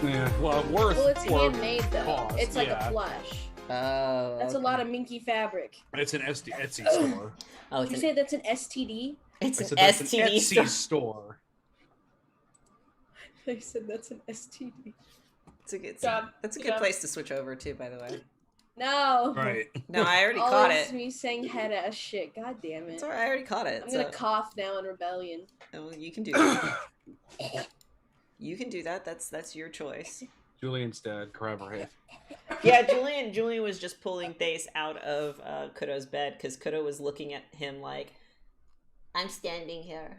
Yeah, well, worth. Well, it's or handmade though. cost, It's like yeah. a plush. Oh. That's a lot of minky fabric. It's an Etsy store. Oh, Did you say that's an STD? It's I an said that's an STD Etsy store. store. I said that's an STD. That's a good place to switch over to, by the way. No. Right. No, I already caught Always it. me saying head ass shit. God damn it. It's alright, I already caught it. I'm gonna cough now in rebellion. Oh, you can do that. You can do that. That's your choice. Julian's dead. Corroborate. Yeah, Julian was just pulling Thace out of Kudo's bed because Kudo was looking at him like, I'm standing here.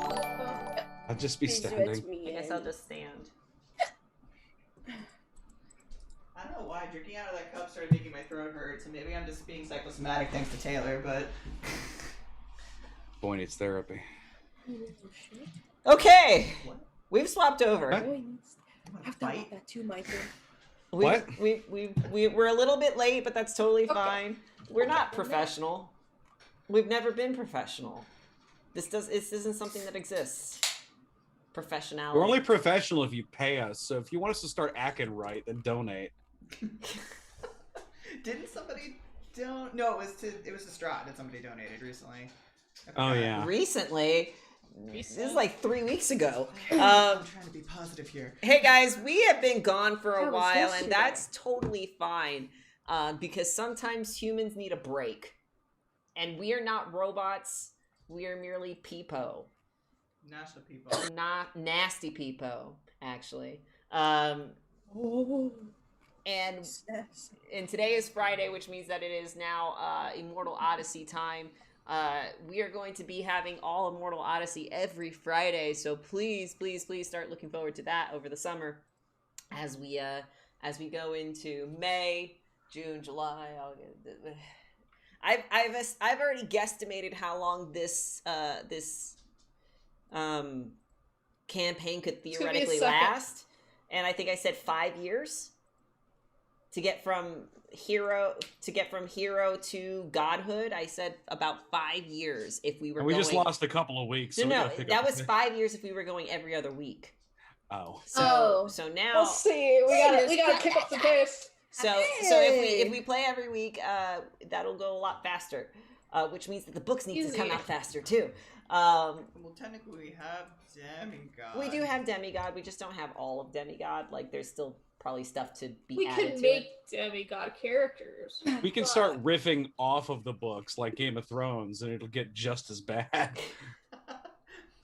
I'll just be standing. I guess I'll just stand. I don't know why drinking out of that cup started making my throat hurt, so maybe I'm just being psychosomatic thanks to Taylor, but... Boy needs therapy. Okay! What? We've swapped over. What? I've thought about that too, Michael. What? We're a little bit late, but that's totally fine. We're not professional. We've never been professional. This isn't something that exists. Professionality. We're only professional if you pay us. So if you want us to start acting right, then donate. Didn't somebody don't? No, it was Distraught that somebody donated recently. Oh yeah. Recently. This is like 3 weeks ago. I'm trying to be positive here. Hey guys, we have been gone for a That was while, and yesterday. that's totally fine. Because sometimes humans need a break. And we are not robots. We are merely people. Nasty people. Not nasty people, actually. And today is Friday, which means that it is now Immortal Odyssey time. We are going to be having all Immortal Odyssey every Friday, so please start looking forward to that over the summer as we go into May, June, July. I've already guesstimated how long this campaign could theoretically last, and I think I said 5 years to get from hero to godhood. I said about 5 years if we were. And we going... just lost a couple of weeks. So No, that was 5 years if we were going every other week. Oh. So now We'll see. We gotta pick up the pace. So if we play every week, that'll go a lot faster, which means that the books need to come out faster too. Well, technically we have Demigod. We do have Demigod. We just don't have all of Demigod. Like, there's still probably stuff to be We added could to make it. demigod characters. We can start riffing off of the books like Game of Thrones, and it'll get just as bad.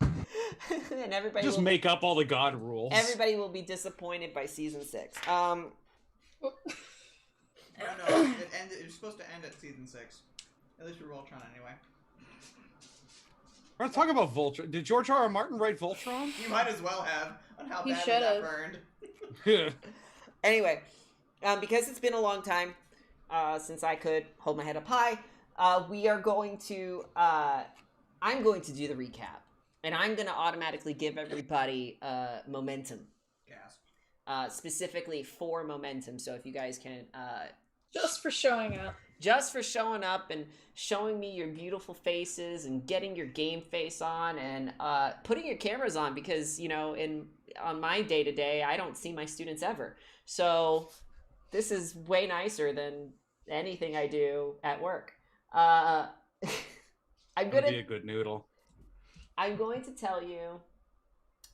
And everybody Just make up all the god rules. Everybody will be disappointed by season 6. No, it was supposed to end at season 6. At least for Voltron, anyway. We're not talking about Voltron. Did George R. R. Martin write Voltron? You might as well have, on how He bad should've. that burned. Anyway, because it's been a long time since I could hold my head up high, we are going to... I'm going to do the recap. And I'm going to automatically give everybody momentum. Gasp. Specifically for momentum. So if you guys can... Just for showing up. Just for showing up and showing me your beautiful faces and getting your game face on and putting your cameras on, because, you know, on my day-to-day, I don't see my students ever. So this is way nicer than anything I do at work. I'm That'd be a good noodle. I'm going to tell you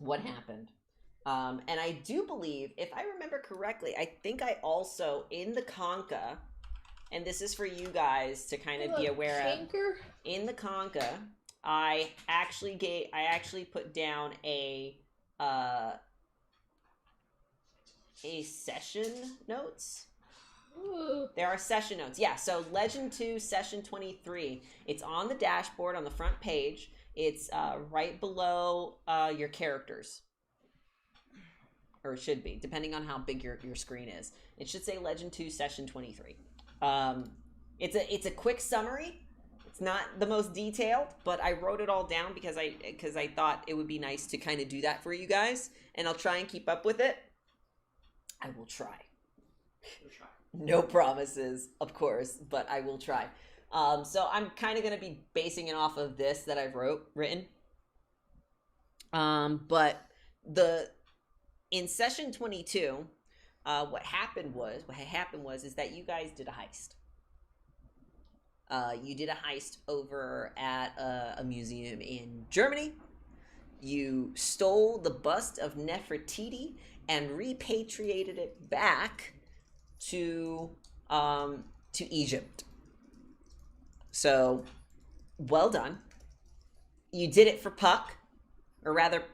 what happened. And I do believe, if I remember correctly, I think I also, in the Conca, and this is for you guys to kind of be aware of, in the Conca, I actually put down a session notes. Ooh. There are session notes. Yeah, so Legend 2 Session 23. It's on the dashboard on the front page. It's right below your characters. Or it should be, depending on how big your screen is. It should say Legend 2 Session 23. It's a quick summary. It's not the most detailed, but I wrote it all down because I thought it would be nice to kind of do that for you guys, and I'll try and keep up with it. I will try. No promises, of course, but I will try. So I'm kind of going to be basing it off of this that I've written. But in session 22, what happened was is that you guys did a heist. You did a heist over at a museum in Germany. You stole the bust of Nefertiti and repatriated it back to Egypt. So, well done. You did it for Puck, or rather,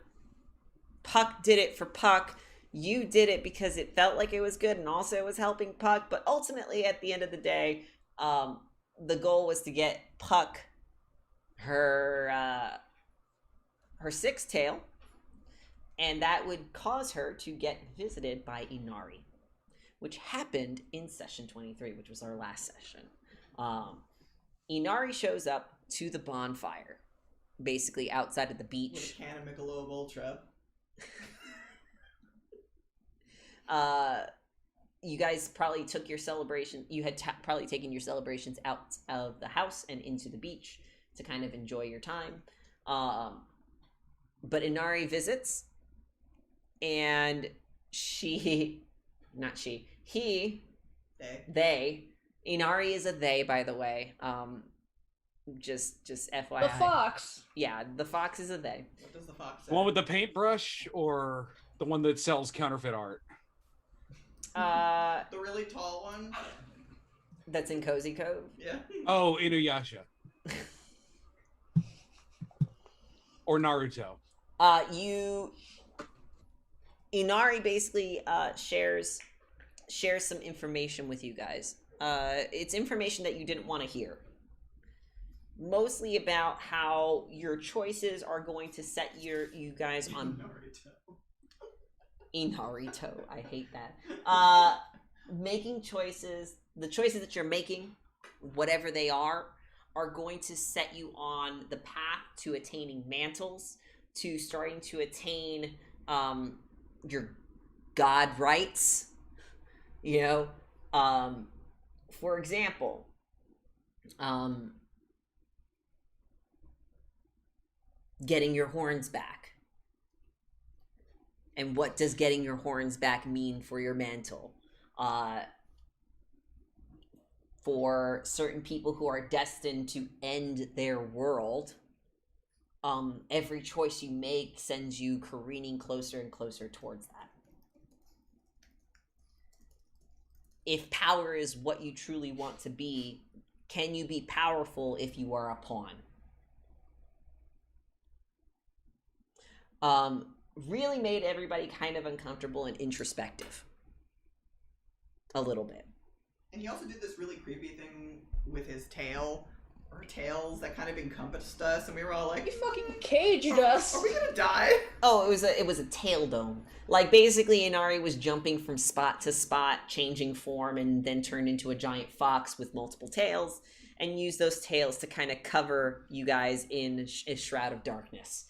Puck did it for Puck. You did it because it felt like it was good and also it was helping Puck. But ultimately, at the end of the day, the goal was to get Puck her sixth tail, and that would cause her to get visited by Inari, which happened in session 23, which was our last session. Inari shows up to the bonfire, basically outside of the beach. With a can of Michelob Ultra. You guys probably took your celebration. You had probably taken your celebrations out of the house and into the beach to kind of enjoy your time. But Inari visits, and they. Inari is a they, by the way. Just FYI. The fox. Yeah, the fox is a they. What does the fox say? The one with the paintbrush or the one that sells counterfeit art? The really tall one? That's in Cozy Cove. Yeah. Oh, Inuyasha. Or Naruto. Inari basically shares some information with you guys. It's information that you didn't want to hear. Mostly about how your choices are going to set you guys on Inarito. I hate that. Making choices, the choices that you're making, whatever they are going to set you on the path to attaining mantles, to starting to attain your god rights. You know, for example, getting your horns back. And what does getting your horns back mean for your mantle? For certain people who are destined to end their world, every choice you make sends you careening closer and closer towards that. If power is what you truly want to be, can you be powerful if you are a pawn? Really made everybody kind of uncomfortable and introspective. A little bit. And he also did this really creepy thing with his tail, or tails, that kind of encompassed us, and we were all like, He fucking caged us. Are we gonna die? Oh, it was a tail dome. Like, basically, Inari was jumping from spot to spot, changing form, and then turned into a giant fox with multiple tails, and used those tails to kind of cover you guys in a shroud of darkness,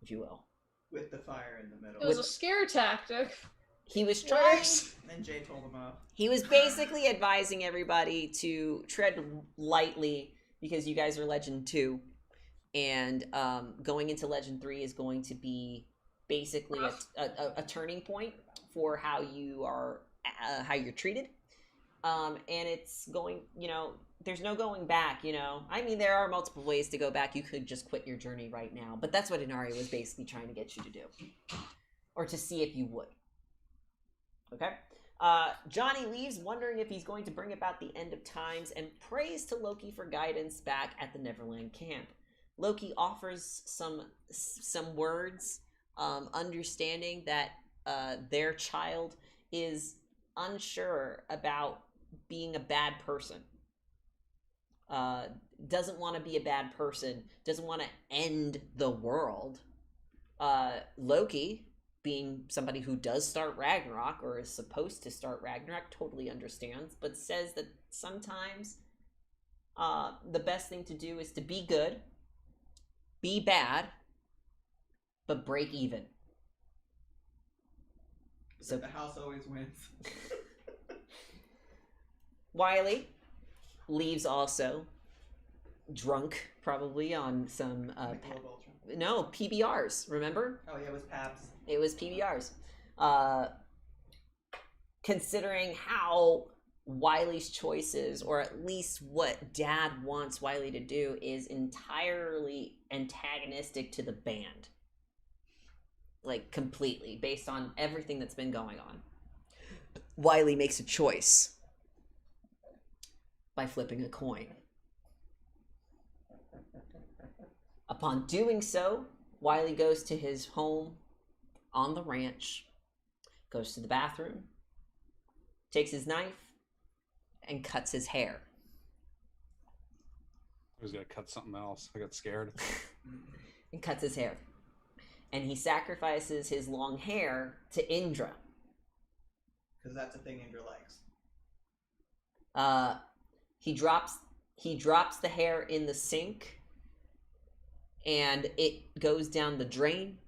if you will. With the fire in the middle. It was a scare tactic. He was trying. And then Jay told him off. He was basically advising everybody to tread lightly because you guys are Legend 2. And going into Legend 3 is going to be basically a turning point for how you are, how you're treated. And it's going, you know, there's no going back, you know. I mean, there are multiple ways to go back. You could just quit your journey right now. But that's what Inari was basically trying to get you to do. Or to see if you would. Okay? Johnny leaves wondering if he's going to bring about the end of times and prays to Loki for guidance back at the Neverland camp. Loki offers some words, understanding that their child is unsure about being a bad person. Doesn't want to be a bad person, doesn't want to end the world. Loki, being somebody who does start Ragnarok, or is supposed to start Ragnarok, totally understands, but says that sometimes the best thing to do is to be good, be bad, but break even. So the house always wins. Wiley leaves also, drunk probably on some Michelob Ultra. no PBRs. Remember? Oh yeah, it was Pabst. It was PBRs. considering how Wiley's choices, or at least what Dad wants Wiley to do, is entirely antagonistic to the band. Like, completely, based on everything that's been going on. Wiley makes a choice by flipping a coin. Upon doing so, Wiley goes to his home on the ranch, goes to the bathroom, takes his knife, and cuts his hair. I was gonna cut something else. I got scared. And cuts his hair. And he sacrifices his long hair to Indra. Because that's a thing Indra likes. He drops the hair in the sink, and it goes down the drain.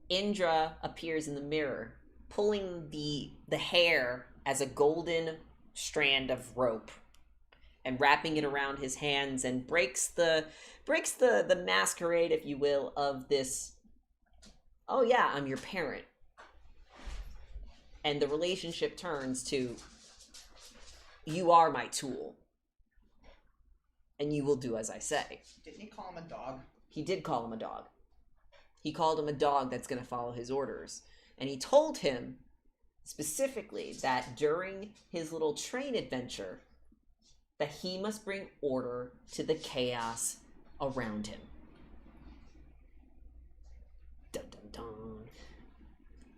Indra appears in the mirror, pulling the hair as a golden strand of rope and wrapping it around his hands, and breaks the masquerade, if you will, of this, oh yeah, I'm your parent. And the relationship turns to, you are my tool, and you will do as I say. Didn't he call him a dog? He did call him a dog. He called him a dog that's going to follow his orders. And he told him specifically that during his little train adventure, that he must bring order to the chaos around him. Dun dun dun.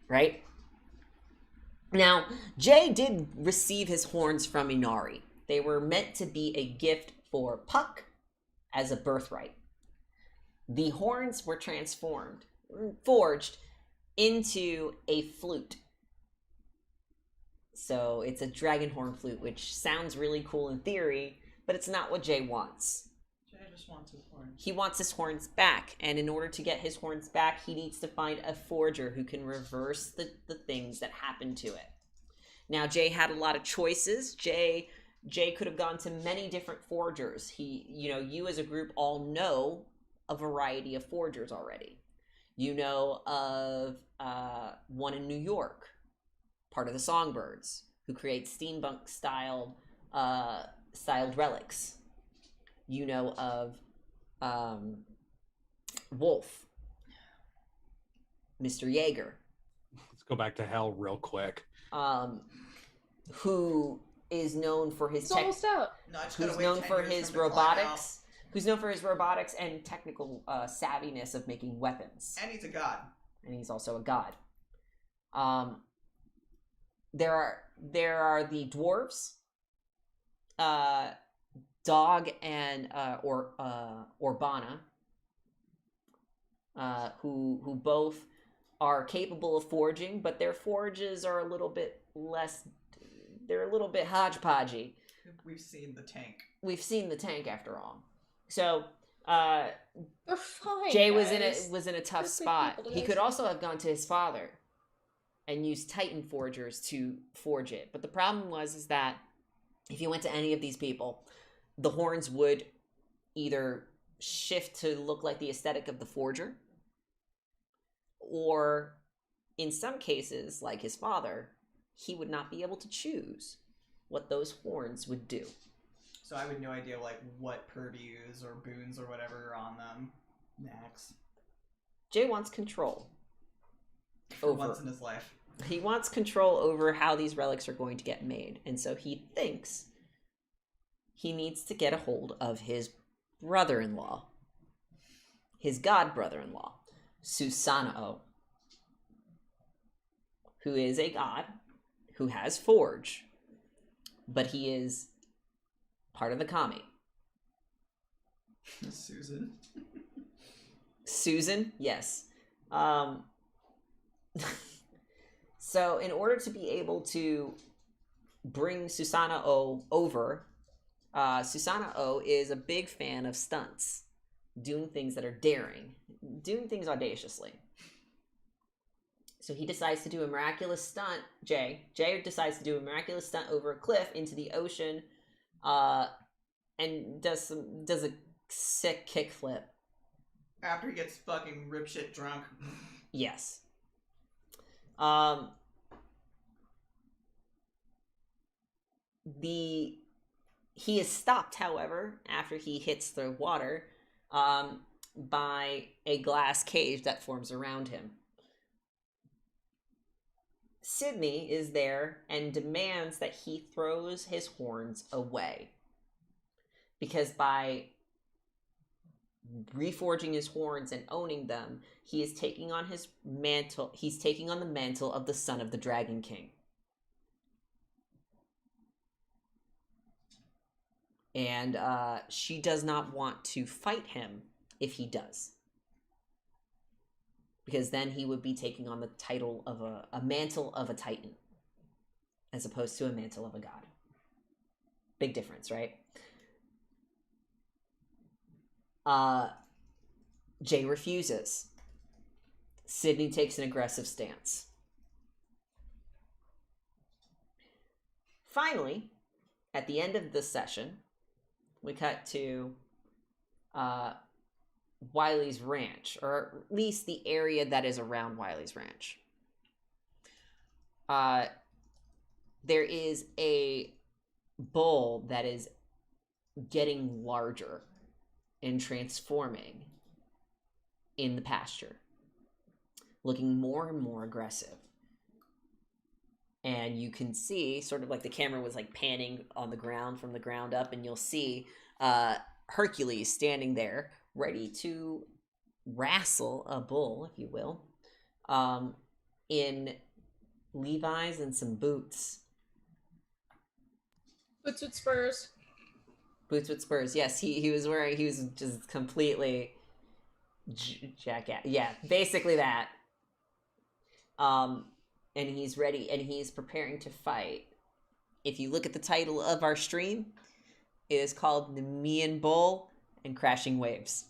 Right? Now, Jay did receive his horns from Inari. They were meant to be a gift for Puck as a birthright. The horns were forged into a flute. So it's a dragon horn flute, which sounds really cool in theory, but it's not what Jay wants. Jay just wants his horns. He wants his horns back, and in order to get his horns back, he needs to find a forger who can reverse the things that happen to it. Now, Jay had a lot of choices. Jay could have gone to many different forgers. You as a group all know a variety of forgers already. You know of one in New York, part of the Songbirds, who creates steampunk styled relics. You know of Wolf, Mr. Jaeger. Let's go back to hell real quick. Who is known for his It's almost out. No, I just gotta who's wait known 10 for years his for him to climb out. robotics, who's known for his robotics and technical savviness of making weapons. And he's a god. And he's also a god. There are the dwarves, Dog and Urbana, who both are capable of forging, but their forges are a little bit less. They're a little bit hodgepodgey. We've seen the tank. We've seen the tank after all. So They're fine. Jay guys. was in a tough Just like spot. people, He guys. could also have gone to his father and used Titan forgers to forge it. But the problem is that if you went to any of these people, the horns would either shift to look like the aesthetic of the forger, or in some cases, like his father, he would not be able to choose what those horns would do. So I have no idea like what purviews or boons or whatever are on them. Max. Jay wants control. For once in his life. He wants control over how these relics are going to get made. And so he thinks he needs to get a hold of his brother-in-law. His god brother-in-law, Susanoo, who is a god who has forge, but he is part of the kami. Susan. Susan, yes. So in order to be able to bring Susanoo over, Susanoo is a big fan of stunts, doing things that are daring, doing things audaciously. So he decides to do a miraculous stunt. Jay decides to do a miraculous stunt over a cliff into the ocean, and does a sick kickflip. After he gets fucking rip shit drunk. Yes. He is stopped, however, after he hits the water, by a glass cage that forms around him. Sydney is there and demands that he throws his horns away. Because by reforging his horns and owning them, he is taking on his mantle. He's taking on the mantle of the son of the Dragon King. And she does not want to fight him if he does. Because then he would be taking on the title of a mantle of a titan, as opposed to a mantle of a god. Big difference, right? Jay refuses. Sydney takes an aggressive stance. Finally, at the end of this session, we cut to Wiley's ranch, or at least the area that is around Wiley's ranch. There is a bull that is getting larger and transforming in the pasture, looking more and more aggressive. And you can see, sort of like the camera was like panning on the ground from the ground up, and you'll see Hercules standing there, ready to wrestle a bull, if you will, in Levi's and some boots. Boots with spurs. Boots with spurs. Yes, he was wearing. He was just completely jackass. Yeah, basically that. And he's ready, and he's preparing to fight. If you look at the title of our stream, it is called Nemean Bull and Crashing Waves.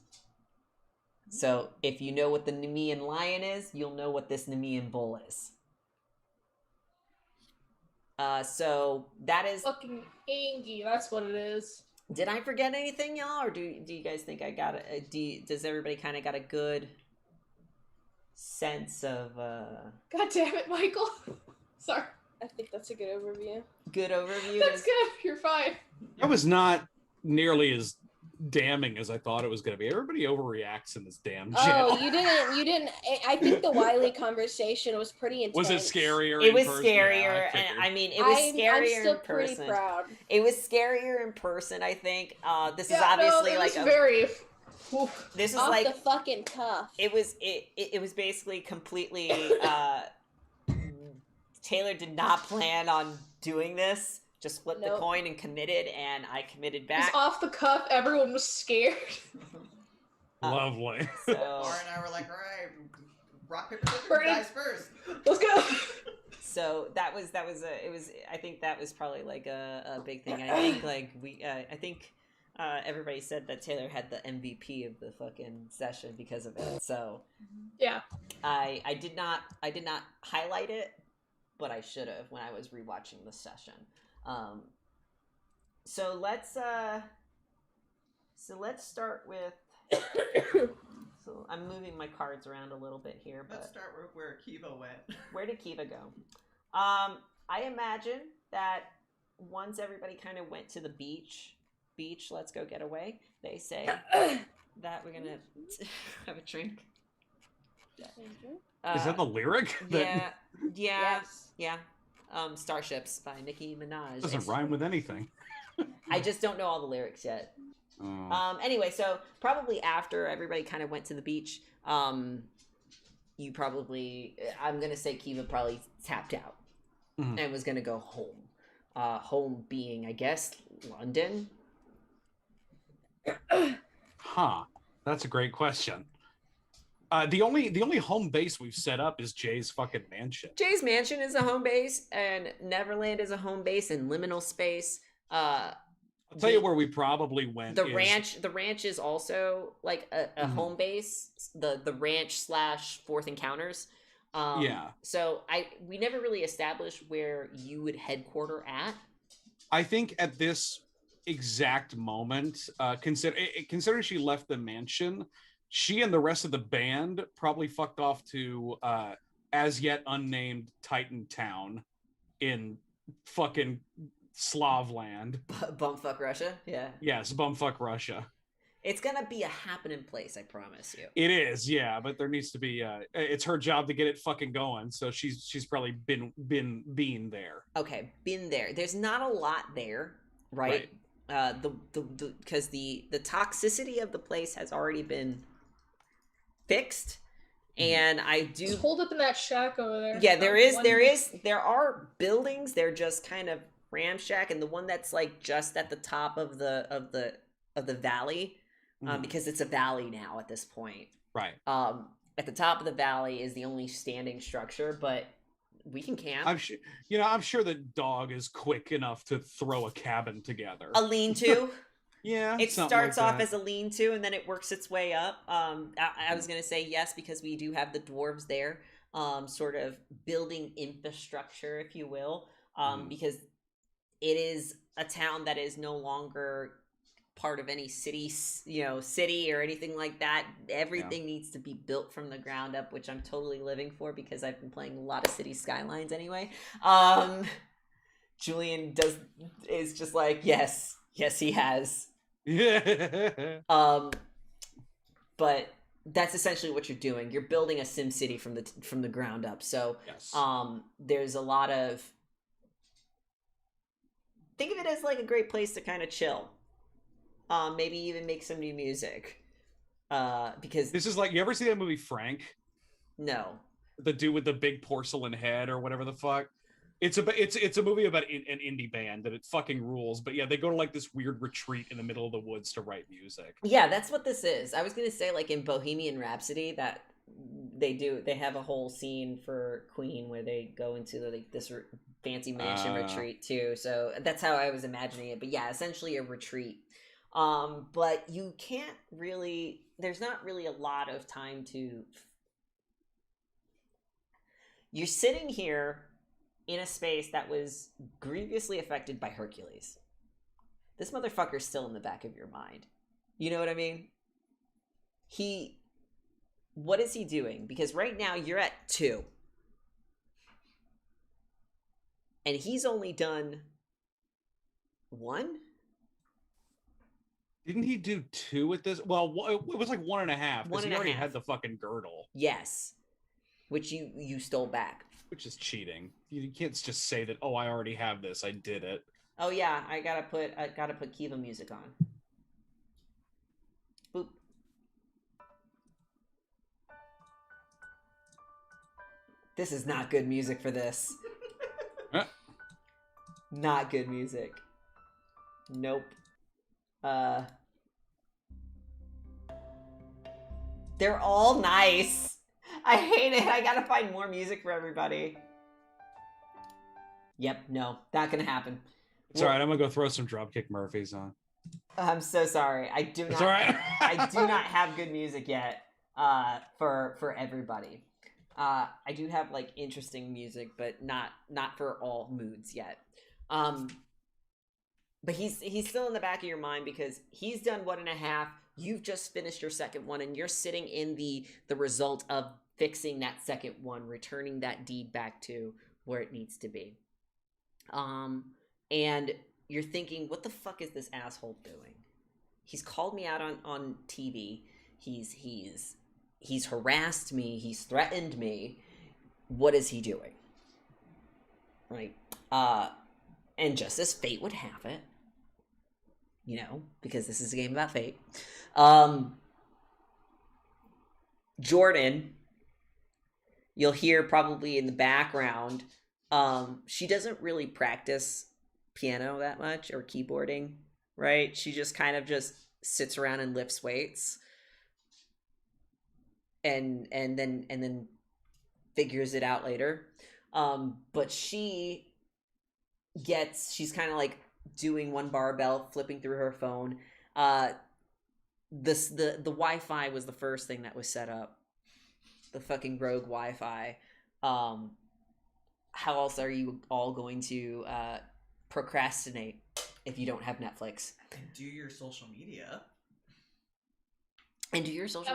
So if you know what the Nemean lion is, you'll know what this Nemean bull is. So that is Fucking Angie, that's what it is. Did I forget anything, y'all, or do you guys think I got it? Does everybody kind of got a good sense of God damn it, Michael. Sorry. I think that's a good overview. Good overview? That's good. You're fine. That was not nearly as damning as I thought it was going to be. Everybody overreacts in this damn channel. Oh, you didn't. I think the Wiley conversation was pretty intense. Was it scarier? It was person? scarier, Yeah, and I mean, it was scarier I'm still in person. pretty proud. It was scarier in person, I think. This is Yeah, obviously no, it like was very. this is off like the fucking cuff. it was basically completely Taylor did not plan on doing this. Just flipped the coin and committed, and I committed back. It was off the cuff. Everyone was scared. Lovely. So Laura and I were like, all right, rock, paper, scissors, Bernie. guys first. Let's go. So that was I think that was probably like a big thing. And I think like everybody said that Taylor had the MVP of the fucking session because of it. So Yeah. I did not highlight it, but I should have when I was rewatching the session. So let's start with. So I'm moving my cards around a little bit here, but Let's start with where Kiva went. where did Kiva go? I imagine that once everybody kind of went to the beach, let's go get away. They say that we're gonna have a drink. Is that the lyric? Yeah, Yes. yeah. Starships by Nicki Minaj. Doesn't rhyme with anything. I just don't know all the lyrics yet. Oh. Anyway, so probably after everybody kind of went to the beach, you probably, I'm gonna say Kiva probably tapped out and was gonna go home. Home being, I guess, London. Huh. That's a great question. The only home base we've set up is Jay's fucking mansion. Jay's mansion is a home base, and Neverland is a home base, and liminal space. I'll tell you where we probably went. The ranch is also like a home base. The ranch / Fourth Encounters. Yeah. So we never really established where you would headquarter at. I think at this exact moment, considering she left the mansion, she and the rest of the band probably fucked off to as yet unnamed Titan town in fucking Slavland. Bumfuck Russia? Yeah. Yes, bumfuck Russia. It's gonna be a happening place, I promise you. It is, yeah, but there needs to be. It's her job to get it fucking going, so she's probably been there. Okay, been there. There's not a lot there, right? Because the toxicity of the place has already been fixed, and I do Just hold up in that shack over there. Yeah, there are buildings. They're just kind of ramshack, and the one that's like just at the top of the valley, because it's a valley now at this point. Right. At the top of the valley is the only standing structure, but we can camp. I'm sure the dog is quick enough to throw a cabin together. A lean-to. Yeah. It starts off as a lean-to, and then it works its way up. I was gonna say yes because we do have the dwarves there, sort of building infrastructure, if you will, because it is a town that is no longer part of any city or anything like that. Everything needs to be built from the ground up, which I'm totally living for because I've been playing a lot of City Skylines anyway. Julian is just like, yes, he has. But that's essentially what you're doing. You're building a Sim City from the ground up. So yes. There's a lot of, think of it as like a great place to kind of chill. Maybe even make some new music. Because this is like, you ever see that movie Frank? No. The dude with the big porcelain head or whatever the fuck. It's a movie about an indie band that it fucking rules. But yeah, they go to like this weird retreat in the middle of the woods to write music. Yeah, that's what this is. I was gonna say like in Bohemian Rhapsody that they have a whole scene for Queen where they go into this fancy mansion retreat too. So that's how I was imagining it. But yeah, essentially a retreat. But you can't really, there's not really a lot of time to, you're sitting here in a space that was grievously affected by Hercules. This motherfucker's still in the back of your mind. You know what I mean? What is he doing? Because right now you're at 2. And he's only done 1? Didn't he do 2 at this? Well, it was like 1.5 because he already had the fucking girdle. Yes, which you stole back. Which is cheating. You can't just say that. Oh, I already have this. I did it. Oh yeah, I gotta put Kiva music on. Boop. This is not good music for this. Not good music. Nope. They're all nice. I hate it. I gotta find more music for everybody. Yep, no, not gonna happen. It's alright, I'm gonna go throw some Dropkick Murphys on. I'm so sorry. I do not. It's alright. I do not have good music yet. For everybody. I do have like interesting music, but not for all moods yet. But he's still in the back of your mind because he's done 1.5. You've just finished your second one, and you're sitting in the result of fixing that second one, returning that deed back to where it needs to be. And you're thinking, what the fuck is this asshole doing? He's called me out on TV. He's harassed me. He's threatened me. What is he doing? Right. And just as fate would have it, because this is a game about fate, Jordan, you'll hear probably in the background, she doesn't really practice piano that much or keyboarding, right? She just kind of just sits around and lifts weights and then figures it out later. But she's kind of like doing one barbell, flipping through her phone. The Wi-Fi was the first thing that was set up. The fucking rogue Wi-Fi. How else are you all going to procrastinate if you don't have Netflix? And do your social media. I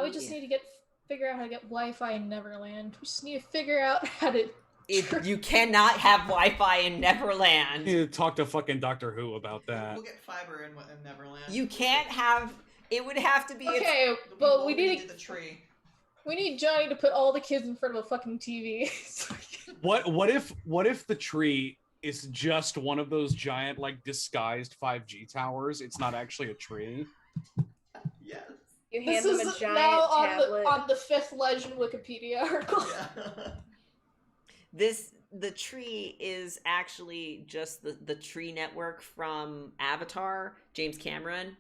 would just need to get figure out how to get Wi-Fi in Neverland. We just need to figure out how to... You cannot have Wi-Fi in Neverland. You talk to fucking Doctor Who about that. We'll get fiber in Neverland. You can't have... It would have to be... Okay, but we need the tree. We need Johnny to put all the kids in front of a fucking TV. What if the tree is just one of those giant, like, disguised 5G towers? It's not actually a tree. Yes. You hand them a giant now tablet. on the 5th Legend Wikipedia article. Yeah. The tree is actually just the tree network from Avatar, James Cameron.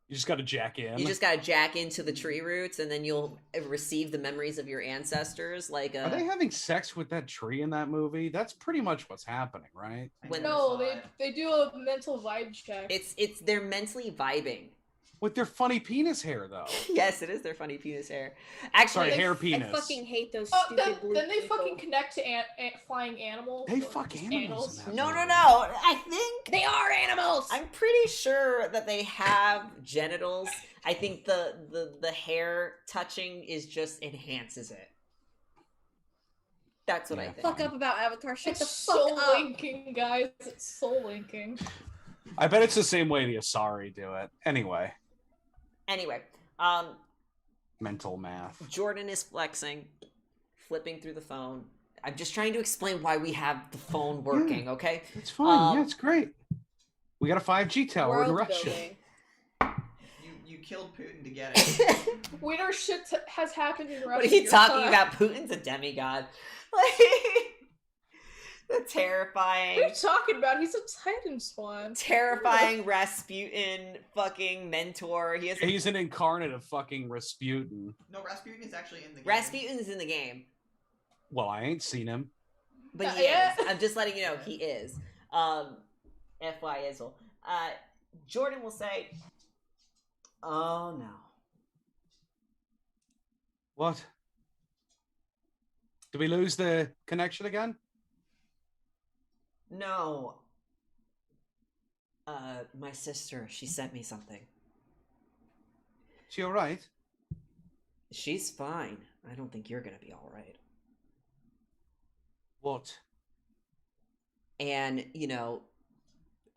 You just got to jack in. You just got to jack into the tree roots, and then you'll receive the memories of your ancestors. Are they having sex with that tree in that movie? That's pretty much what's happening, right? No, they do a mental vibe check. They're mentally vibing. With their funny penis hair, though. Yes, it is their funny penis hair. Actually, sorry, hair penis. I fucking hate those stupid blue then they people. fucking connect to flying animals. They fuck animals. No. I think they are animals. I'm pretty sure that they have genitals. I think the hair touching is just enhances it. That's what I think. Fuck up about Avatar. Shut the fuck soul up. linking, guys. It's soul linking. I bet it's the same way the Asari do it. Anyway, mental math. Jordan is flexing, flipping through the phone. I'm just trying to explain why we have the phone working, okay? It's fine. Yeah, it's great. We got a 5G tower in Russia. You killed Putin to get it. Weirder shit has happened in Russia. What are you talking about? Putin's a demigod. The terrifying. What are you talking about? He's a Titan spawn. Terrifying Rasputin fucking mentor. He's an incarnate of fucking Rasputin. No, Rasputin is actually in the game. Rasputin is in the game. Well, I ain't seen him. But he is. I'm just letting you know he is. FY Izzle. Jordan will say, oh no. What? Did we lose the connection again? No. My sister, she sent me something. She all right? She's fine. I don't think you're gonna be all right. What? And,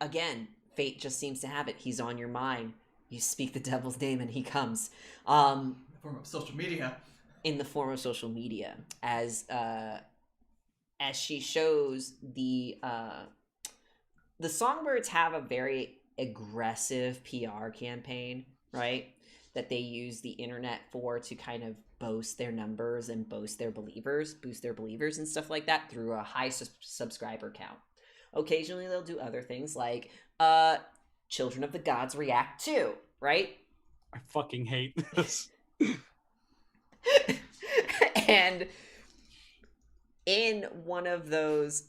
again, fate just seems to have it. He's on your mind. You speak the devil's name and he comes. In the form of social media. In the form of social media. As she shows the Songbirds have a very aggressive PR campaign, right? That they use the internet for to kind of boast their numbers and boost their believers and stuff like that through a high subscriber count. Occasionally they'll do other things like Children of the Gods React To, right? I fucking hate this. And in one of those,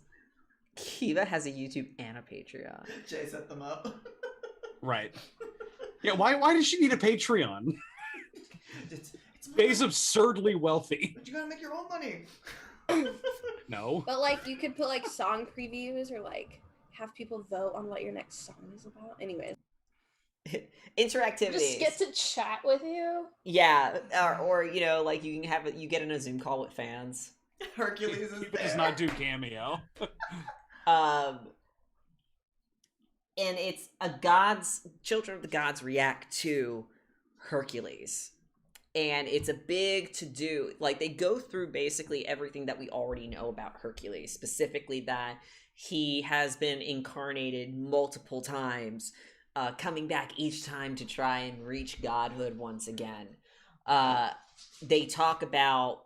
Kiva has a YouTube and a Patreon. Jay set them up. Right. Yeah, why does she need a Patreon? It's Jay's absurdly wealthy. But you gotta make your own money. No. But like you could put like song previews or like have people vote on what your next song is about. Anyways. Interactivity. Just get to chat with you. Yeah, or like you can have you get in a Zoom call with fans. Hercules is He there. does not do Cameo. And it's Children of the Gods React To Hercules. And it's a big to-do. Like, they go through basically everything that we already know about Hercules. Specifically that he has been incarnated multiple times, coming back each time to try and reach godhood once again. They talk about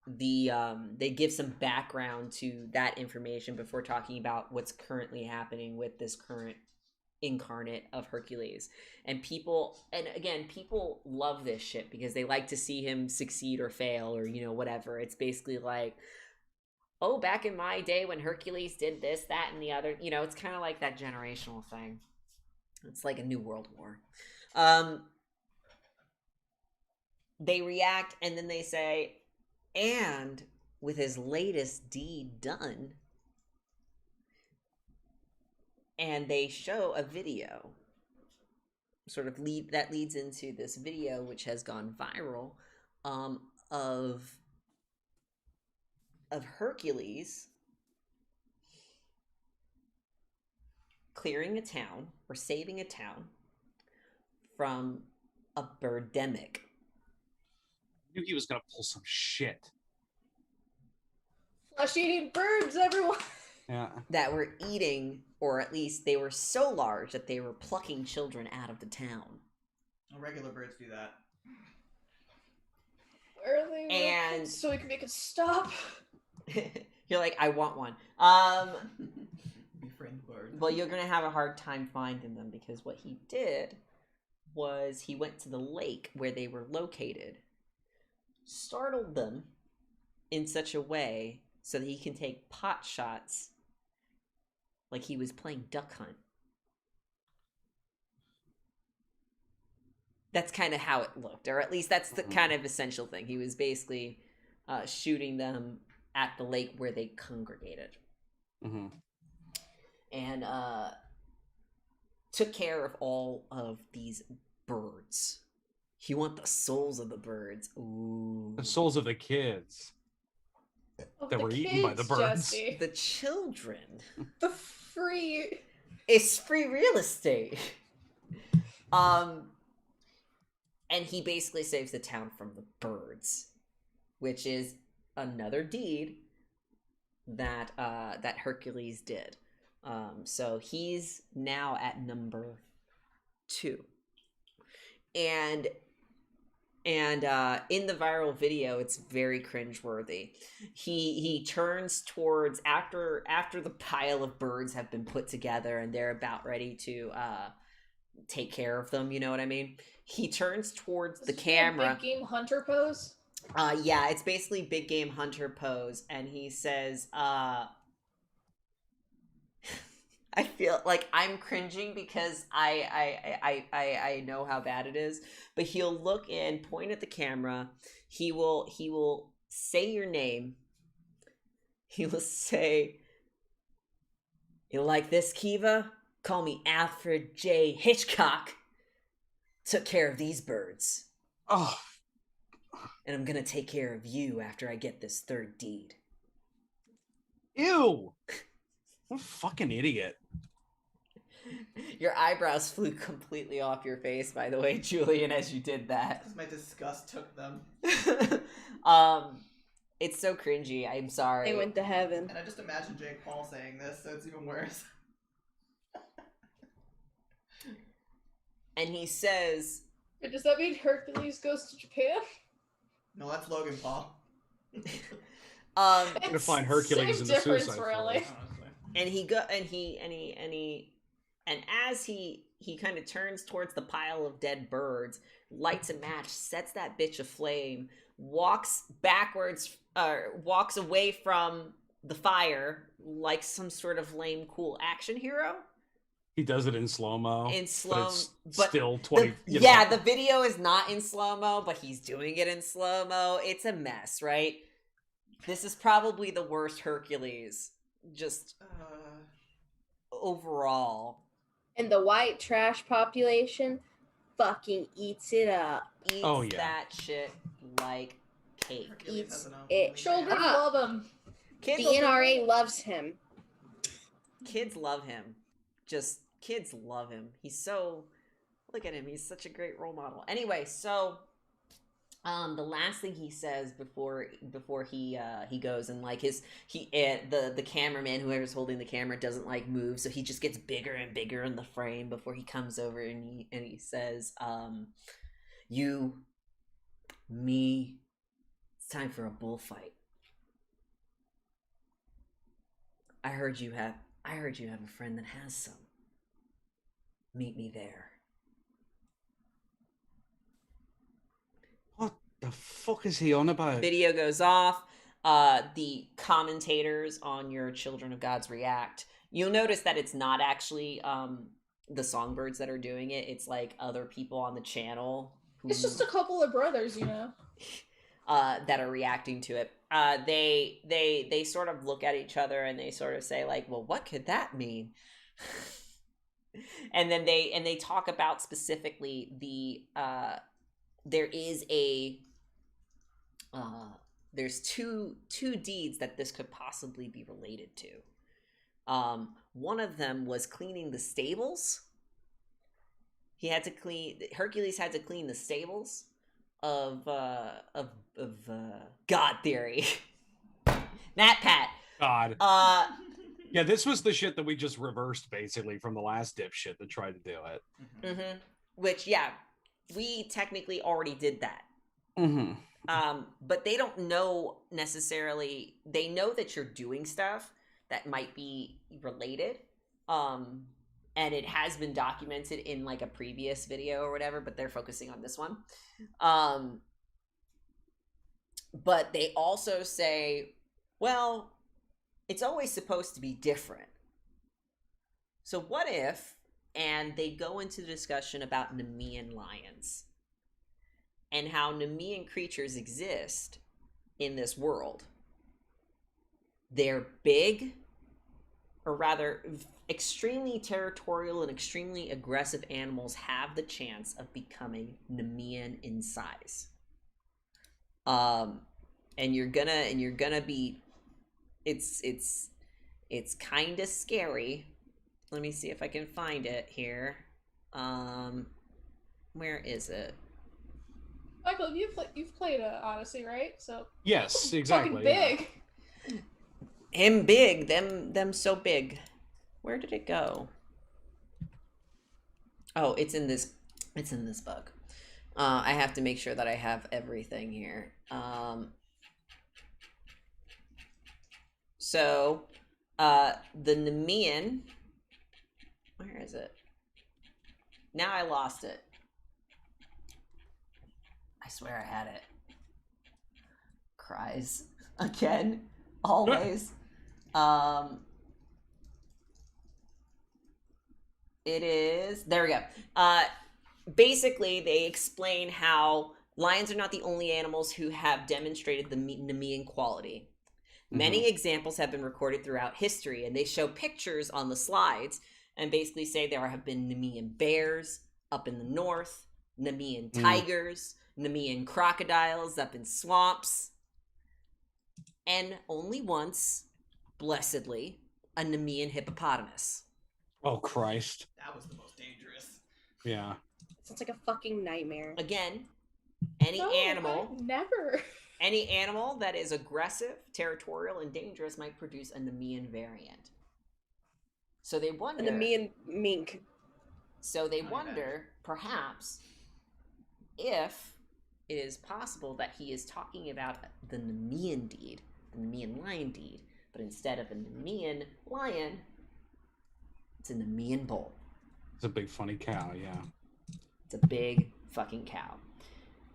they give some background to that information before talking about what's currently happening with this current incarnate of Hercules. And people love this shit because they like to see him succeed or fail or whatever. It's basically like, oh, back in my day when Hercules did this, that, and the other, it's kind of like that generational thing. It's like a new world war. They react and then they say, and with his latest deed done, and they show a video that leads into this video, which has gone viral, of Hercules clearing a town or saving a town from a birdemic. I knew he was gonna pull some shit. Flesh-eating birds, everyone. Yeah. That were eating, or at least they were so large that they were plucking children out of the town. Well, regular birds do that. Where are they? And so we can make it stop. you're like, I want one. Befriend bird. Well, you're gonna have a hard time finding them because what he did was he went to the lake where they were located, startled them in such a way so that he can take pot shots like he was playing duck hunt. That's kind of how it looked, or at least that's the kind of essential thing. He was basically shooting them at the lake where they congregated. Mm-hmm. And took care of all of these birds. He want the souls of the birds. Ooh. The souls of the kids that were eaten by the birds. Jesse. The children. The free. It's free real estate. And he basically saves the town from the birds, which is another deed that that Hercules did. So he's now at number 2. And in the viral video, it's very cringeworthy. He turns towards after the pile of birds have been put together and they're about ready to take care of them, you know what I mean? He turns towards the camera. Big game hunter pose. Yeah, it's basically big game hunter pose, and he says, I feel like I'm cringing because I know how bad it is, but he'll look and point at the camera. He will say your name. He will say, "You like this, Kiva? Call me Alfred J. Hitchcock. Took care of these birds. Oh. And I'm gonna take care of you after I get this third deed." Ew. What a fucking idiot. Your eyebrows flew completely off your face, by the way, Julian, as you did that. My disgust took them. It's so cringy. I'm sorry. They went to heaven. And I just imagine Jake Paul saying this, so it's even worse. And he says... But does that mean Hercules goes to Japan? No, that's Logan Paul. I'm gonna find Hercules in the difference, Suicide really. Forest. And as he kind of turns towards the pile of dead birds, lights a match, sets that bitch aflame, walks away from the fire like some sort of lame, cool action hero. He does it in slow-mo. But still 20. The video is not in slow-mo, but he's doing it in slow-mo. It's a mess, right? This is probably the worst Hercules. Just overall. And the white trash population fucking eats it up. Eats that shit like cake. Eats it. Children up. love him. The NRA loves him. Kids love him. Kids love him. He's so... Look at him. He's such a great role model. Anyway, so... the last thing he says before he goes, and like the cameraman, whoever's holding the camera, doesn't like move, so he just gets bigger and bigger in the frame before he comes over and he says, "You, me, it's time for a bullfight. I heard you have a friend that has some. Meet me there." What the fuck is he on about? Video goes off. The commentators on your Children of Gods react. You'll notice that it's not actually the Songbirds that are doing it. It's like other people on the channel. It's just a couple of brothers, you know. That are reacting to it. They sort of look at each other and they sort of say like, well, what could that mean? And then they talk about specifically the there is a there's two deeds that this could possibly be related to. One of them was cleaning the stables. Hercules had to clean the stables of God Theory. That Pat. God. Yeah, this was the shit that we just reversed basically from the last dipshit that tried to do it. Mm-hmm. Which, yeah, we technically already did that. Mm-hmm. But they don't know necessarily. They know that you're doing stuff that might be related. And it has been documented in like a previous video or whatever, but they're focusing on this one. But they also say, well, it's always supposed to be different. So what if, and they go into the discussion about Nemean lions and how Nemean creatures exist in this world. They're big, or rather, extremely territorial and extremely aggressive animals have the chance of becoming Nemean in size. And you're gonna be, it's kind of scary. Let me see if I can find it here. Where is it? Michael, you've played Odyssey, right? So Yes, exactly. fucking big. Him big, them so big. Where did it go? Oh, it's in this book. I have to make sure that I have everything here. So, the Nemean, where is it? Now I lost it. I swear I had it. Cries. Again. Always. It is, there we go. Basically, they explain how lions are not the only animals who have demonstrated the Nemean quality. Many examples have been recorded throughout history, and they show pictures on the slides and basically say there have been Nemean bears up in the north, Nemean tigers, Nemean crocodiles up in swamps, and only once, blessedly, a Nemean hippopotamus. Oh, Christ. That was the most dangerous. Yeah. Sounds like a fucking nightmare. Again, any animal that is aggressive, territorial, and dangerous might produce a Nemean variant. So they wonder. A Nemean mink. So they wonder, perhaps, if it is possible that he is talking about the Nemean deed, the Nemean lion deed, but instead of a Nemean lion, it's a Nemean bull. It's a big funny cow, yeah. It's a big fucking cow.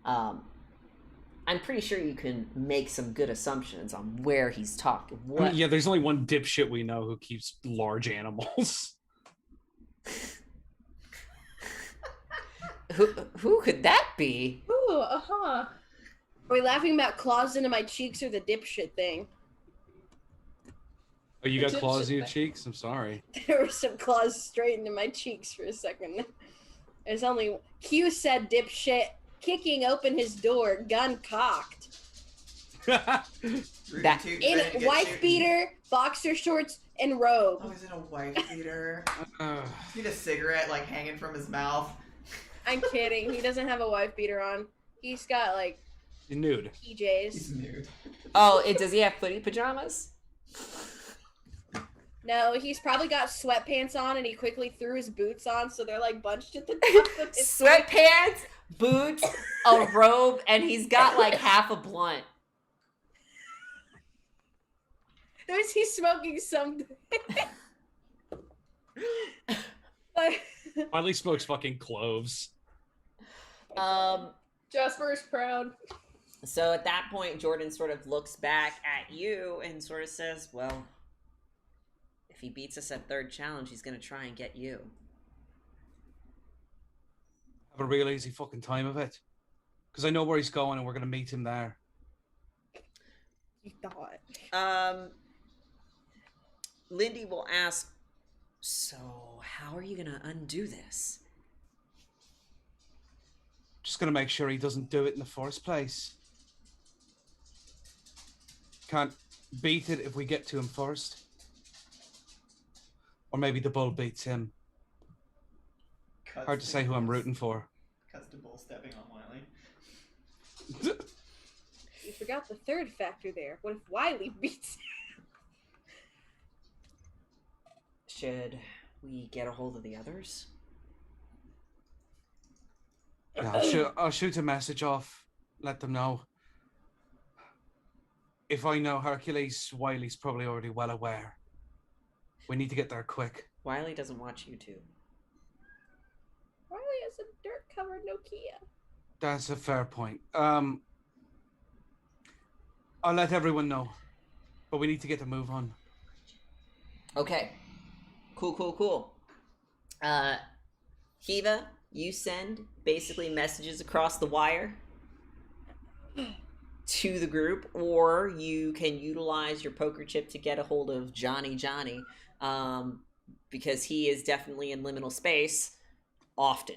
I'm pretty sure you can make some good assumptions on where he's talking. I mean, yeah, there's only one dipshit we know who keeps large animals. Who could that be? Ooh, Are we laughing about claws into my cheeks or the dipshit thing? Oh, you got Dipshit claws in your thing. cheeks? I'm sorry. There were some claws straight into my cheeks for a second. There's only Q said dipshit, kicking open his door, gun cocked. That- In wife beater, boxer shorts, and robe. Oh, he's in a wife beater. He had a cigarette like hanging from his mouth. I'm kidding. He doesn't have a wife beater on. He's got like Nude. PJs. He's nude. Oh, does he have footy pajamas? No, he's probably got sweatpants on and he quickly threw his boots on so they're like bunched at the top of his Sweatpants, boots, a robe, and he's got like half a blunt. He's smoking something. Like, Finally smokes fucking cloves. Jasper's proud. So at that point, Jordan sort of looks back at you and sort of says, well, if he beats us at third challenge, he's going to try and get you. Have a real easy fucking time of it. Because I know where he's going and we're going to meet him there. you thought. Lindy will ask, so how are you going to undo this? Just going to make sure he doesn't do it in the first place. Can't beat it if we get to him first. Or maybe the bull beats him. Hard to say who I'm rooting for. Cuts to Bull stepping on Wiley. You forgot the third factor there. What if Wiley beats him? Should we get a hold of the others? Yeah, I'll shoot a message off. Let them know. If I know Hercules, Wiley's probably already well aware. We need to get there quick. Wiley doesn't watch YouTube. Wiley has a dirt-covered Nokia. That's a fair point. I'll let everyone know. But we need to get the move on. Okay. Cool. Kiva, you send basically messages across the wire to the group, or you can utilize your poker chip to get a hold of Johnny, because he is definitely in liminal space often.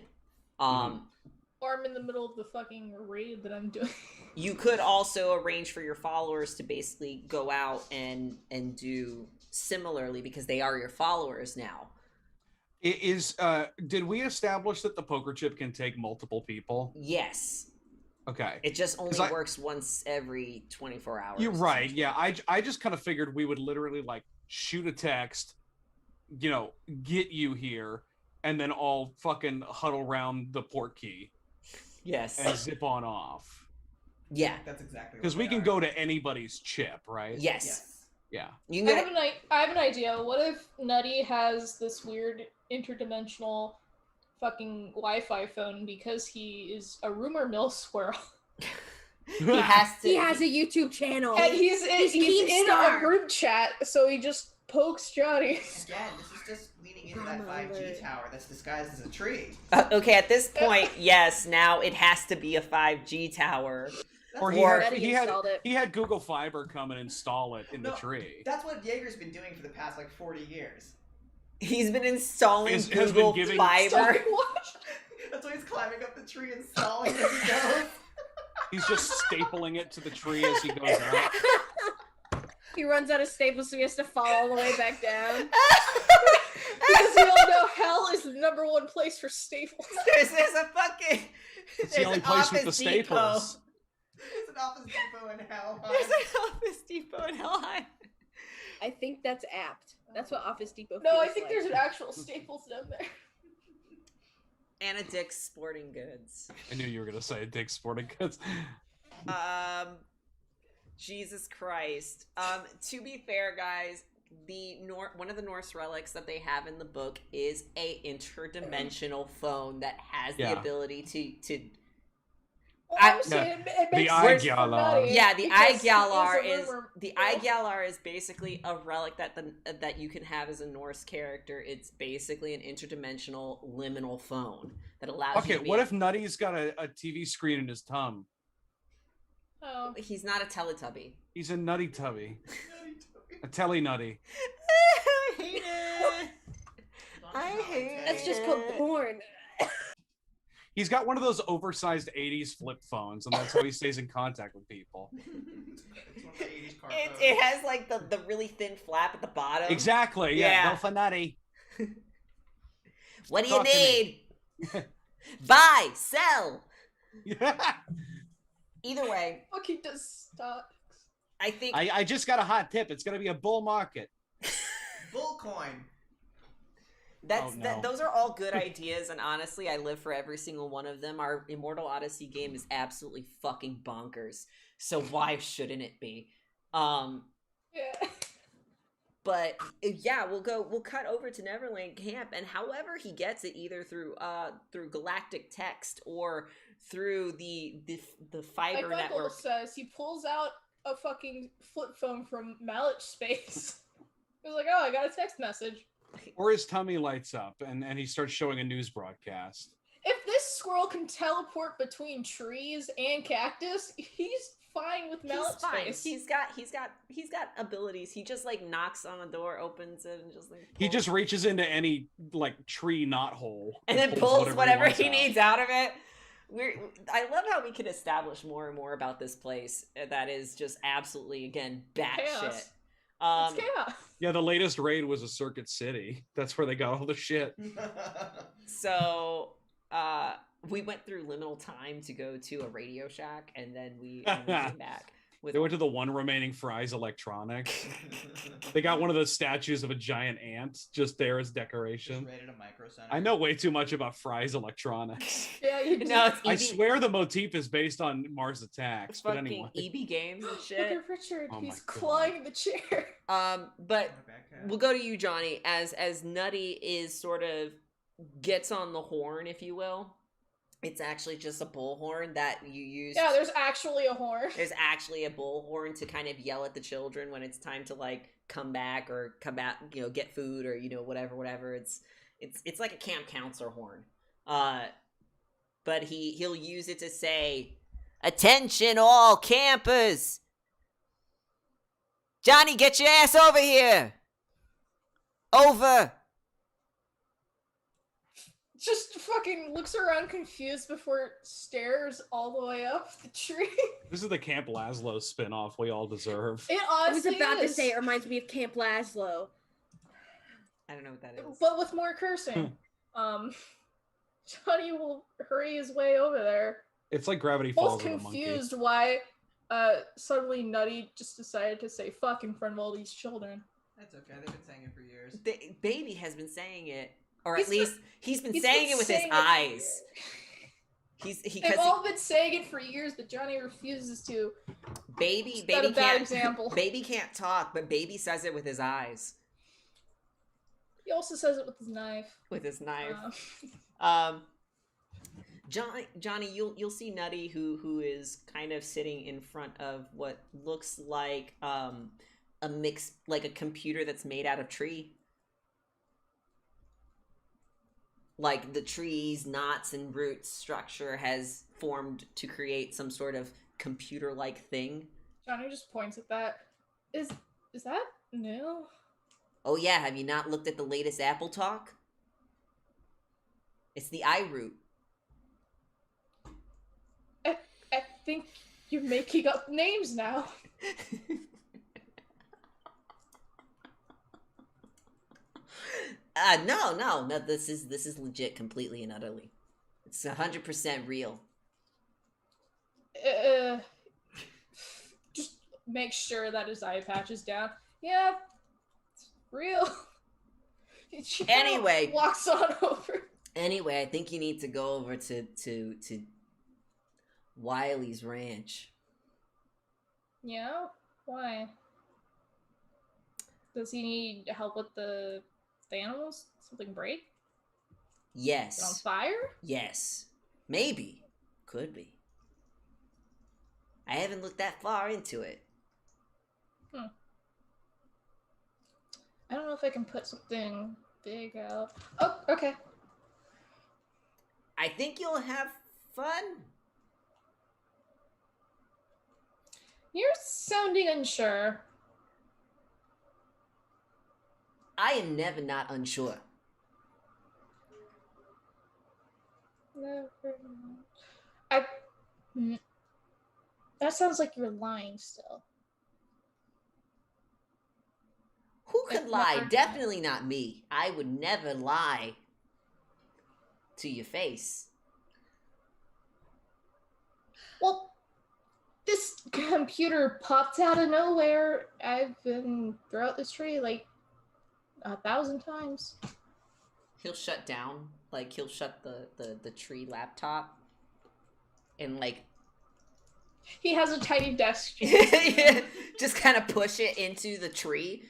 Or I'm in the middle of the fucking raid that I'm doing. You could also arrange for your followers to basically go out and do similarly, because they are your followers now. Did we establish that the poker chip can take multiple people? Yes. Okay. It just only works once every 24 hours. You're right. Yeah, I just kind of figured we would literally like shoot a text, get you here, and then all fucking huddle around the port key. Yes. And zip on off. Yeah. That's exactly what because we can go to anybody's chip, right? Yes. Yeah. You can I have an idea. What if Nutty has this weird interdimensional fucking Wi-Fi phone because he is a rumor mill squirrel? He has to. He has a YouTube channel. And he's in a group chat, so he just pokes Johnny. Again, this is just leaning into that 5G tower that's disguised as a tree. Okay, at this point, yes, now it has to be a 5G tower. Or he had Google Fiber come and install it in the tree. That's what Jaeger's been doing for the past 40 years. He's been installing Google Fiber. That's why he's climbing up the tree installing as he goes. He's just stapling it to the tree as he goes up. He runs out of staples, so he has to fall all the way back down. Because we all know hell is the #1 place for staples. There's a fucking... It's the only place with the staples. There's an Office Depot in hell. There's an Office Depot in hell. I think that's apt. That's what Office Depot No, I feels think like. there's an actual Staples down there. Anna Dick's Sporting Goods. I knew you were gonna say Dick's Sporting Goods. Jesus Christ. To be fair, guys, one of the Norse relics that they have in the book is a interdimensional phone that has the ability to I'm saying it makes sense for Nutty. Yeah, the because Eye-Gjallar is basically a relic that you can have as a Norse character. It's basically an interdimensional liminal phone that allows you to be... what if Nutty's got a TV screen in his tum? Oh. He's not a Teletubby. He's a Nutty Tubby. A Telenutty. I hate it. I hate it. That's just called porn. He's got one of those oversized 80s flip phones, and that's how he stays in contact with people. It has like the really thin flap at the bottom. Exactly, yeah. Go for Nutty. What do you need? Buy, sell. Either way. Fuck, he does stocks. I think I just got a hot tip. It's gonna be a bull market. Bull coin. Those are all good ideas, and honestly, I live for every single one of them. Our Immortal Odyssey game is absolutely fucking bonkers, so why shouldn't it be? Yeah. But yeah, we'll cut over to Neverland Camp, and however he gets it, either through galactic text or through the fiber like Michael network. says, he pulls out a fucking flip phone from Mallet space. He was like, "Oh, I got a text message." Or his tummy lights up and he starts showing a news broadcast. If this squirrel can teleport between trees and cactus, he's fine with Mallet space. He's got abilities. He just like knocks on a door, opens it, and just like He just reaches into any like tree knot hole and then pulls whatever he needs out of it. I love how we can establish more and more about this place that is just absolutely, again, batshit. Chaos. Um, It's chaos. Yeah, the latest raid was a Circuit City. That's where they got all the shit. so we went through liminal time to go to a Radio Shack, and then we came back. They went to the one remaining Fry's Electronics. They got one of those statues of a giant ant just there as decoration. Just raided a micro center. I know way too much about Fry's Electronics. Yeah, you do. No, it's I EB swear the motif is based on Mars Attacks, but fucking anyway. EB Games and Look shit. at Richard. Oh He's my God. clawing the chair. But My bad cat. we'll go to you, Johnny, as Nutty is sort of gets on the horn, if you will. It's actually just a bullhorn that you use. Yeah, there's actually a horn. There's actually a bullhorn to kind of yell at the children when it's time to like come back, get food or whatever. It's like a camp counselor horn. But he'll use it to say, "Attention all campers. Johnny, get your ass over here. Over." Just fucking looks around confused before it stares all the way up the tree. This is the Camp Laszlo spinoff we all deserve. It I was honestly about to is, say it reminds me of Camp Laszlo. I don't know what that is. but with more cursing. Johnny will hurry his way over there. It's like Gravity Both Falls with a monkey. confused why suddenly Nutty just decided to say fuck in front of all these children. That's okay. They've been saying it for years. The baby has been saying it, or He's at least he's been He's saying been it with his saying it- eyes. They've all been saying it for years, but Johnny refuses to. Baby Set a bad can't example. Baby can't talk, but baby says it with his eyes, He also says it with his knife. with his knife. Uh, Johnny, you'll see Nutty who is kind of sitting in front of what looks like a mix, like a computer that's made out of tree. Like the tree's knots and roots structure has formed to create some sort of computer-like thing. Johnny just points at that. Is that new? Oh yeah, have you not looked at the latest Apple Talk? It's the iRoot. I think you're making up names now. No. This is legit, completely and utterly. It's 100% real. Just make sure that his eye patch is down. Yeah, it's real. She kinda Anyway. walks on over. Anyway, I think you need to go over to Wiley's ranch. Yeah, why? Does he need help with the animals? Something break? Is it on Yes. fire? Yes. Maybe. Could be. I haven't looked that far into it. I don't know if I can put something big out. Oh, okay. I think you'll have fun. You're sounding unsure. I am never not unsure. Never mind. That sounds like you're lying still. Who could It's lie? never- Definitely not me. I would never lie to your face. Well, this computer popped out of nowhere. I've been throughout this tree like 1,000 times. He'll shut down, like he'll shut the tree laptop and like He has a tiny desk. just kind of push it into the tree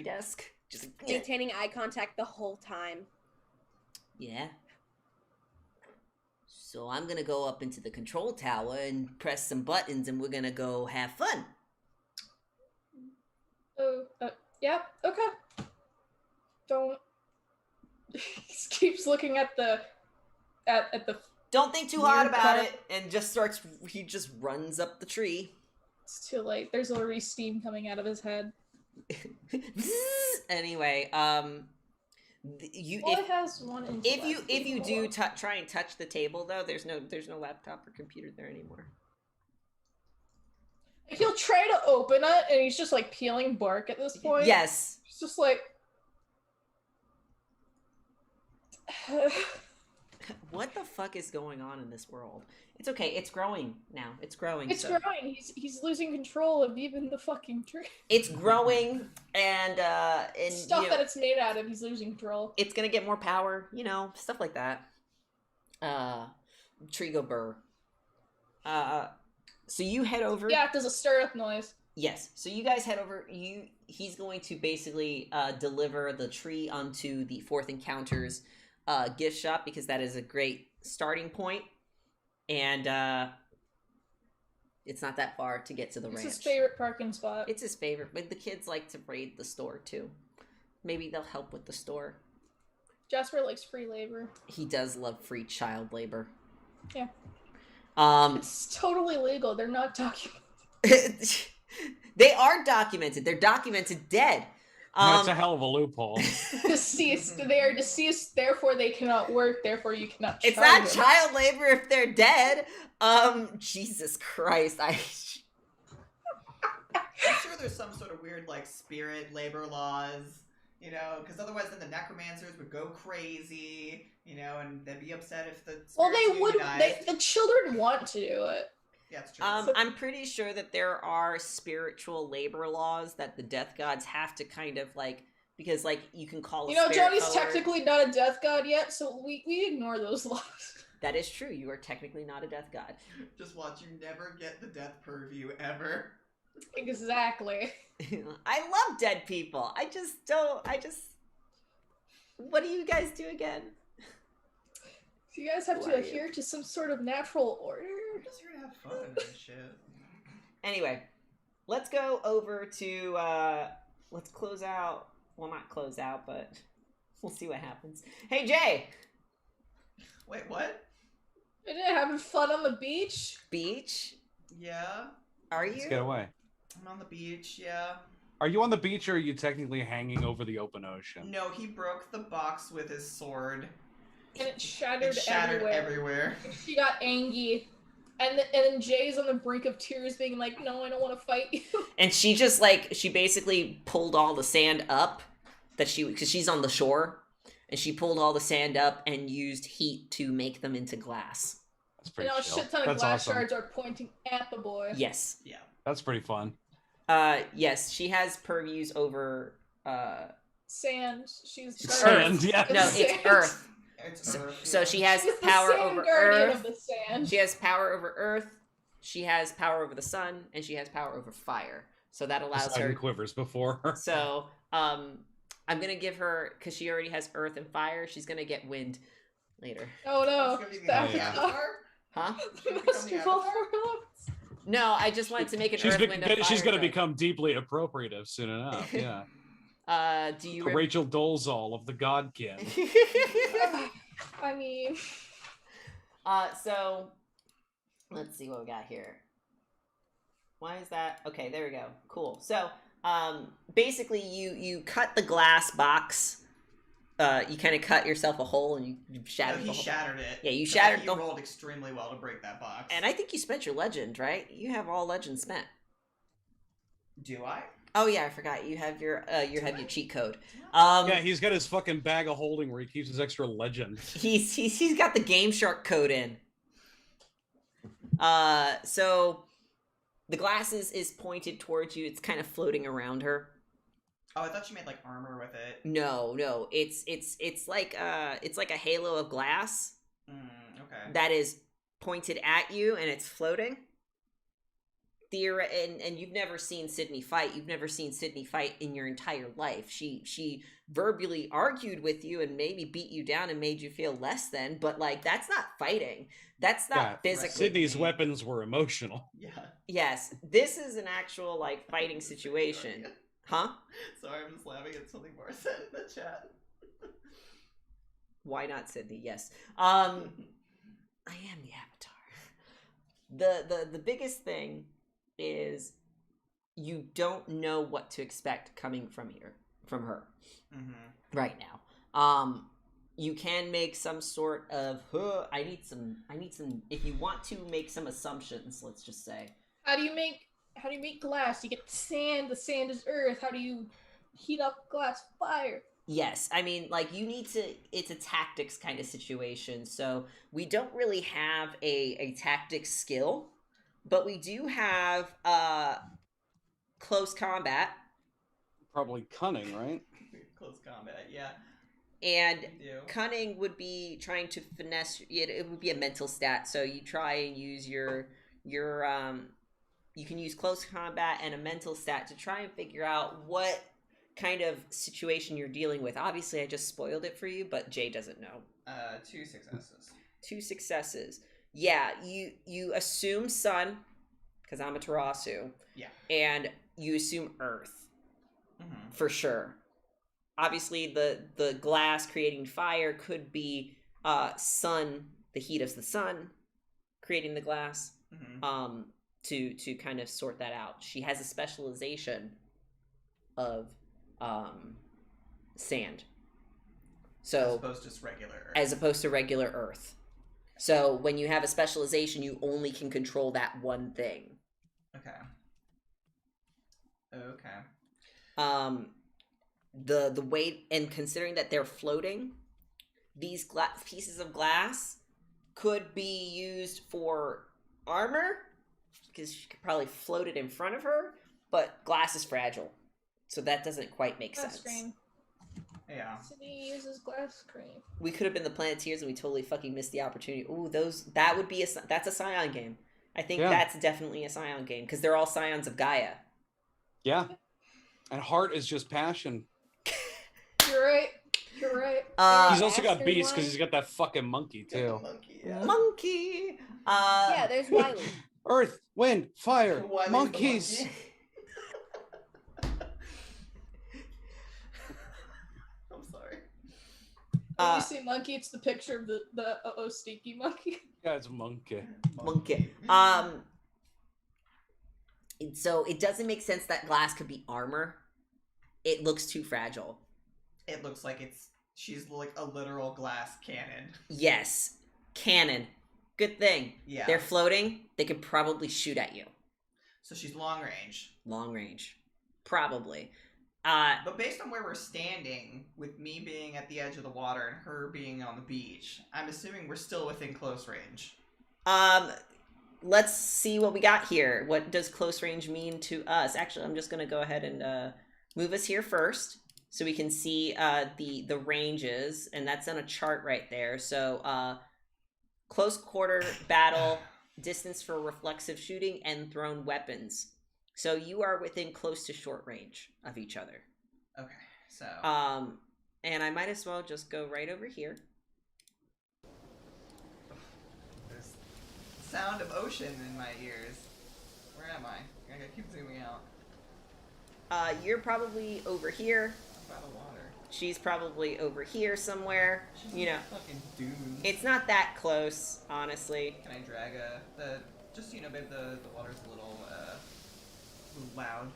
desk. Just Maintaining eye contact the whole time. yeah. So I'm gonna go up into the control tower and press some buttons, and we're gonna go have fun. Oh, yeah, okay. Don't. He keeps looking at the Don't think too hard Weird about part. it, and he just runs up the tree. It's too late. There's already steam coming out of his head. Anyway, Well, it has one intellect. if you do try and touch the table though, there's no laptop or computer there anymore. He'll try to open it, and he's just like peeling bark at this point. Yes. It's just like. What the fuck is going on in this world? It's okay. It's growing now. It's growing. It's growing. He's losing control of even the fucking tree. It's growing, and stuff that it's made out of. He's losing control. It's gonna get more power. Stuff like that. Trigo burr. So you head over. Yeah, it does a stir-up noise. Yes. So you guys head over. He's going to basically deliver the tree onto the Fourth Encounters gift shop, because that is a great starting point, and it's not that far to get to the ranch. It's his favorite parking spot. It's his favorite, but the kids like to raid the store too. Maybe they'll help with the store. Jasper likes free labor. He does love free child labor. Yeah. It's totally legal. They're not documented. They are documented. They're documented dead. That's a hell of a loophole. Deceased. They are deceased, therefore they cannot work, therefore you cannot It's not child labor if they're dead. Jesus Christ. I'm sure there's some sort of weird, like, spirit labor laws, because otherwise then the necromancers would go crazy, and they'd be upset if the Well, they would. unionized. The children want to do it. Yeah, it's true. I'm pretty sure that there are spiritual labor laws that the death gods have to kind of because you can call. Johnny's technically not a death god yet, so we ignore those laws. That is true. You are technically not a death god. Just watch, you never get the death purview ever. Exactly. I love dead people. I just don't. What do you guys do again? So you guys have to adhere to some sort of natural order. We're just here to have fun and shit. Anyway, let's go over to let's close out. Well, not close out, but we'll see what happens. Hey, Jay. Wait, what? Isn't it having fun on the beach? Beach? Yeah. Are you? Let's get away. I'm on the beach, yeah. Are you on the beach, or are you technically hanging over the open ocean? No, he broke the box with his sword. And it shattered, everywhere. She got angry. And then Jay's on the brink of tears being like, no, I don't want to fight you. And she just she basically pulled all the sand up because she's on the shore, and she pulled all the sand up and used heat to make them into glass. That's pretty a chill. shit ton of That's glass awesome. shards are pointing at the boy. Yes. Yeah. That's pretty fun. Yes, she has purviews over Sand. She's Sand, yeah. No, it's earth. It's Earth. So she has She's power the sand over guardian earth. of the sand. She has power over earth. She has power over the sun, and she has power over fire. So that allows Poseidon her. quivers before her. So I'm gonna give her, because she already has earth and fire. She's gonna get wind later. Oh no. It's gonna be the That- Avatar? Huh? Become Must the be Avatar? Vulfar. No, I just wanted to make an earth, wind, and fire. She's going to thing. become deeply appropriative soon enough. Yeah. Do you? Rachel Dolezal of the Godkin. I mean, So let's see what we got here. Why is that? Okay, there we go. Cool. So, basically, you cut the glass box. You kind of cut yourself a hole, and you shattered. No, he shattered it. Yeah, you shattered He the. rolled extremely well to break that box. And I think you spent your legend, right? You have all legends spent. Do I? Oh yeah, I forgot. You have your cheat code. Yeah, he's got his fucking bag of holding where he keeps his extra legend. He's got the Game Shark code in. So the glass is pointed towards you. It's kind of floating around her. Oh, I thought you made like armor with it. No, it's like a halo of glass Okay. that is pointed at you, and it's floating. And you've never seen Sydney fight. You've never seen Sydney fight in your entire life. She verbally argued with you and maybe beat you down and made you feel less than, but like that's not fighting. That's not physically. Sydney's weapons were emotional. Yeah. Yes, this is an actual like fighting situation. Huh? Sorry, I'm just laughing at something Mara said in the chat. Why not Sydney? Yes. I am the Avatar. The biggest thing is you don't know what to expect coming from her right now. You can make some sort of. I need some. If you want to make some assumptions, let's just say. How do you make glass? You get sand. The sand is earth. How do you heat up glass? Fire. Yes, I mean, like, you need to. It's a tactics kind of situation, so we don't really have a tactics skill, but we do have close combat. Probably cunning, right? Close combat, yeah. And cunning would be trying to finesse. It would be a mental stat, so you try and use your you can use close combat and a mental stat to try and figure out what kind of situation you're dealing with. Obviously, I just spoiled it for you, but Jay doesn't know. 2 successes. 2 successes. Yeah, you assume sun, because I'm a Tarasu. Yeah. And you assume earth, for sure. Obviously, the glass creating fire could be sun, the heat of the sun, creating the glass. To kind of sort that out. She has a specialization of sand. So as opposed to just regular earth. As opposed to regular earth. So when you have a specialization, you only can control that one thing. Okay. The weight, and considering that they're floating, these pieces of glass could be used for armor, because she could probably float it in front of her, but glass is fragile, so that doesn't quite make Glass sense. cream. Yeah. City uses glass cream. We could have been the Planeteers, and we totally fucking missed the opportunity. Ooh, that would be that's a Scion game. I think that's definitely a Scion game, because they're all Scions of Gaia. Yeah. And heart is just passion. You're right. He's also got beast because he's got that fucking monkey too. Monkey. Yeah, there's Wiley. Earth, wind, fire, Wiley's monkeys. I'm sorry. When you say monkey, it's the picture of the stinky monkey. Yeah, it's a monkey. Monkey. So it doesn't make sense that glass could be armor. It looks too fragile. It looks like she's like a literal glass cannon. Yes. Cannon. Good thing. Yeah. They're floating. They could probably shoot at you. So she's long range. Long range. Probably. But based on where we're standing, with me being at the edge of the water and her being on the beach, I'm assuming we're still within close range. Let's see what we got here. What does close range mean to us? Actually, I'm just going to go ahead and move us here first so we can see the ranges, and that's on a chart right there. So close quarter battle, distance for reflexive shooting, and thrown weapons. So you are within close to short range of each other. Okay, so... and I might as well just go right over here. There's sound of ocean in my ears. Where am I? I gotta keep zooming out. You're probably over here. I'm by the water. She's probably over here somewhere. She's You know, fucking dunes. it's not that close, honestly. Can I drag just so you know, babe, the water's a little loud.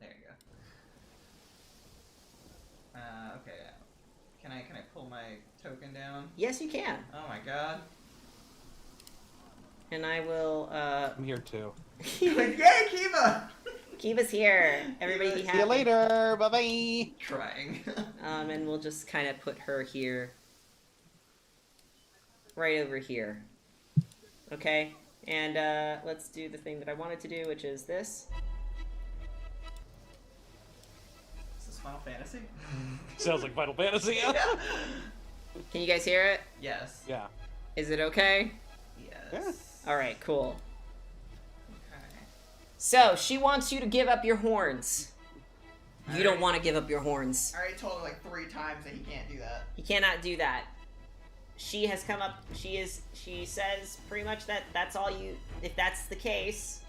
There you go. Okay. Can I pull my token down? Yes, you can. Oh my god. And I will, I'm here too. Yay, Kiva! Kiva's here. Everybody be happy. See you later. Bye bye. Trying. And we'll just kind of put her here. Right over here. Okay? And, let's do the thing that I wanted to do, which is this. Is this Final Fantasy? Sounds like Final Fantasy. Yeah. Can you guys hear it? Yes. Yeah. Is it okay? Yes. Alright, cool. Okay. So, she wants you to give up your horns. You don't Alright. want to give up your horns. I already told him like 3 times that he can't do that. You cannot do that. She has come up, she says pretty much that that's all you, if that's the case,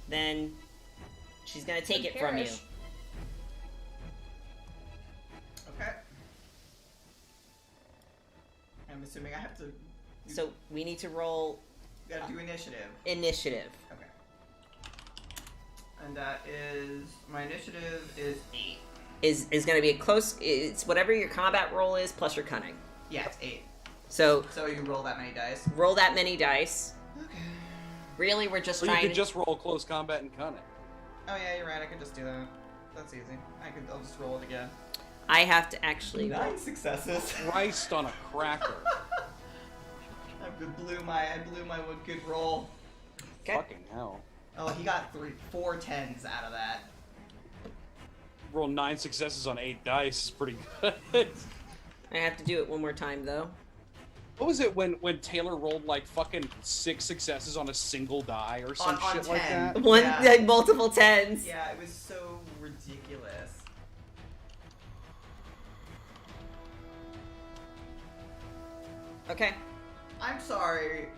then she's gonna take it from you. Perish. Okay. I'm assuming I have to... So, we need to roll Gotta do initiative. initiative. Okay. And that is... My initiative is 8. is going to be a close. It's whatever your combat roll is plus your cunning. Yeah, it's 8. So you roll that many dice. roll that many dice. Okay. Really, we're just Or you trying. could just roll close combat and cunning. Oh yeah, you're right. I could just do that. That's easy. I'll just roll it again. I have to actually. 9 successes. Christ on a cracker. I blew my one good roll. Okay. Fucking hell. Oh, he got 4 10s out of that. Roll 9 successes on 8 dice is pretty good. I have to do it one more time though. What was it when Taylor rolled like fucking 6 successes on a single die or some On shit 10. like that? One Yeah. like multiple tens. Yeah, it was so ridiculous. Okay. I'm sorry.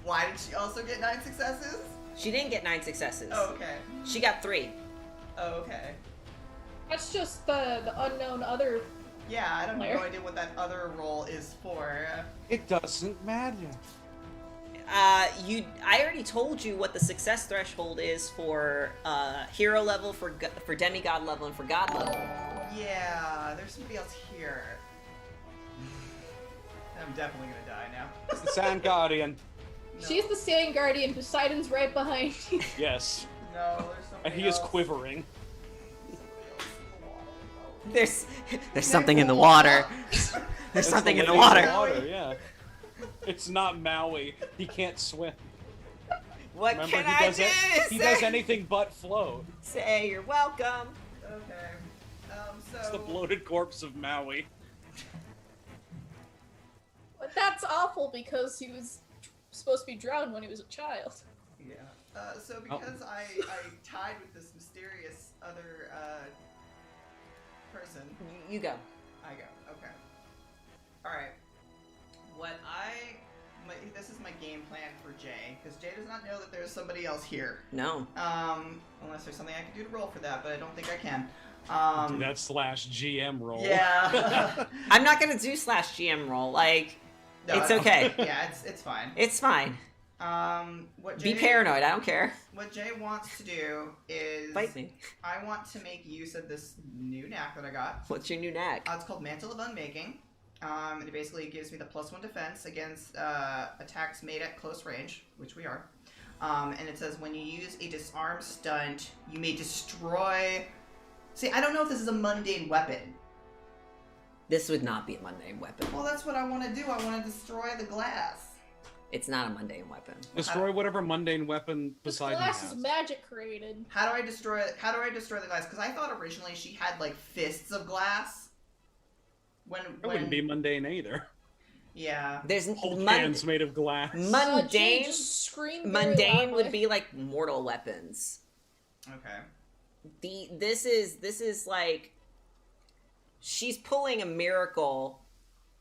Why did she also get 9 successes? She didn't get 9 successes. Oh, okay. She got 3. Oh, okay. That's just the unknown other. Yeah, I don't have Where? no idea what that other roll is for. It doesn't matter. I already told you what the success threshold is for hero level, for demigod level, and for god level. Yeah, there's somebody else here. I'm definitely gonna die now. It's the Sand Guardian. No. She's the Sand Guardian. Poseidon's right behind you. Yes. No, there's somebody And he is else. quivering. There's something in the water. There's It's something in the lady water. Yeah. It's not Maui. He can't swim. What Remember, can he I does do? He does anything but float. Say you're welcome. Okay. So. It's the bloated corpse of Maui. But that's awful because he was supposed to be drowned when he was a child. Yeah. So because I tied with this mysterious other person. You go. I go. Okay. All right. This is my game plan for Jay, because Jay does not know that there's somebody else here. No. Unless there's something I can do to roll for that, but I don't think I can. Do that /GM roll. Yeah. I'm not gonna do /GM roll. Like, No, it's okay. Yeah, it's fine. It's fine. What Jay, Be paranoid. I don't care. What Jay wants to do is Fight me. I want to make use of this new knack that I got. What's your new knack? It's called Mantle of Unmaking. It basically gives me the +1 defense against attacks made at close range, which we are. And it says when you use a disarm stunt, you may destroy. See, I don't know if this is a mundane weapon. This would not be a mundane weapon. Well, that's what I want to do. I want to destroy the glass. It's not a mundane weapon. Destroy whatever mundane weapon This Poseidon glass has. is magic created. How do I destroy the glass? Because I thought originally she had like fists of glass. It wouldn't be mundane either. Yeah. There's Whole cans made of glass. Jay mundane. just screamed very Mundane loudly. would be like mortal weapons. Okay. This is like she's pulling a miracle.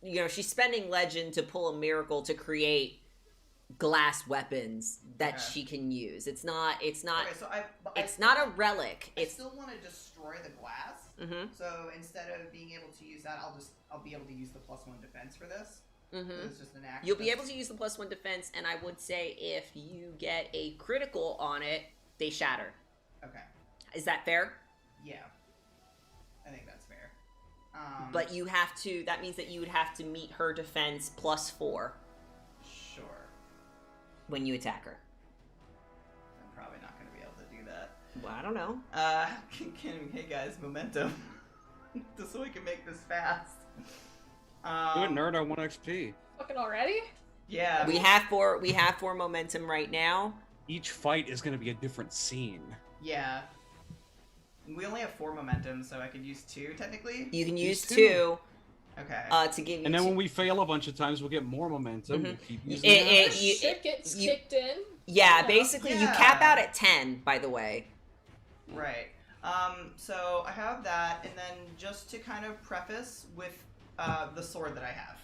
You know, she's spending legend to pull a miracle to create glass weapons that Okay. she can use. It's not Okay, so it's not a relic. I It's still want to destroy the glass. mhm. So instead of being able to use that, I'll be able to use the +1 defense for this. Mhm. It's just an action. You'll be able to use the +1 defense, and I would say if you get a critical on it, they shatter. Okay. Is that fair? Yeah. I think that's fair. But you have to. That means that you would have to meet her defense +4 Sure. when you attack her. I'm probably not going to be able to do that. Well, I don't know. Hey guys, momentum. Just so we can make this fast. Do it, nerd. I want XP. Fucking already? Yeah. We have 4 momentum right now. Each fight is going to be a different scene. Yeah. We only have 4 momentum, so I could use 2 technically. You can use Use 2 Okay. to give you. And then two- when we fail a bunch of times, we'll get more momentum. Mhm. We'll keep using It- that. it- you- Shit gets you- kicked in. yeah, you know. basically you Yeah. cap out at 10. By the way. Right. So I have that, and then just to kind of preface with the sword that I have.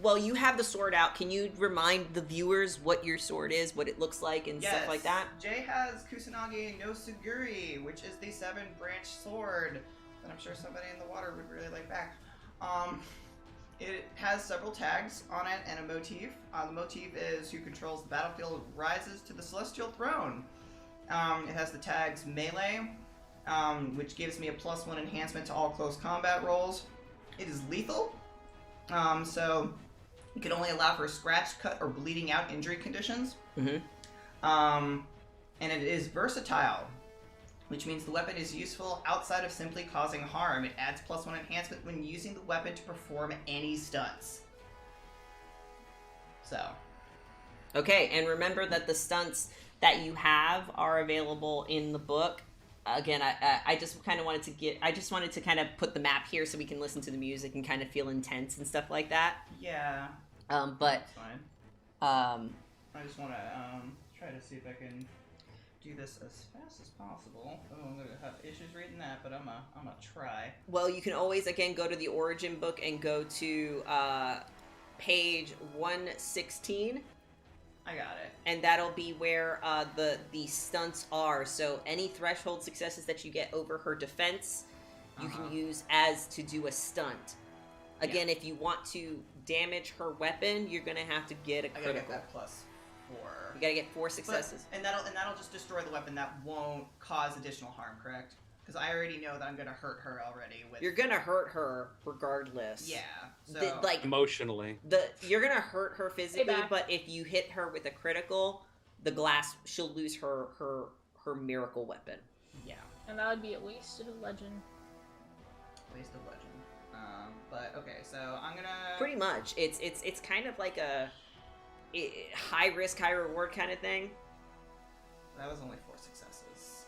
Well, you have the sword out. Can you remind the viewers what your sword is, what it looks like, and stuff like that? Jay has Kusanagi no Suguri, which is the 7-branch sword that I'm sure somebody in the water would really like back. It has several tags on it and a motif. The motif is who controls the battlefield rises to the celestial throne. It has the tags melee, which gives me a +1 enhancement to all close combat rolls. It is lethal, so you can only allow for scratch, cut, or bleeding out injury conditions. And it is versatile, which means the weapon is useful outside of simply causing harm. It adds +1 enhancement when using the weapon to perform any stunts. So. Okay, and remember that the stunts that you have are available in the book. Again, I just kind of wanted to kind of put the map here so we can listen to the music and kind of feel intense and stuff like that. Yeah. But That's fine. I just want to try to see if I can do this as fast as possible. Oh, I'm gonna have issues reading that, but I'm gonna try. Well, you can always again go to the origin book and go to page 116. I got it. And that'll be where the stunts are. So any threshold successes that you get over her defense, you can use as to do a stunt. Again, if you want to damage her weapon, you're gonna have to get a critical. I gotta get that +4. You gotta get 4 successes. And that'll just destroy the weapon. That won't cause additional harm, correct? Because I already know that I'm gonna hurt her already. You're gonna hurt her regardless. Yeah. So like emotionally. You're gonna hurt her physically, but if you hit her with a critical, the glass, she'll lose her miracle weapon. Yeah. And that would be a wasted legend. Waste of legend. But okay, so I'm gonna. Pretty much, it's kind of like a high risk, high reward kind of thing. That was only 4 successes.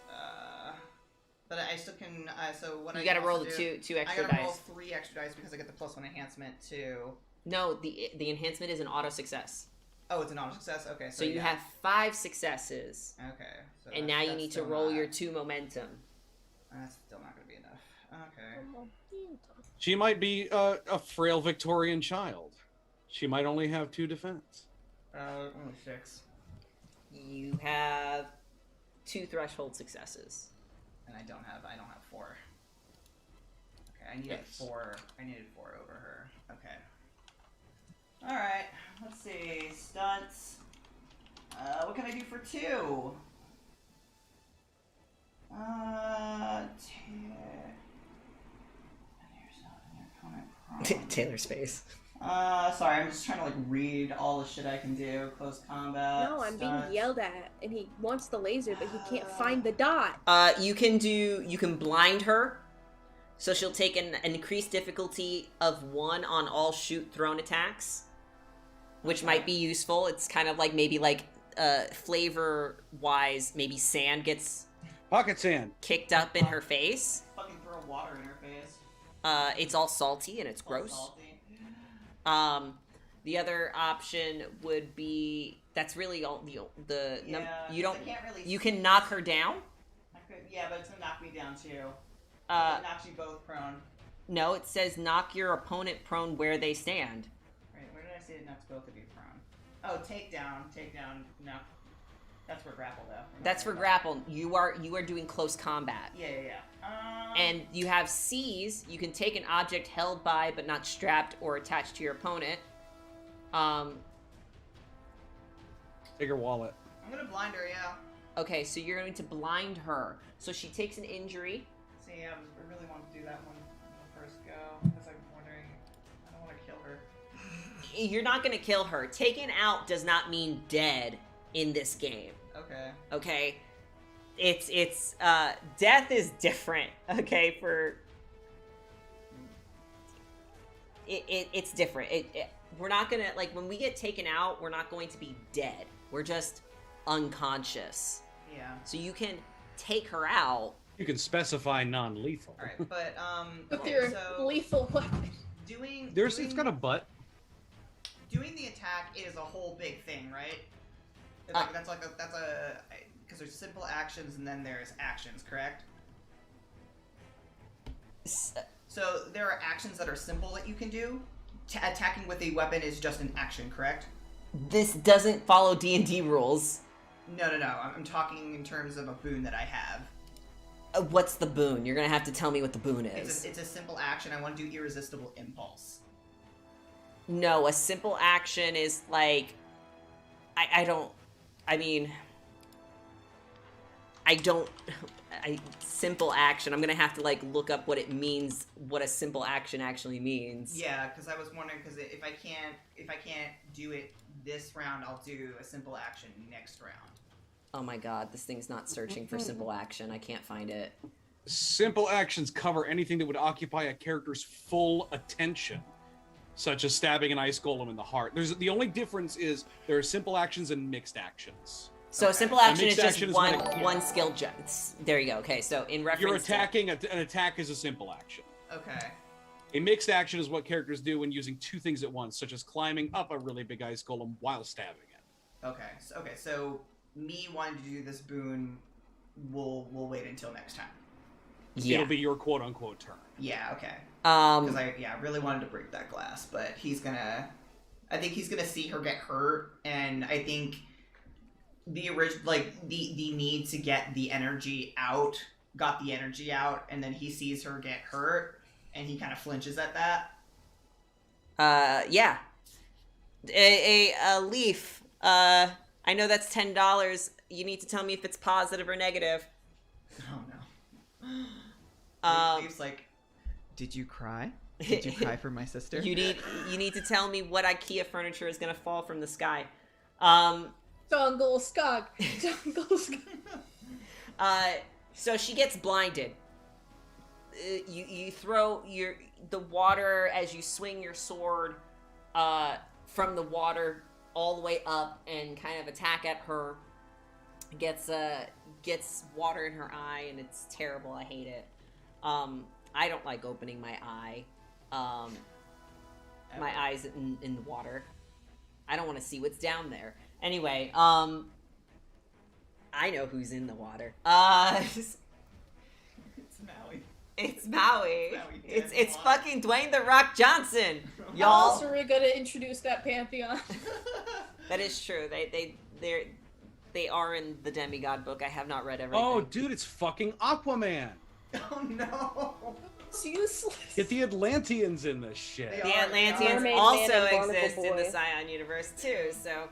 But I still can. So what you gotta roll the two extra dice. I gotta roll 3 extra dice because I get the +1 enhancement to. No, the enhancement is an auto success. Oh, it's an auto success. Okay, so you have 5 successes. Okay. So and now you need to roll your 2 momentum. That's still not gonna be enough. Okay. She might be a frail Victorian child. She might only have 2 defense. Only 6. You have 2 threshold successes. And I don't have 4. Okay, I needed 4. I needed 4 over her. Okay. All right. Let's see. Stunts. What can I do for 2? Taylor's face. Sorry, I'm just trying to like read all the shit I can do. Close combat. No, I'm stunts. being yelled at, and he wants the laser, but he can't find the dot. You can blind her, so she'll take an increased difficulty of 1 on all shoot thrown attacks, which might be useful. It's kind of like maybe like flavor wise, maybe sand gets pocket sand kicked up in her face. Fucking throw water in her face. It's all salty and it's gross. Salty. The other option would be that's really all you don't really you can knock her down. I could, yeah, but it's gonna knock me down too. It knocks you both prone. No, it says knock your opponent prone where they stand. Right, where did I say it knocks both of you prone? Oh, takedown. No, that's for grapple though. That's for grapple. You are doing close combat. Yeah. And you have C's. You can take an object held by but not strapped or attached to your opponent. Take her wallet. I'm gonna blind her, yeah. Okay, so you're going to blind her. So she takes an injury. See, I really want to do that one first go because I'm wondering. I don't want to kill her. You're not going to kill her. Taken out does not mean dead in this game. Okay. Okay. It's death is different. Okay, for it's different. We're not gonna like when we get taken out. We're not going to be dead. We're just unconscious. Yeah. So you can take her out. You can specify non-lethal. All right, but With okay, your so lethal weapon. It's got a butt. Doing the attack is a whole big thing, right? That's because there's simple actions and then there's actions, correct? So there are actions that are simple that you can do. Attacking with a weapon is just an action, correct? This doesn't follow D&D rules. No. I'm talking in terms of a boon that I have. What's the boon? You're gonna have to tell me what the boon is. It's a simple action. I want to do irresistible impulse. No, a simple action is like... simple action. I'm gonna have to like look up what it means, what a simple action actually means. Yeah, because I was wondering, because if I can't do it this round, I'll do a simple action next round. Oh my god, this thing's not searching for simple action. I can't find it. Simple actions cover anything that would occupy a character's full attention, such as stabbing an ice golem in the heart. The only difference is there are simple actions and mixed actions. So Okay. simple action is mixed just action is one skill. There you go. Okay, so in reference, You're attacking. An attack is a simple action. Okay. A mixed action is what characters do when using two things at once, such as climbing up a really big ice golem while stabbing it. Okay. So me wanting to do this boon, we'll wait until next time. yeah. It'll be your quote-unquote turn. Yeah. Okay. Because I really wanted to break that glass, but I think he's gonna see her get hurt, and I think the need to get the energy out, and then he sees her get hurt, and he kind of flinches at that. Yeah. A leaf. I know that's $10. You need to tell me if it's positive or negative. Oh no. Leaf's like, did you cry? Did you cry for my sister? You need to tell me what IKEA furniture is gonna fall from the sky. Jungle Skog. So she gets blinded. You throw the water as you swing your sword from the water all the way up and kind of attack at her. Gets water in her eye, and it's terrible. I hate it. I don't like opening my eye. My eye's in the water. I don't want to see what's down there. Anyway, I know who's in the water. It's Maui. It's Maui. Maui It's fucking Dwayne the Rock Johnson, How y'all. else are we gonna introduce that pantheon? That is true. They are in the demigod book. I have not read everything. Oh, dude, it's fucking Aquaman. Oh no. It's useless. Get the Atlanteans in this shit. They The are- Atlanteans Mermaid also Man and Barnacle exist in the Boy. Scion universe too. So,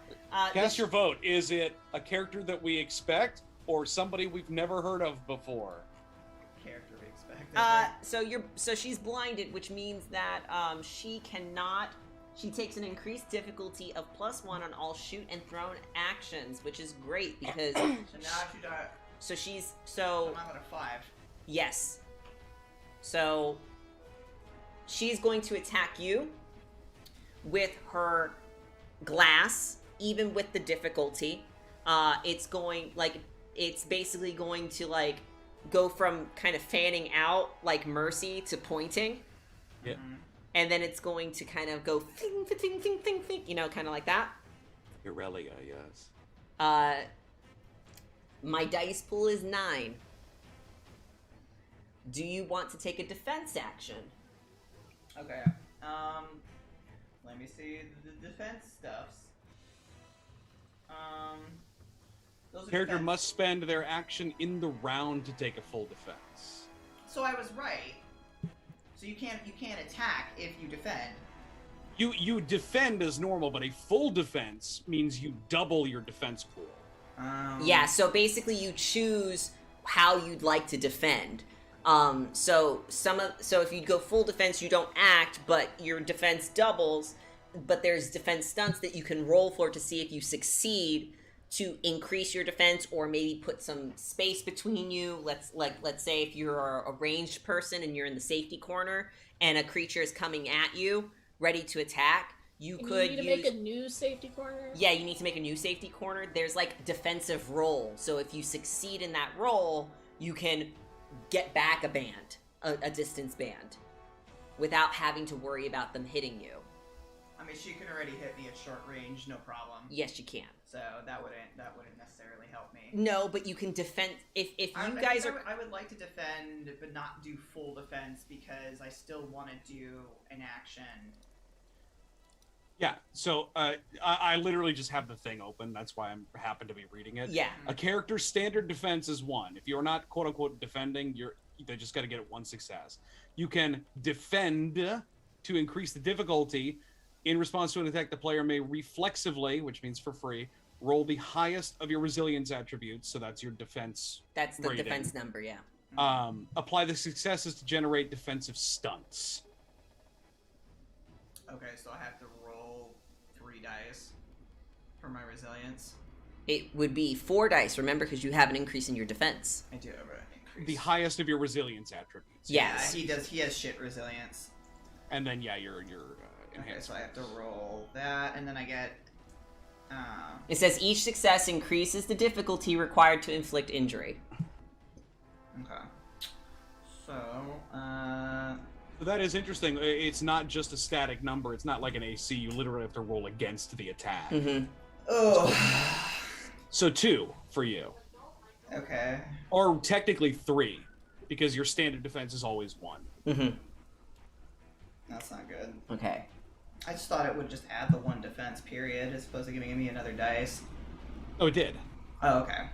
Cast your vote. Is it a character that we expect or somebody we've never heard of before? Character we expect. So she's blinded, which means that she cannot. She takes an increased difficulty of +1 on all shoot and thrown actions, which is great because. So now she died. So she's I'm at a 5. Yes. So she's going to attack you with her glass, even with the difficulty. It's basically going to go from kind of fanning out like Mercy to pointing. Yeah. And then it's going to kind of go fing, fing, fing, fing, fing, kind of like that. Irelia, yes. My dice pool is 9. Do you want to take a defense action? Okay. Let me see the defense stuffs. Those are Character defense. must spend their action in the round to take a full defense. So I was right. So you can't attack if you defend. You defend as normal, but a full defense means you double your defense pool. Yeah, so basically you choose how you'd like to defend. So if you go full defense, you don't act, but your defense doubles. But there's defense stunts that you can roll for to see if you succeed to increase your defense, or maybe put some space between you. Let's say if you're a ranged person and you're in the safety corner, and a creature is coming at you, ready to attack. You could need to make a new safety corner. Yeah, you need to make a new safety corner. There's defensive roll. So if you succeed in that roll, you can get back a distance band, without having to worry about them hitting you. I mean, she can already hit me at short range, no problem. Yes, you can. So that wouldn't necessarily help me. No, but you can defend if you guys are. I would like to defend, but not do full defense because I still want to do an action. Yeah, so I literally just have the thing open. That's why I happen to be reading it. Yeah. A character's standard defense is 1. If you're not quote unquote defending, they just got to get 1 success. You can defend to increase the difficulty. In response to an attack, the player may reflexively, which means for free, roll the highest of your resilience attributes, so that's your defense. That's the rating. defense number, yeah. Apply the successes to generate defensive stunts. Okay, so I have to roll 3 dice for my resilience. It would be 4 dice, remember, because you have an increase in your defense. I do have an increase. The highest of your resilience attributes. Yes. Yeah, he has shit resilience. And then your Okay, enhanced. so I have to roll that, and then I get. It says each success increases the difficulty required to inflict injury. Okay. So, So that is interesting. It's not just a static number. It's not like an AC. You literally have to roll against the attack. Mm-hmm. Oh. So 2 for you. Okay. Or technically 3, because your standard defense is always 1. Mm-hmm. That's not good. Okay. I just thought it would just add the 1 defense, period, as opposed to giving me another dice. Oh, it did. Oh, okay.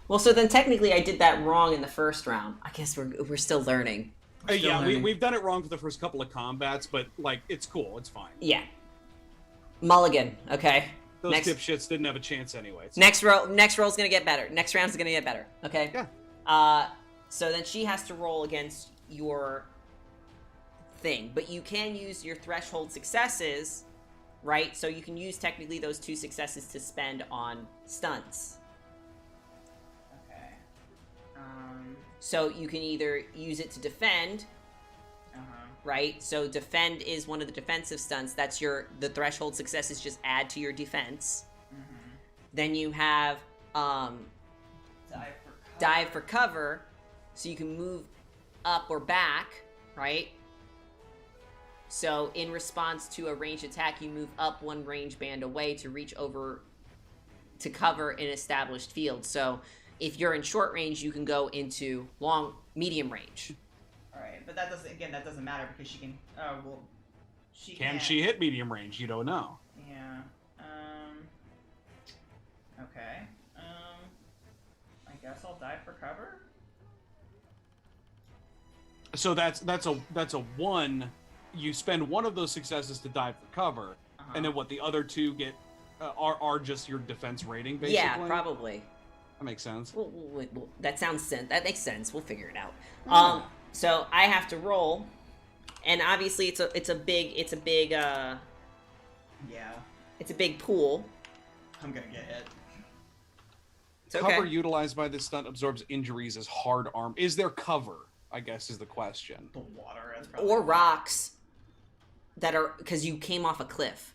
Well, so then technically I did that wrong in the first round. I guess we're still learning. Yeah, learning. we've done it wrong for the first couple of combats, but, like, it's cool. It's fine. Yeah. Mulligan, okay. Those Next- dipshits didn't have a chance anyway. Next roll's gonna get better. Next round's gonna get better. Okay. Yeah. So then she has to roll against your thing, but you can use your threshold successes, right? So you can use technically those 2 successes to spend on stunts. Okay. So you can either use it to defend, right? So defend is one of the defensive stunts. That's the threshold successes just add to your defense. Mm-hmm. Then you have dive for cover, so you can move up or back, right? So in response to a ranged attack, you move up 1 range band away to reach over to cover an established field. So if you're in short range, you can go into medium range. Alright, but that doesn't matter because she can. She Can can't. she hit medium range? You don't know. Yeah. Okay. I guess I'll dive for cover. So that's a 1. You spend 1 of those successes to dive for cover, and then what the other 2 get are just your defense rating, basically. Yeah, probably. That makes sense. Well, that makes sense. We'll figure it out. So I have to roll, and obviously it's a big Yeah. it's a big pool. I'm gonna get hit. It's okay. Cover utilized by this stunt absorbs injuries as hard arm. Is there cover? I guess is the question. The water. That's probably. Or rocks that are because you came off a cliff,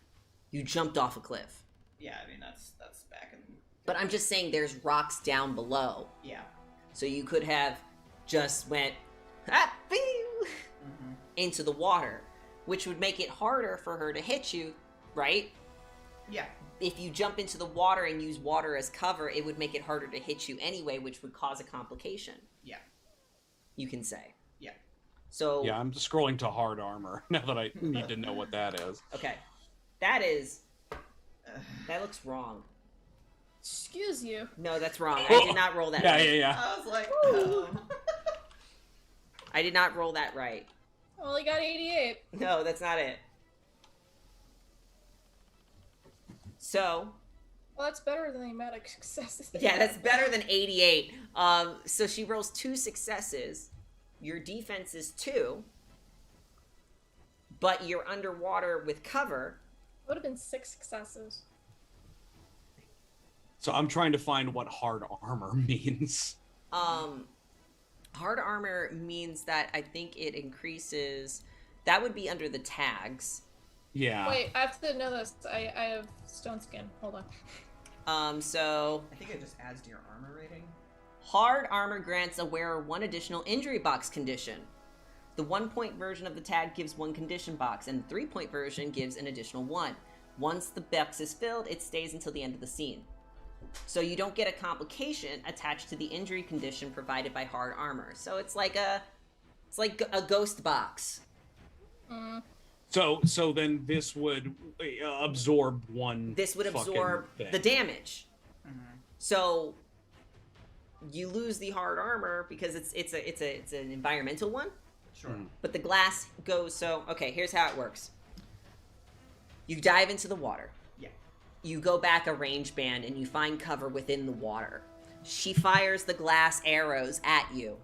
you jumped off a cliff. Yeah, I mean that's back in. But I'm just saying there's rocks down below, Yeah. so you could have just went into the water, which would make it harder for her to hit you, right? Yeah. If you jump into the water and use water as cover, it would make it harder to hit you anyway, which would cause a complication. Yeah. You can say. Yeah. So Yeah, I'm scrolling to hard armor now that I need to know what that is. okay, that looks wrong. Excuse you. No, that's wrong. I did not roll that. Yeah, right. yeah. I was like, I did not roll that right. Only got 88. No, that's not it. So, Well, that's better than the amount of successes. yeah, that's better than 88. So she rolls 2 successes. Your defense is 2, but you're underwater with cover. Would have been 6 successes. So I'm trying to find what hard armor means. Hard armor means that I think it increases. That would be under the tags. Yeah. Wait, I have to know this. I have stone skin. Hold on. So I think it just adds to your armor rating. hard armor grants a wearer 1 additional injury box condition. The 1-point version of the tag gives 1 condition box, and the 3-point version gives an additional 1. Once the box is filled, it stays until the end of the scene. So you don't get a complication attached to the injury condition provided by hard armor. So it's like a ghost box. So then this would absorb 1. This would fucking absorb thing. the damage. So you lose the hard armor because it's an environmental one. Sure. But the glass goes. So okay, here's how it works. You dive into the water. Yeah. you go back a range band and you find cover within the water. She fires the glass arrows at you.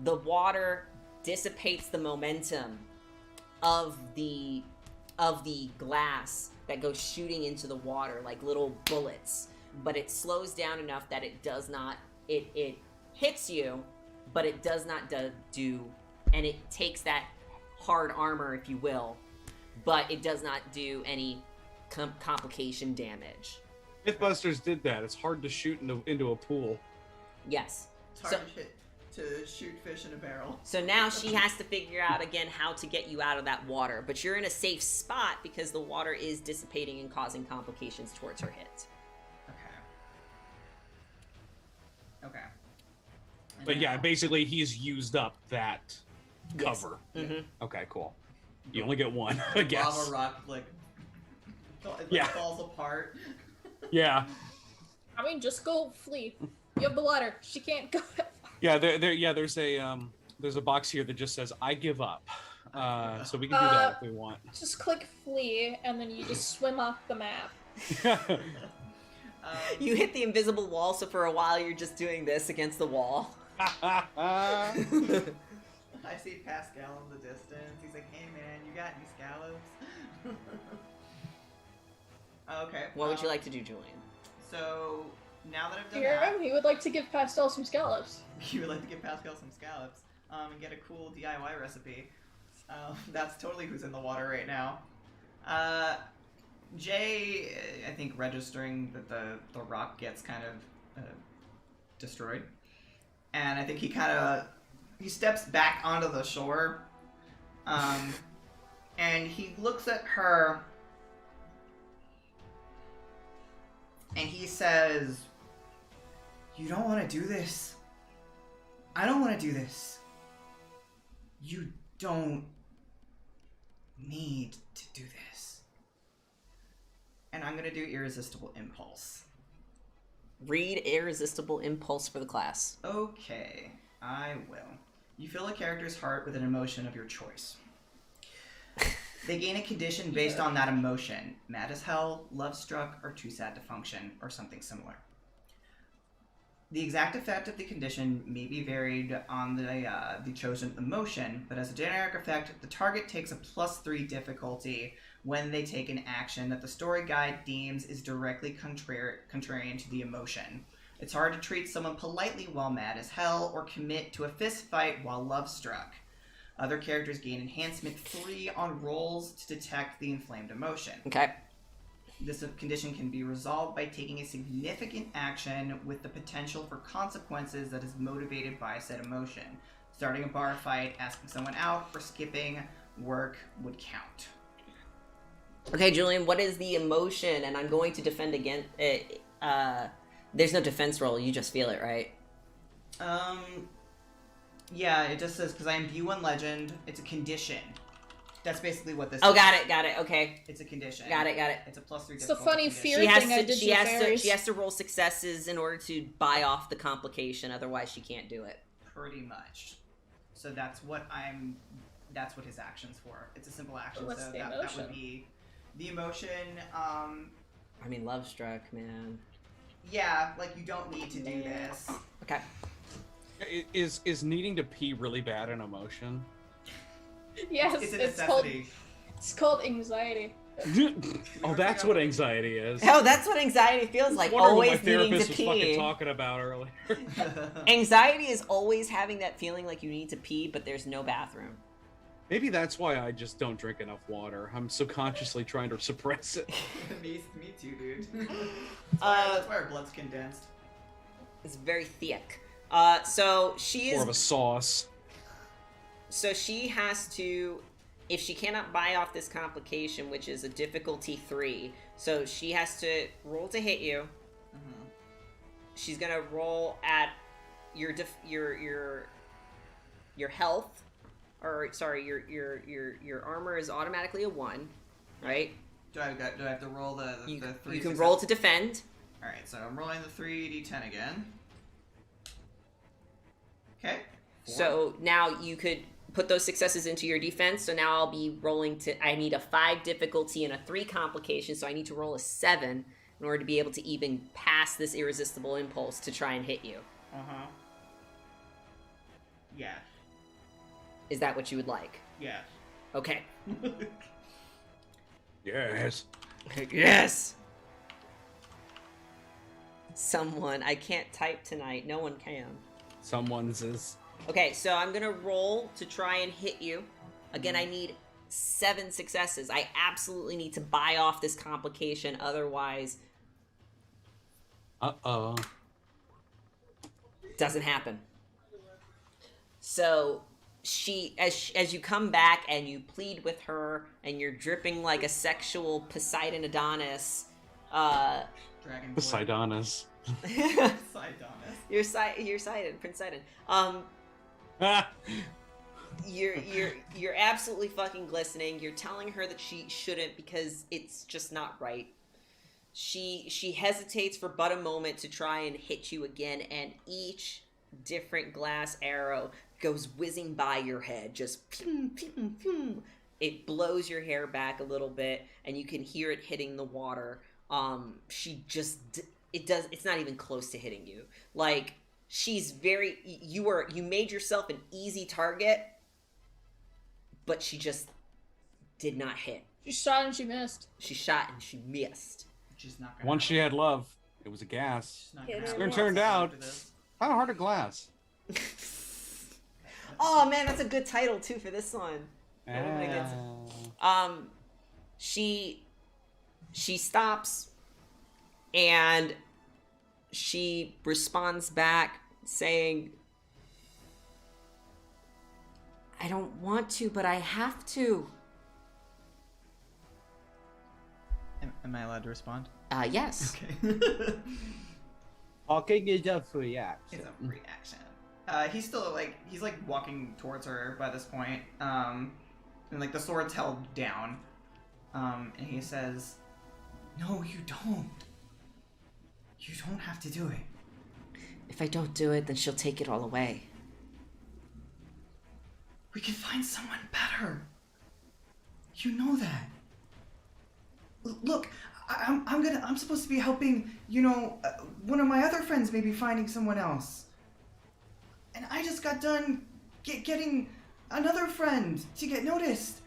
The water dissipates the momentum of the glass that goes shooting into the water like little bullets, but it slows down enough that it does not, it hits you, but it does not do, and it takes that hard armor, if you will, but it does not do any complication damage. Mythbusters did that. It's hard to shoot into a pool. Yes. It's hard to shoot fish in a barrel. So now she has to figure out again how to get you out of that water, but you're in a safe spot because the water is dissipating and causing complications towards her hit. Okay. But yeah, basically he's used up that cover. Yes. Mm-hmm. Okay, cool. You only get one, I guess. Lava rock falls apart. Yeah. I mean, just go flee. You have the water. She can't go. Yeah, there's a box here that just says "I give up," so we can do that if we want. Just click flee, and then you just swim off the map. You hit the invisible wall, so for a while you're just doing this against the wall. I see Pascal in the distance. He's like, "Hey man, you got any scallops?" Okay. What would you like to do, Julian? So now that I've done Here, that, he would like to give Pastel some scallops. you would like to give Pascal some scallops and get a cool DIY recipe. That's totally who's in the water right now. Jay, I think registering that the rock gets kind of destroyed, and I think he steps back onto the shore, and he looks at her, and he says, "You don't want to do this. I don't want to do this. You don't need to do this." And I'm going to do Irresistible Impulse. Read Irresistible Impulse for the class. Okay, I will. You fill a character's heart with an emotion of your choice. They gain a condition based on that emotion. Mad as hell, love struck, or too sad to function, or something similar. The exact effect of the condition may be varied on the chosen emotion, but as a generic effect, the target takes a +3 difficulty when they take an action that the story guide deems is directly contrarian to the emotion. It's hard to treat someone politely while mad as hell, or commit to a fist fight while love struck. Other characters gain enhancement 3 on rolls to detect the inflamed emotion. Okay. This condition can be resolved by taking a significant action with the potential for consequences that is motivated by said emotion. Starting a bar fight, asking someone out, or skipping work would count. Okay, Julian, what is the emotion? And I'm going to defend against it. There's no defense roll, you just feel it, right? Yeah, it just says, because I imbue one legend, it's a condition. That's basically what this is. Oh, got it, okay. It's a condition. Got it. It's a +3 It's the difficulty funny condition. fear thing I did to fairies. She has to roll successes in order to buy off the complication, otherwise she can't do it. Pretty much. So that's what his action's for. It's a simple action, What's so the that would emotion? be the emotion. I mean, love struck, man. Yeah, like you don't need to do this. Okay. Is needing to pee really bad an emotion? Yes, It's a it's called necessity. anxiety. Oh, that's what anxiety is. Oh, that's what anxiety feels like. I wonder what my Always needing therapist to was fucking pee. talking about earlier. Anxiety is always having that feeling like you need to pee, but there's no bathroom. Maybe that's why I just don't drink enough water. I'm subconsciously trying to suppress it. me too, dude. That's why our blood's condensed. It's very thick. So she is. More of a sauce. So she has to, if she cannot buy off this complication, which is a difficulty 3, so she has to roll to hit you. Mm-hmm. She's gonna roll at your health, or sorry, your armor is automatically a 1, right? Do I have to roll the You 3? can roll to defend. All right, so I'm rolling the 3d10 again. Okay. 4. So now you could put those successes into your defense. So now I'll be rolling I need a 5 difficulty and a 3 complication. So I need to roll a 7 in order to be able to even pass this irresistible impulse to try and hit you. Uh-huh. Yeah. Is that what you would like? Yeah. Okay. Yes. Yes! Someone. I can't type tonight. No one can. Someone's is. Okay, so I'm gonna roll to try and hit you. Again, I need 7 successes. I absolutely need to buy off this complication, otherwise... Uh-oh. Doesn't happen. So as you come back and you plead with her and you're dripping like a sexual Poseidon Adonis, Dragon Poseidonis. Poseidonis. you're Sidon, Prince Sidon. You're absolutely fucking glistening. You're telling her that she shouldn't because it's just not right. She hesitates for but a moment to try and hit you again, and each different glass arrow goes whizzing by your head, just pew, pew, pew. It blows your hair back a little bit, and you can hear it hitting the water. It's not even close to hitting you. Like, you made yourself an easy target, but she just did not hit. She shot and she missed. She shot and she missed. She's not gonna Once she had love, it was a gas. She's not Hit gonna her have once. a Turned out- after this. How hard a glass? Oh man, that's a good title too for this one. She stops and she responds back saying, I don't want to, but I have to. Am I allowed to respond? Yes. Okay. Talking is a free action. It's a free action. He's still he's walking towards her by this point. And the sword's held down. And he says, "No, you don't. You don't have to do it. If I don't do it, then she'll take it all away. We can find someone better. You know that. Look, I'm supposed to be helping, one of my other friends maybe finding someone else. And I just got done getting another friend to get noticed.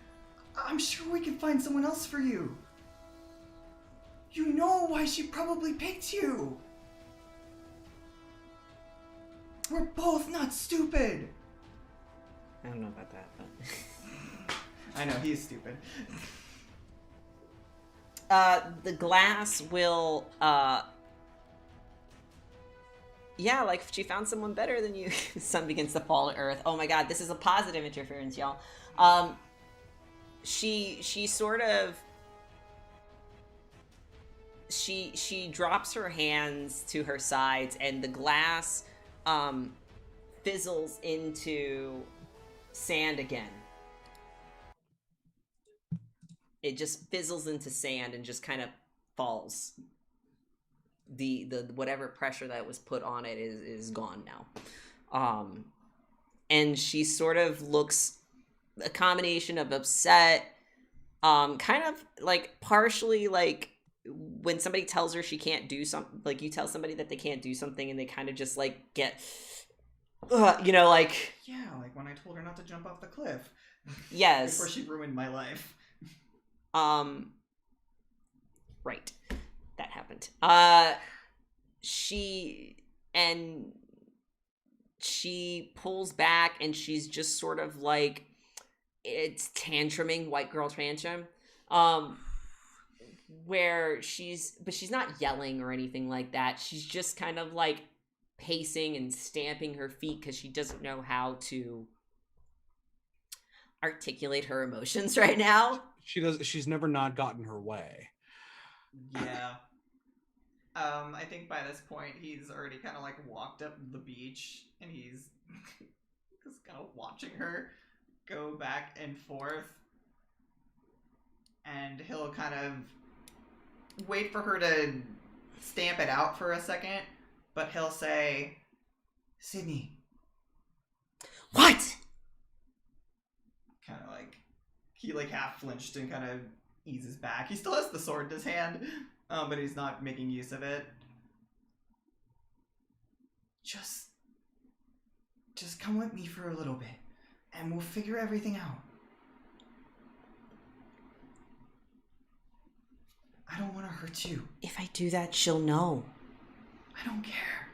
I'm sure we can find someone else for you. You know why she probably picked you. We're both not stupid. I don't know about that, but... I know, he's stupid. The glass will, yeah, like if she found someone better than you. The sun begins to fall to earth. Oh my god, this is a positive interference, y'all. She sort of, she drops her hands to her sides, and the glass, fizzles into sand again. It just fizzles into sand and just kind of falls. The whatever pressure that was put on it is gone now. And she sort of looks a combination of upset, kind of like partially like when somebody tells her she can't do something, like you tell somebody that they can't do something and they kind of just like get, like... Yeah, like when I told her not to jump off the cliff. Yes. Before she ruined my life. Right. That happened. She pulls back and she's just sort of like, it's tantruming, white girl tantrum. Where she's not yelling or anything like that. She's just kind of like pacing and stamping her feet because she doesn't know how to articulate her emotions right now. She's never not gotten her way. Yeah. I think by this point he's already kind of like walked up the beach and he's just kind of watching her go back and forth. And he'll kind of wait for her to stamp it out for a second, but he'll say, Sydney. What? He like half flinched and kind of eases back. He still has the sword in his hand, but he's not making use of it. Just come with me for a little bit, and we'll figure everything out. I don't want to hurt you. If I do that, she'll know. I don't care.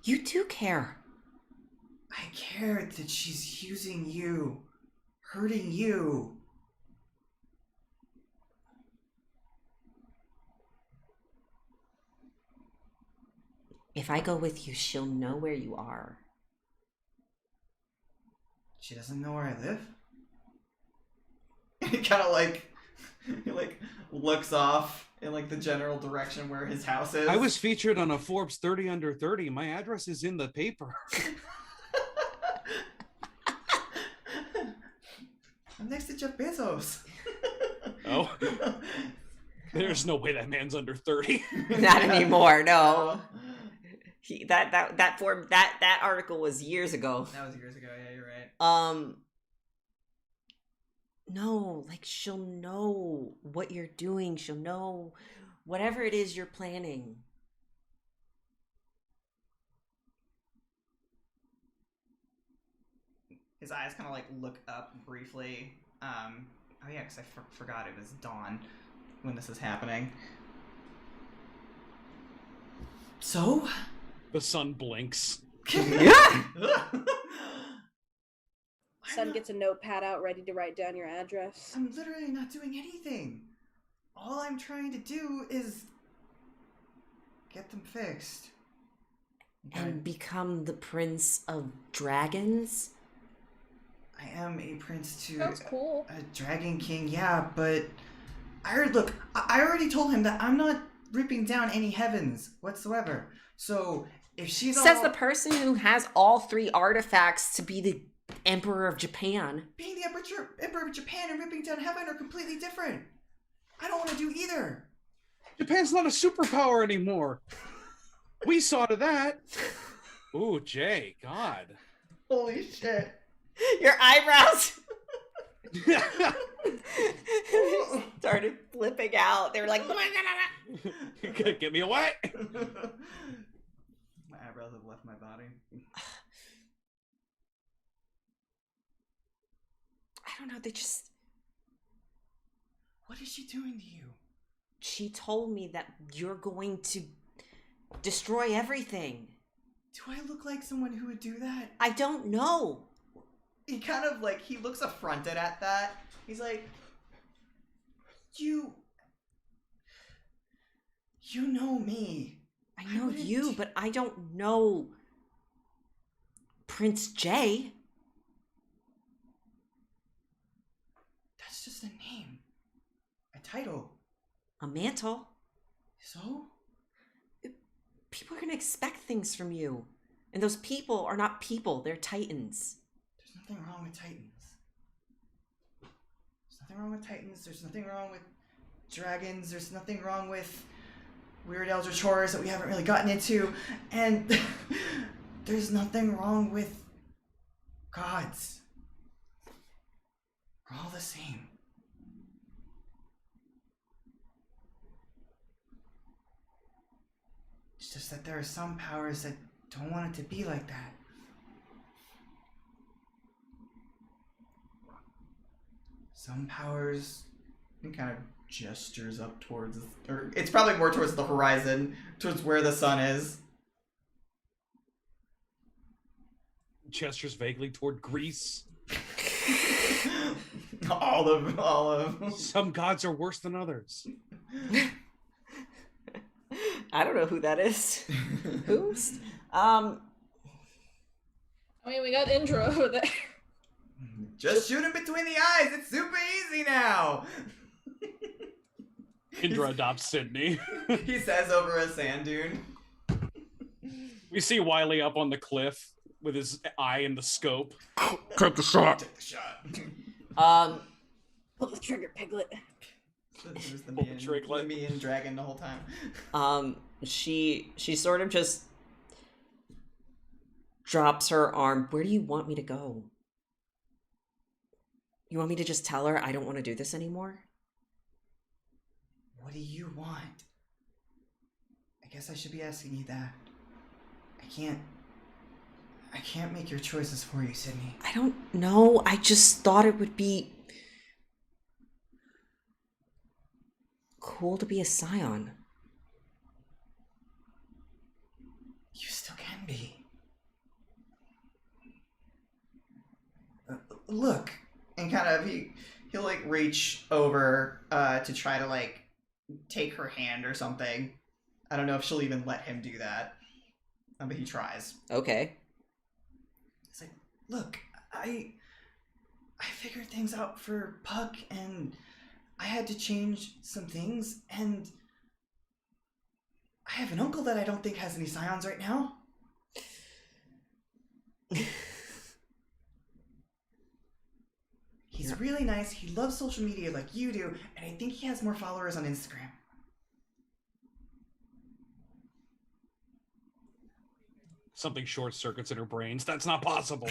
You do care. I care that she's using you, hurting you. If I go with you, she'll know where you are. She doesn't know where I live? He kind of like, he like looks off in like the general direction where his house is. I was featured on a Forbes 30 under 30. My address is in the paper. I'm next to Jeff Bezos. Oh. There's no way that man's under 30. Not anymore, no. That article was years ago. That was years ago, yeah, you're right. No, like she'll know what you're doing. She'll know whatever it is you're planning. His eyes kind of like look up briefly. Oh yeah, because I forgot it was dawn when this is happening. So? The sun blinks. Yeah. Son gets a notepad out ready to write down your address. I'm literally not doing anything. All I'm trying to do is get them fixed. And become the prince of dragons? I am a prince to Sounds cool. a dragon king, yeah, but I already told him that I'm not ripping down any heavens whatsoever. So if she's Says the person who has all 3 artifacts to be the Emperor of Japan. Being the Emperor of Japan and ripping down heaven are completely different. I don't want to do either. Japan's not a superpower anymore. We saw to that. Ooh, Jay, God. Holy shit. Your eyebrows started flipping out. They were like, Get me away. My eyebrows have left my body. I don't know, they just... What is she doing to you? She told me that you're going to destroy everything. Do I look like someone who would do that? I don't know. He kind of like, he looks affronted at that. He's like, you know me. I know you, but I don't know Prince Jay. That's just a name. A title. A mantle. So? People are going to expect things from you. And those people are not people, they're titans. There's nothing wrong with titans. There's nothing wrong with titans. There's nothing wrong with dragons. There's nothing wrong with weird eldritch horrors that we haven't really gotten into. And there's nothing wrong with gods. We're all the same. It's just that there are some powers that don't want it to be like that. Some powers, he kind of gestures up towards, or it's probably more towards the horizon, towards where the sun is. Gestures vaguely toward Greece. all of. Some gods are worse than others. I don't know who that is. Who's? I mean, we got Indra over there. Just shoot him between the eyes. It's super easy now. Indra adopts Sydney. He says over a sand dune. We see Wiley up on the cliff with his eye in the scope. Take the shot. Take the shot. Pull the trigger, Piglet. It was the Pull the trigger. Nemean dragon the whole time. She sort of just drops her arm. Where do you want me to go? You want me to just tell her I don't want to do this anymore? What do you want? I guess I should be asking you that. I can't make your choices for you, Sydney. I don't know. I just thought it would be cool to be a scion. You still can be. Look, and kind of he'll like reach over to try to like take her hand or something. I don't know if she'll even let him do that, but he tries. Okay. It's like, look, I figured things out for Puck, and I had to change some things, and I have an uncle that I don't think has any scions right now. He's really nice. He loves social media like you do, and I think he has more followers on Instagram. Something short circuits in her brains. That's not possible.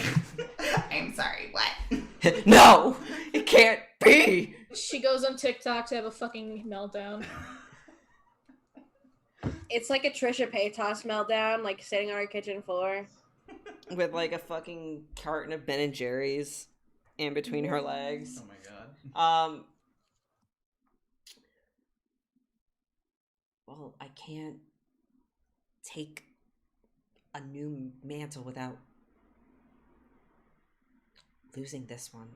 I'm sorry, what? No! It can't be! She goes on TikTok to have a fucking meltdown. It's like a Trisha Paytas meltdown, like sitting on her kitchen floor. With like a fucking carton of Ben and Jerry's in between her legs. Oh my god. Well, I can't take a new mantle without losing this one.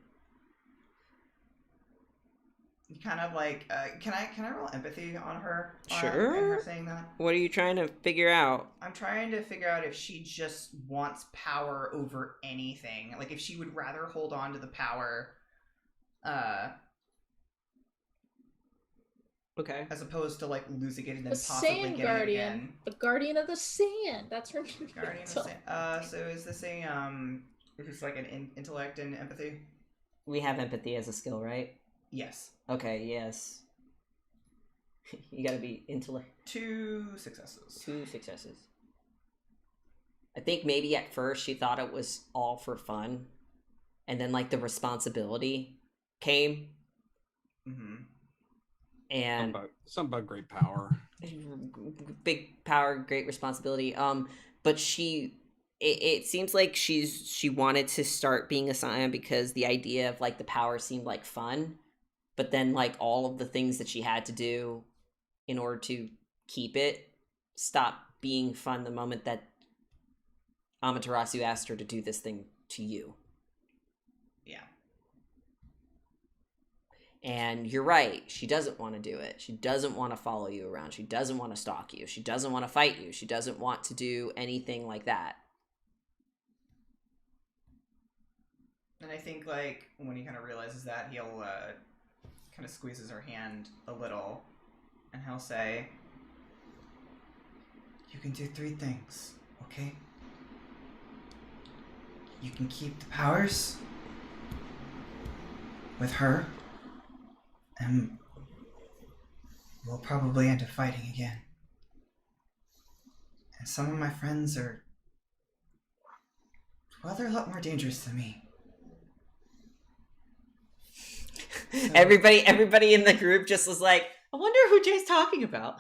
You kind of like, can I roll empathy on her? Sure. And her saying that? What are you trying to figure out? I'm trying to figure out if she just wants power over anything. Like, if she would rather hold on to the power, Okay. as opposed to, like, losing it and then The possibly Sand getting Guardian. it again. The Guardian of the Sand. That's her new Guardian of mantle. Sand. So is this is this like an intellect and empathy? We have empathy as a skill, right? Yes. Okay, yes. You gotta be intellect. 2 successes. 2 successes. I think maybe at first she thought it was all for fun. And then, like, the responsibility came. Mm-hmm. And Something about great power. big power, great responsibility. But it seems like she wanted to start being a scion because the idea of like the power seemed like fun, but then like all of the things that she had to do in order to keep it stopped being fun the moment that Amaterasu asked her to do this thing to you. Yeah. And you're right. She doesn't want to do it. She doesn't want to follow you around. She doesn't want to stalk you. She doesn't want to fight you. She doesn't want to do anything like that. And I think, like, when he kind of realizes that, he'll kind of squeezes her hand a little, and he'll say, "You can do 3 things, okay? You can keep the powers with her, and we'll probably end up fighting again. And some of my friends are, well, they're a lot more dangerous than me. So, Everybody in the group just was like, I wonder who Jay's talking about.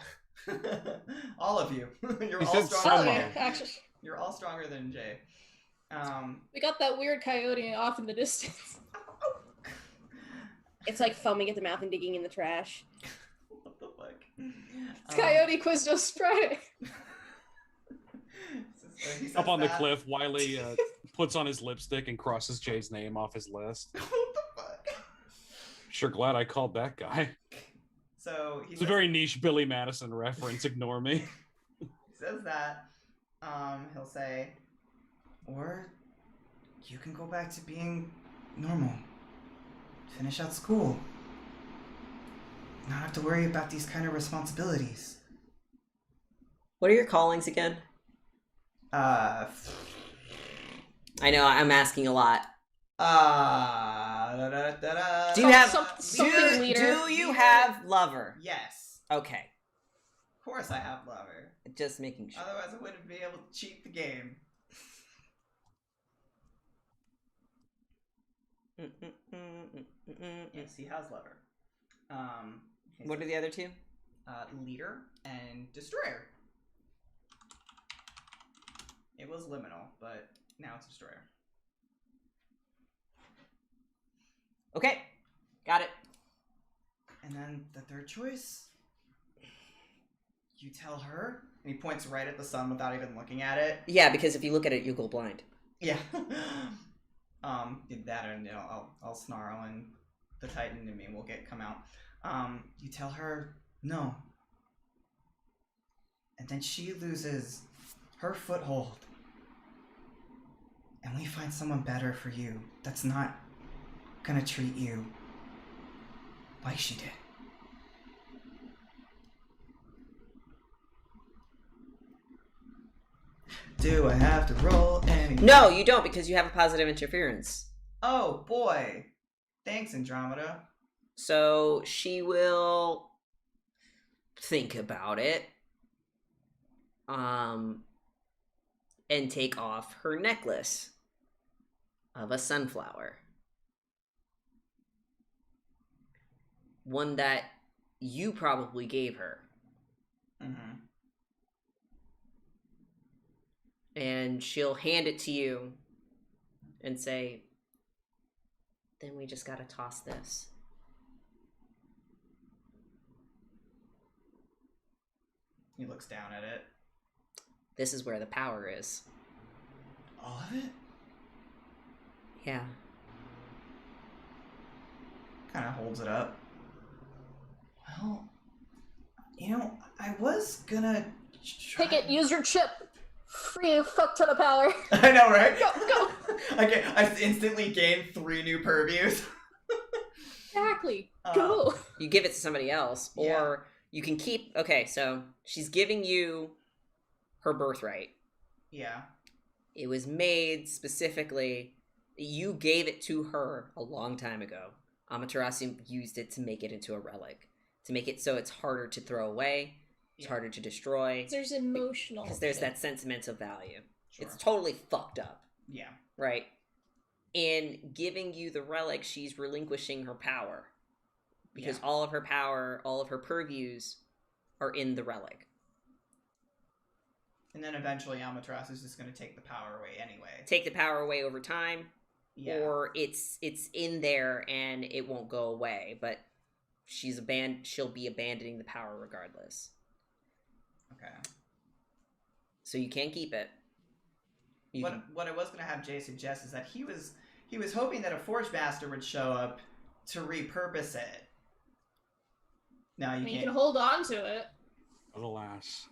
all of you. You're He all said stronger. some Oh, of yeah, them. actually, You're all stronger than Jay. we got that weird coyote off in the distance. It's like foaming at the mouth and digging in the trash. What the fuck? It's Coyote Quiznos Friday. So he says Up on the that. cliff, Wiley puts on his lipstick and crosses Jay's name off his list. What the fuck? Sure glad I called that guy. So he It's a says, very niche Billy Madison reference. Ignore me. he says that. He'll say, or you can go back to being normal. Finish out school. Not have to worry about these kind of responsibilities. What are your callings again? Da, I know, I'm asking a lot. da, da, da. Do you have something leader? do you have lover? Yes. Okay. Of course I have lover. Just making sure. Otherwise I wouldn't be able to cheat the game. Yes, he has lever. Okay, What so, are the other two? Leader and Destroyer. It was liminal, but now it's Destroyer. Okay, got it. And then the third choice, you tell her, and he points right at the sun without even looking at it. Yeah, because if you look at it, you'll go blind. Yeah. That and I'll snarl and the Titan in me will come out. You tell her no, and then she loses her foothold, and we find someone better for you. That's not gonna treat you like she did. Do I have to roll any? No, you don't, because you have a positive interference. Oh boy. Thanks, Andromeda. So she will think about it. And take off her necklace of a sunflower. One that you probably gave her. Mm-hmm. And she'll hand it to you and say, then we just gotta toss this. He looks down at it. This is where the power is. All of it? Yeah. Kind of holds it up. Well, I was gonna try... Take it, use your chip. Free a fuck ton of power. I know, right? Go. I instantly gained 3 new purviews. Exactly. Go. You give it to somebody else, or Yeah. you can keep... Okay, so she's giving you her birthright. Yeah. It was made specifically... You gave it to her a long time ago. Amaterasu used it to make it into a relic. To make it so it's harder to throw away. It's harder to destroy. There's emotional. Because there's shit. that sentimental value. Sure. It's totally fucked up. Yeah. Right? In giving you the relic, she's relinquishing her power. Because all of her power, all of her purviews are in the relic. And then eventually Amaterasu is just going to take the power away anyway. Take the power away over time, Yeah. or it's in there and it won't go away, but she'll be abandoning the power regardless. Okay. So you can't keep it. What I was going to have Jay suggest is that he was hoping that a Forge Master would show up to repurpose it. No, you I mean, can't. you can hold on to it. But alas.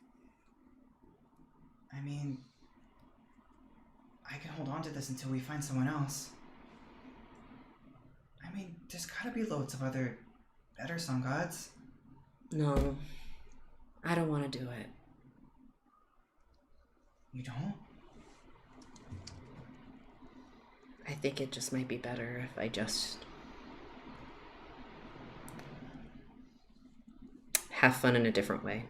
I mean, I can hold on to this until we find someone else. I mean, there's gotta be loads of other better sun gods. No. I don't want to do it. You don't? I think it just might be better if I just have fun in a different way.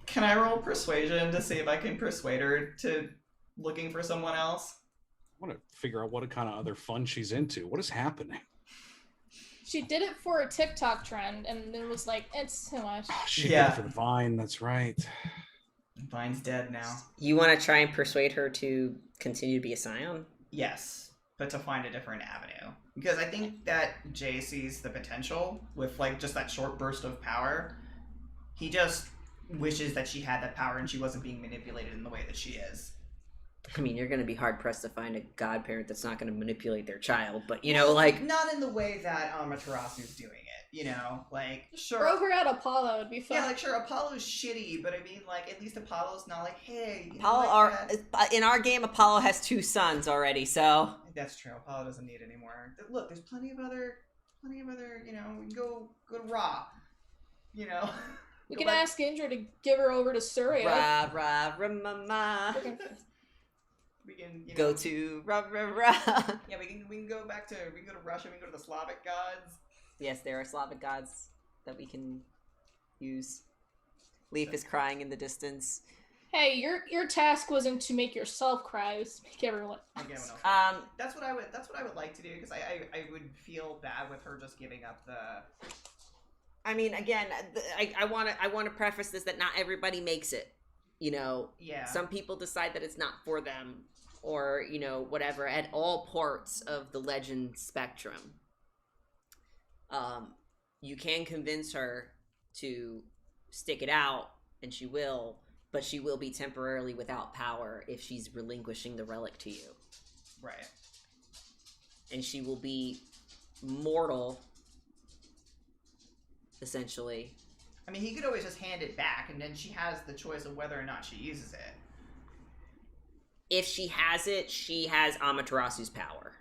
Can I roll persuasion to see if I can persuade her to looking for someone else? I want to figure out what kind of other fun she's into. What is happening? She did it for a TikTok trend, and then was like, "It's too much." Oh, she Yeah. did it for the Vine. That's right. Vine's dead now. You want to try and persuade her to continue to be a Scion? Yes, but to find a different avenue. Because I think that Jay sees the potential with like just that short burst of power. He just wishes that she had that power and she wasn't being manipulated in the way that she is. I mean, you're going to be hard-pressed to find a godparent that's not going to manipulate their child, but, you know, like... Not in the way that Amaterasu's doing it, you know? Like, sure... Throw her at Apollo, it'd be fun. Yeah, like, sure, Apollo's shitty, but I mean, like, at least Apollo's not like, hey... in our game, Apollo has 2 sons already, so... That's true, Apollo doesn't need any more. Look, there's plenty of other, you know, we can go to Ra, you know? We can ask Indra to give her over to Surya. Mama. We can Go to Yeah, we can go back to Russia. We can go to the Slavic gods. Yes, there are Slavic gods that we can use. Leaf is crying in the distance. Hey, your task wasn't to make yourself cry, it was to make everyone Make else everyone cry. else. That's what I would like to do, because I would feel bad with her just giving up the. I mean, again, I want to preface this that not everybody makes it. You know, Yeah. Some people decide that it's not for them, or whatever. At all parts of the legend spectrum, you can convince her to stick it out, and she will, but she will be temporarily without power if she's relinquishing the relic to you. Right. And she will be mortal, essentially. I mean, he could always just hand it back, and then she has the choice of whether or not she uses it. If she has it, she has Amaterasu's power.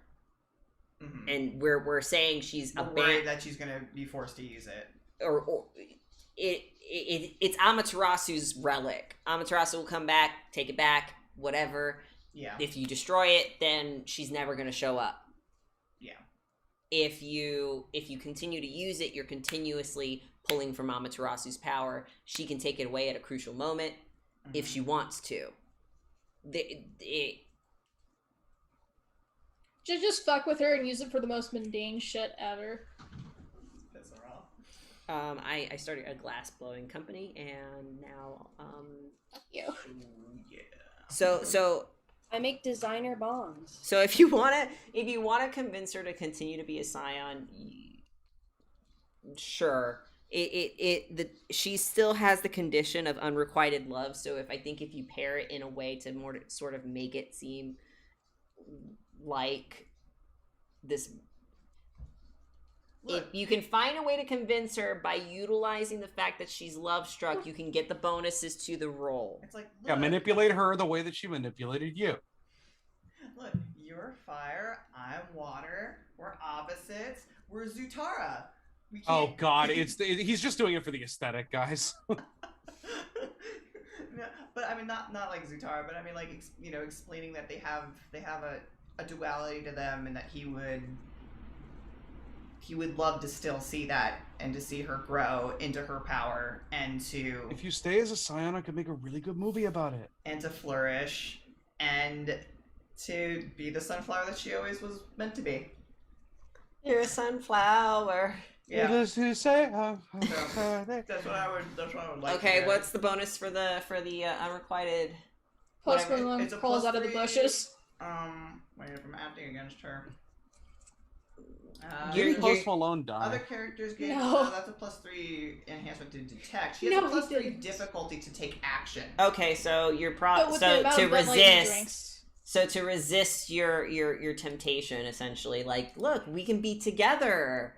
Mm-hmm. And we're saying she's worried that she's gonna be forced to use it. Or it's Amaterasu's relic. Amaterasu will come back, take it back, whatever. Yeah. If you destroy it, then she's never gonna show up. Yeah. If you continue to use it, you're continuously pulling from Amaterasu's power. She can take it away at a crucial moment if she wants to. Just fuck with her and use it for the most mundane shit ever. Piss her off. I started a glass blowing company, and now Fuck you. Yeah. So I make designer bonds. So if you wanna convince her to continue to be a scion, sure. She still has the condition of unrequited love. So if you pair it in a way to more sort of make it seem like this, if you can find a way to convince her by utilizing the fact that she's love struck, you can get the bonuses to the roll. It's like, Yeah, manipulate her the way that she manipulated you. Look, you're fire, I'm water, we're opposites, we're Zutara. We can't... Oh God, he's just doing it for the aesthetic, guys. No, but I mean, not like Zutara, but I mean, like, explaining that they have a duality to them, and that he would love to still see that, and to see her grow into her power, and to... If you stay as a scion, I could make a really good movie about it. And to flourish, and to be the sunflower that she always was meant to be. You're a sunflower. Yeah. That's who say. That's what I would like. Okay, to do. what's the bonus for the unrequited? Plus Whatever. when one It's a crawls plus out of the 3, bushes. When you're from acting against her. You're- Post Malone Other die. characters get No. that's a +3 enhancement to detect. She has No, a he +3 didn't. difficulty to take action. Okay, so you're But with the so amount to of Bud Light he resist. drinks. So to resist your temptation, essentially, like, look, we can be together.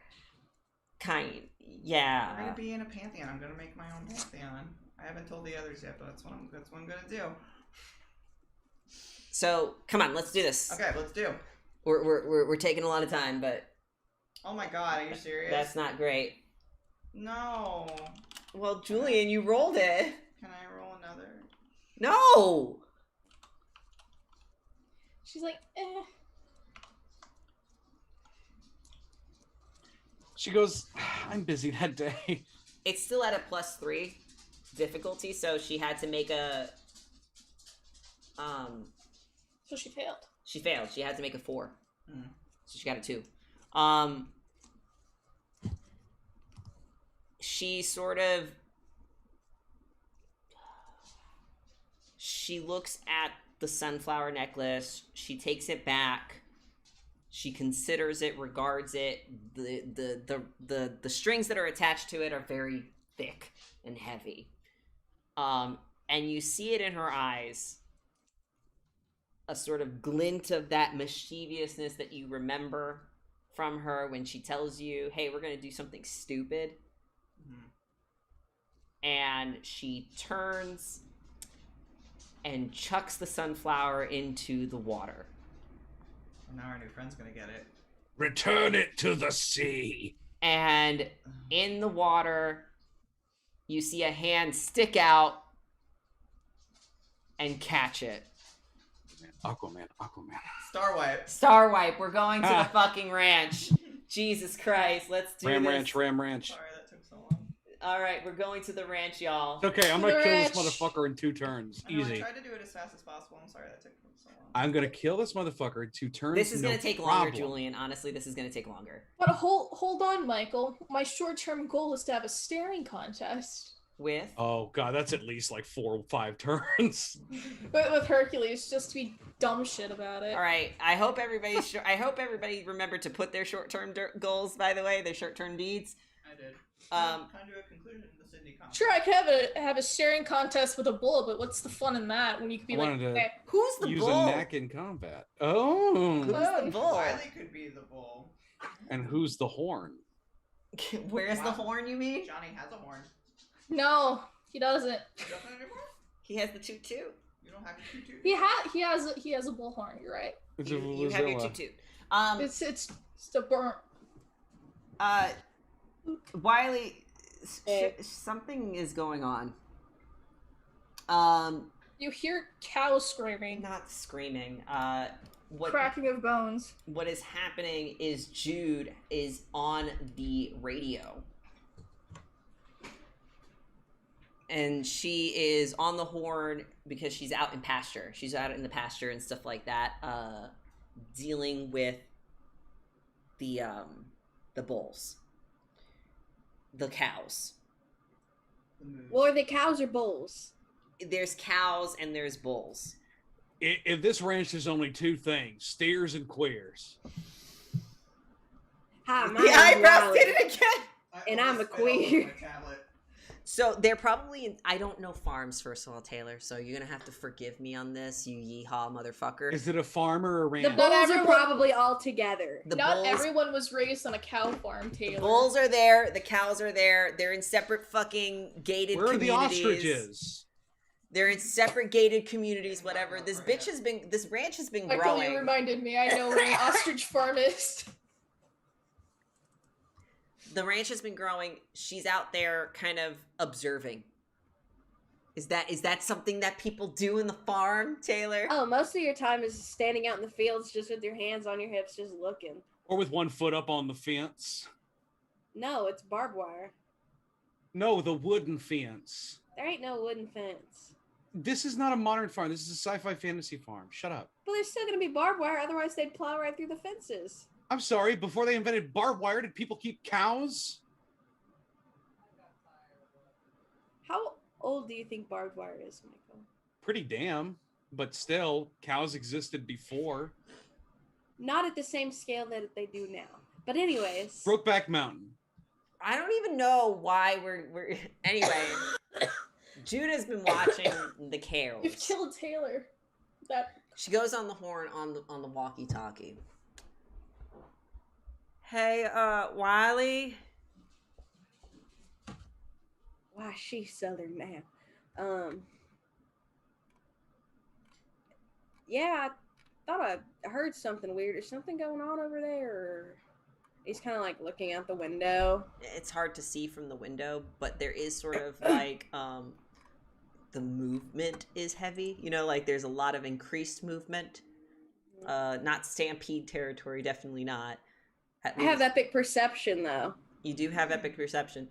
I'm Yeah. gonna be in a pantheon. I'm gonna make my own pantheon. I haven't told the others yet, but that's what I'm gonna do. So come on, let's do this. Okay, let's do. We're taking a lot of time, but Oh my god, are you serious? that's not great. No. Well, Julian, you rolled it. Can I roll another? No. She's like, eh. She goes, I'm busy that day. It's still at a +3 difficulty, so she had to make a. So she failed. She failed. She had to make a 4. Hmm. So she got a 2. She sort of. She looks at the sunflower necklace. She takes it back. She considers it, regards it. The strings that are attached to it are very thick and heavy. And you see it in her eyes. A sort of glint of that mischievousness that you remember from her when she tells you, hey, we're going to do something stupid. Mm-hmm. And she turns and chucks the sunflower into the water. Well, now our new friend's gonna get it. Return it to the sea. And in the water, you see a hand stick out and catch it. Aquaman. Star wipe. Star wipe, we're going to the fucking ranch. Jesus Christ, let's do Ram this. Ranch. Sorry that took so long. All right, we're going to the ranch, y'all. It's okay, I'm gonna kill this Ranch. motherfucker in 2 turns. I know, I Easy. tried to do it as fast as possible. I'm sorry that took so long. I'm gonna kill this motherfucker in 2 turns. This is no gonna take problem. longer, Julian. Honestly, this is gonna take longer. But hold on, Michael. My short-term goal is to have a staring contest With Oh god, that's at least like 4 or 5 turns. with Hercules, just to be dumb shit about it. all right. I hope everybody remembered to put their short-term goals. By the way, their short-term deeds. I did. Um, Kind of a conclusion in the Sydney comic. Sure, I could have a staring contest with a bull, but what's the fun in that when you could be I like, wanted to eh, Who's the Use bull? a neck in combat. Oh. Who's the bull? Wiley could be the bull. And who's the horn? Where's the Wow. horn? You mean? Johnny has a horn. no, he doesn't. He doesn't anymore? He has the toot toot. You don't have a tutu? He has a bullhorn. You're right. It's You have your toot toot. It's a burnt. Wiley, Eh. something is going on. You hear cows screaming, Not screaming. cracking of bones. What is happening is Jude is on the radio. And she is on the horn because she's out in pasture. She's out in the pasture and stuff like that, dealing with the bulls. The cows. The moose. Well, are they cows or bulls? There's cows and there's bulls. If this ranch is only 2 things, steers and queers. Hi, my The name's eyebrows Riley. did it again! and almost I'm a spit all over queer. my tablet. So they're probably in, I don't know farms, first of all, Taylor, so you're gonna have to forgive me on this, you yeehaw motherfucker. Is it a farm or a ranch? The bulls everyone- are probably all together. The Not bulls, everyone was raised on a cow farm, Taylor. the bulls are there, the cows are there, they're in separate fucking gated Where are the communities. ostriches? They're in separate gated communities, whatever. This ranch has been Michael, growing. you reminded me. I know where an ostrich farm is. The ranch has been growing. She's out there kind of observing. Is that something that people do in the farm, Taylor? Oh, most of your time is standing out in the fields just with your hands on your hips, just looking. Or with 1 foot up on the fence? No, it's barbed wire. No, the wooden fence. There ain't no wooden fence. This is not a modern farm. This is a sci-fi fantasy farm. Shut up. But there's still gonna be barbed wire, otherwise they'd plow right through the fences. I'm sorry, before they invented barbed wire, did people keep cows? How old do you think barbed wire is, Michael? Pretty damn. But still, cows existed before. Not at the same scale that they do now. But anyways. Brokeback Mountain. I don't even know why we're anyway. Jude has been watching the carols. You've killed Taylor. That She goes on the horn on the walkie-talkie. Hey, Wiley. Why she's Southern man. Yeah, I thought I heard something weird. Is something going on over there? Or... He's kind of like looking out the window. It's hard to see from the window, but there is sort of like the movement is heavy. You know, like there's a lot of increased movement. Not stampede territory, definitely not. At I have least. epic perception though. You do have epic perception.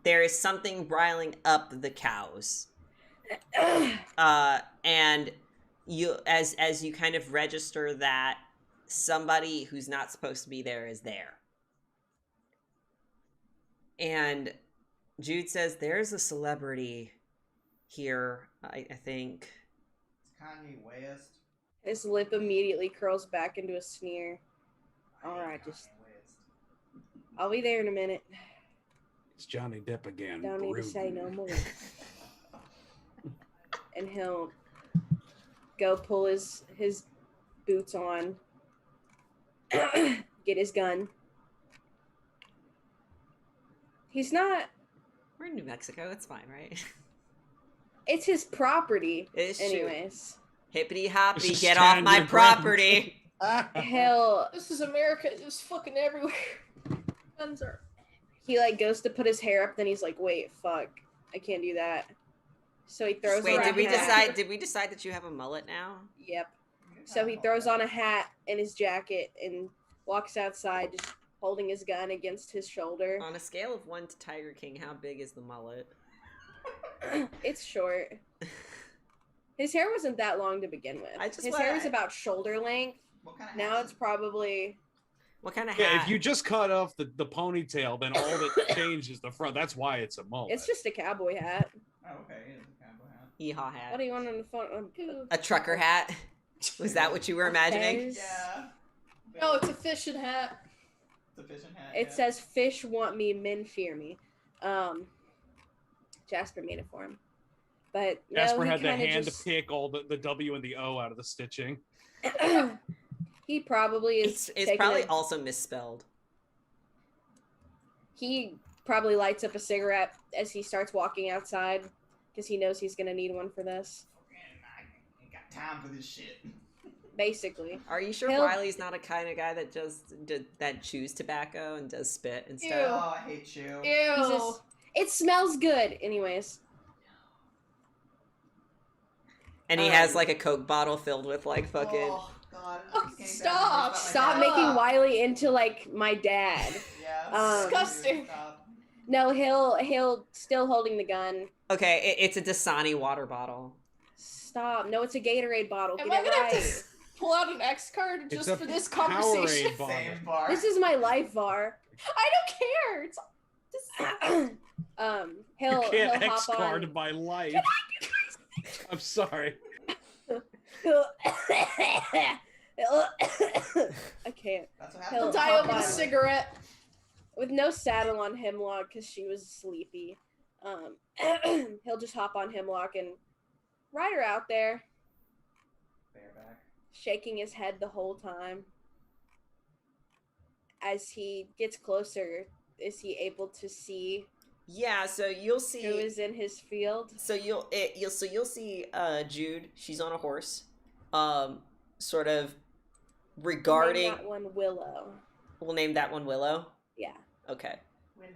There is something riling up the cows. And you as you kind of register that somebody who's not supposed to be there is there. And Jude says there's a celebrity here, I think. It's Kanye West. His lip immediately curls back into a sneer. Alright, just I'll be there in a minute. It's Johnny Depp again. Don't need to say no more. And he'll go pull his boots on. Get his gun. He's not. We're in New Mexico, it's fine, right? It's his property. It's true. Anyways. Hippity hoppy, Just get off stand my your property. Hell, this is America. It's fucking everywhere. Guns are. he like goes to put his hair up, then he's like, wait, fuck. I can't do that. So he throws Wait, on did a we hat. decide that you have a mullet now? Yep. So he throws on a hat and his jacket and walks outside, just holding his gun against his shoulder. On a scale of 1 to Tiger King, how big is the mullet? It's short. His hair wasn't that long to begin with. His hair was about shoulder length. What kind of Now it's probably... What kind of Yeah, hat? if you just cut off the ponytail, then all that changes is the front. That's why it's a mullet. It's just a cowboy hat. Oh, okay. It is a cowboy hat. Yeehaw hat. What do you want on the phone? A trucker hat? Was that what you were imagining? Yeah. No, it's a fishing hat. It's a fishing hat. It says, "Fish want me, men fear me." Jasper made it for him. But no, Jasper he had the kinda hand just... to pick all the W and the O out of the stitching. He probably is. It's probably also misspelled. He probably lights up a cigarette as he starts walking outside because he knows he's gonna need one for this. I ain't got time for this shit. Basically, Are you sure He'll- Wiley's not a kind of guy that that chews tobacco and does spit and stuff? Ew. Oh, I hate you. Ew. He's just- it smells good. Anyways, And he has like a Coke bottle filled with like fucking. Oh, God. Oh, I'm getting stop, bad memories about my stop dad. making Wiley into like my dad. Yeah. Disgusting. Stop. No, he'll still holding the gun. Okay, it's a Dasani water bottle. Stop. No, it's a Gatorade bottle. Am Get I it gonna have right. to pull out an X card It's just a for this Powerade conversation? bar. Same bar. This is my life var. I don't care. It's just... He'll You can't he'll X hop card on. my life. I'm sorry. I can't. That's what He'll happens. Die hop over the on. cigarette. With no saddle on Hemlock because she was sleepy. He'll just hop on Hemlock and ride her out there, Bareback. shaking his head the whole time. As he gets closer, is he able to see Yeah, so you'll who see. is in his field? So you'll see Jude. She's on a horse. Sort of regarding. Name that one Willow. We'll name that one Willow. Yeah. Okay. Willow.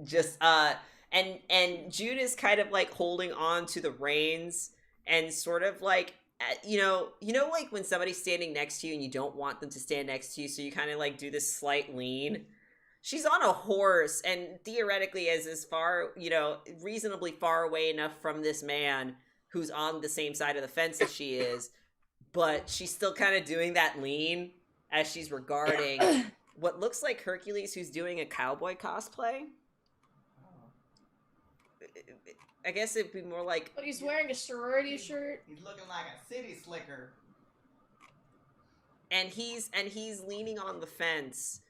Just and Jude is kind of like holding on to the reins and sort of like you know like when somebody's standing next to you and you don't want them to stand next to you, so you kind of like do this slight lean. She's on a horse and theoretically is as far, reasonably far away enough from this man who's on the same side of the fence as she is, but she's still kind of doing that lean as she's regarding what looks like Hercules, who's doing a cowboy cosplay. I guess it'd be more like... But he's wearing a sorority shirt. He's looking like a city slicker. And he's leaning on the fence,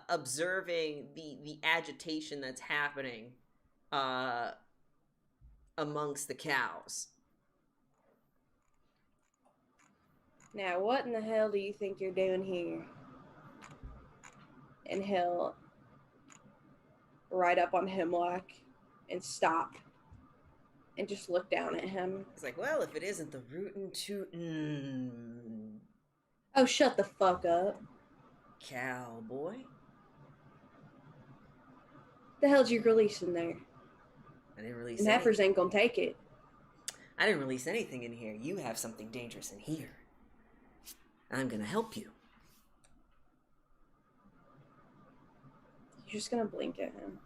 observing the agitation that's happening amongst the cows. Now, what in the hell do you think you're doing here? And he'll ride up on Hemlock and stop and just look down at him. He's like, well, if it isn't the rootin' tootin' Oh, shut the fuck up. cowboy. The hell's you releasing there? I didn't release And heifers anything. ain't gonna take it. I didn't release anything in here. You have something dangerous in here. I'm gonna help you. You're just gonna blink at him.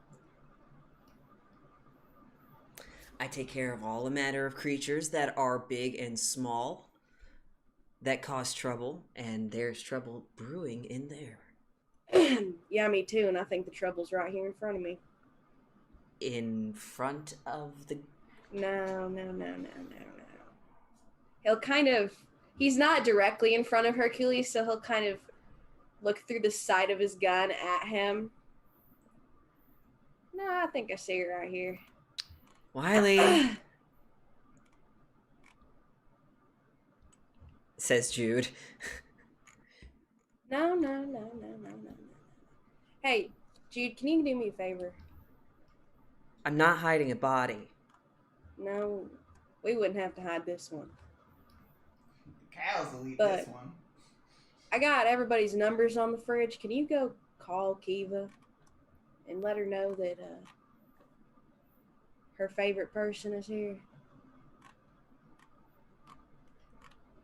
I take care of all the matter of creatures that are big and small that cause trouble, and there's trouble brewing in there. Yeah, me too, and I think the trouble's right here in front of me. In front of the... No. He'll kind of... He's not directly in front of Hercules, so he'll kind of look through the side of his gun at him. No, I think I see her right here. Wiley, says Jude. No. Hey, Jude, can you do me a favor? I'm not hiding a body. No, we wouldn't have to hide this one. The cows will eat But- this one. I got everybody's numbers on the fridge. Can you go call Kiva and let her know that her favorite person is here?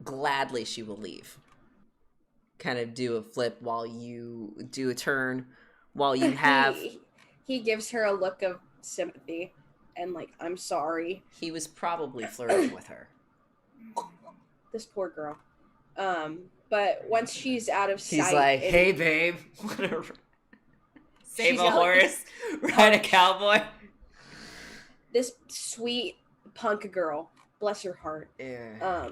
gladly she will leave. Kind of do a flip while you do a turn, while you have... He gives her a look of sympathy and like, I'm sorry. He was probably flirting with her. This poor girl. But once she's out of sight... He's like, hey babe, wanna save She's a got, horse, ride a cowboy? This sweet punk girl, bless her heart. Yeah.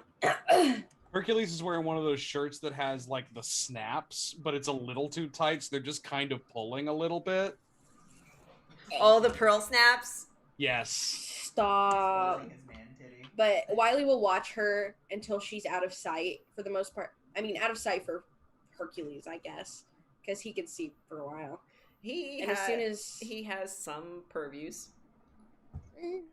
Hercules is wearing one of those shirts that has like the snaps, but it's a little too tight, so they're just kind of pulling a little bit. Oh, the pearl snaps? Yes. Stop. Holding his man titty. But Wiley will watch her until she's out of sight for the most part. I mean, out of sight for Hercules, I guess, because he can see for a while. As soon as he has some purviews.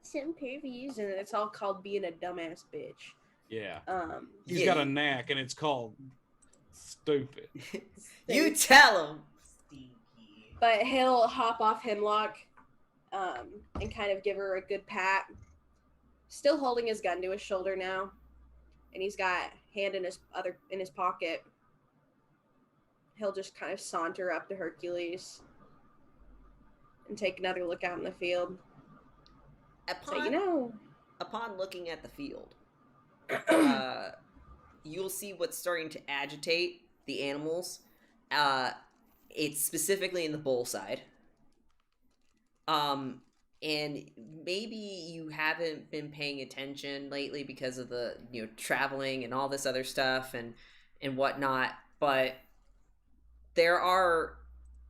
Some previews, and it's all called being a dumbass bitch. Yeah. Yeah. He's got a knack, and it's called stupid. You tell him. Stinky. But he'll hop off Hemlock, and kind of give her a good pat. Still holding his gun to his shoulder now, and he's got hand in his pocket. He'll just kind of saunter up to Hercules and take another look out in the field. Upon looking at the field, you'll see what's starting to agitate the animals. It's specifically in the bull side. And maybe you haven't been paying attention lately because of the, traveling and all this other stuff and whatnot, but there are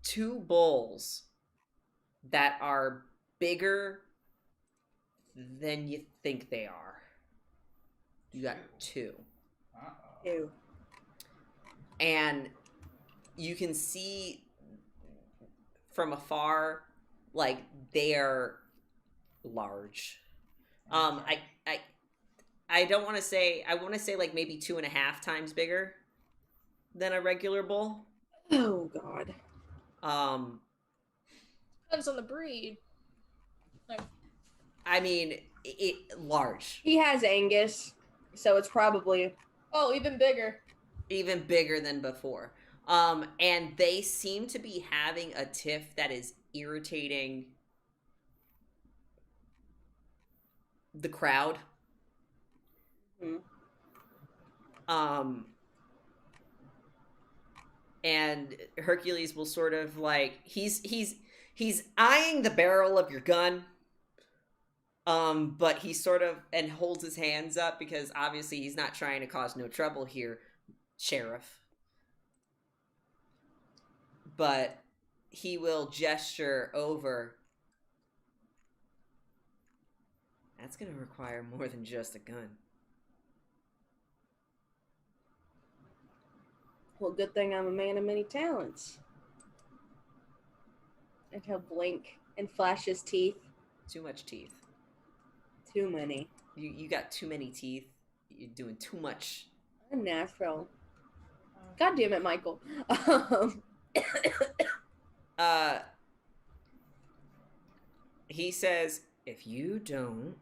2 bulls that are bigger than you think they are. You got 2. Uh-oh. Ew. And you can see from afar, like, they're large. I don't want to say, I want to say like maybe 2.5 times bigger than a regular bull. Oh God. Depends on the breed. Like, I mean, it large. He has Angus, so it's probably oh, even bigger. Even bigger than before. And they seem to be having a tiff that is irritating the crowd. And Hercules will sort of like he's eyeing the barrel of your gun. But he sort of and holds his hands up because obviously he's not trying to cause no trouble here, Sheriff. But he will gesture over. That's going to require more than just a gun. well. Good thing I'm a man of many talents. And he'll blink and flash his teeth. Too much teeth. Too many. You got too many teeth. You're doing too much. Unnatural. God damn it, Michael. He says, if you don't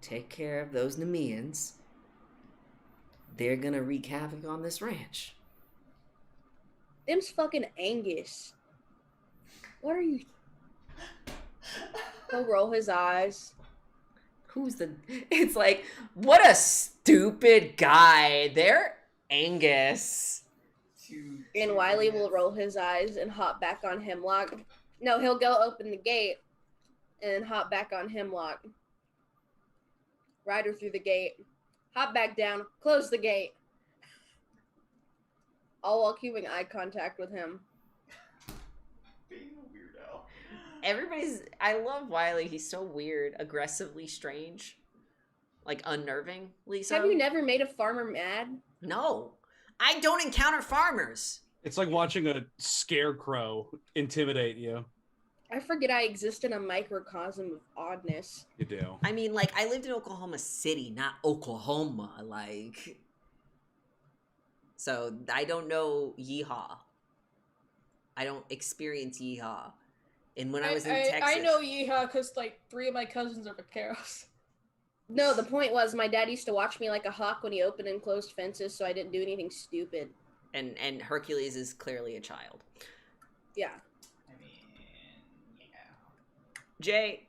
take care of those Nemeans, they're gonna wreak havoc on this ranch. Them's fucking Angus. What are you? He'll roll his eyes. It's like, what a stupid guy. They're Angus. And Wiley will roll his eyes and hop back on Hemlock. No, he'll go open the gate and hop back on Hemlock. Ride her through the gate. Hop back down. Close the gate. All while keeping eye contact with him. Being a weirdo. I love Wiley. He's so weird, aggressively strange, like unnervingly so. Have you never made a farmer mad? No, I don't encounter farmers. It's like watching a scarecrow intimidate you. I forget I exist in a microcosm of oddness. You do. I mean, like, I lived in Oklahoma City, not Oklahoma, like. So I don't know yeehaw. I don't experience yeehaw. And when I was in Texas, I know yeehaw because like 3 of my cousins are vaqueros. No, the point was my dad used to watch me like a hawk when he opened and closed fences, so I didn't do anything stupid. And Hercules is clearly a child. Yeah. I mean, yeah. Jay,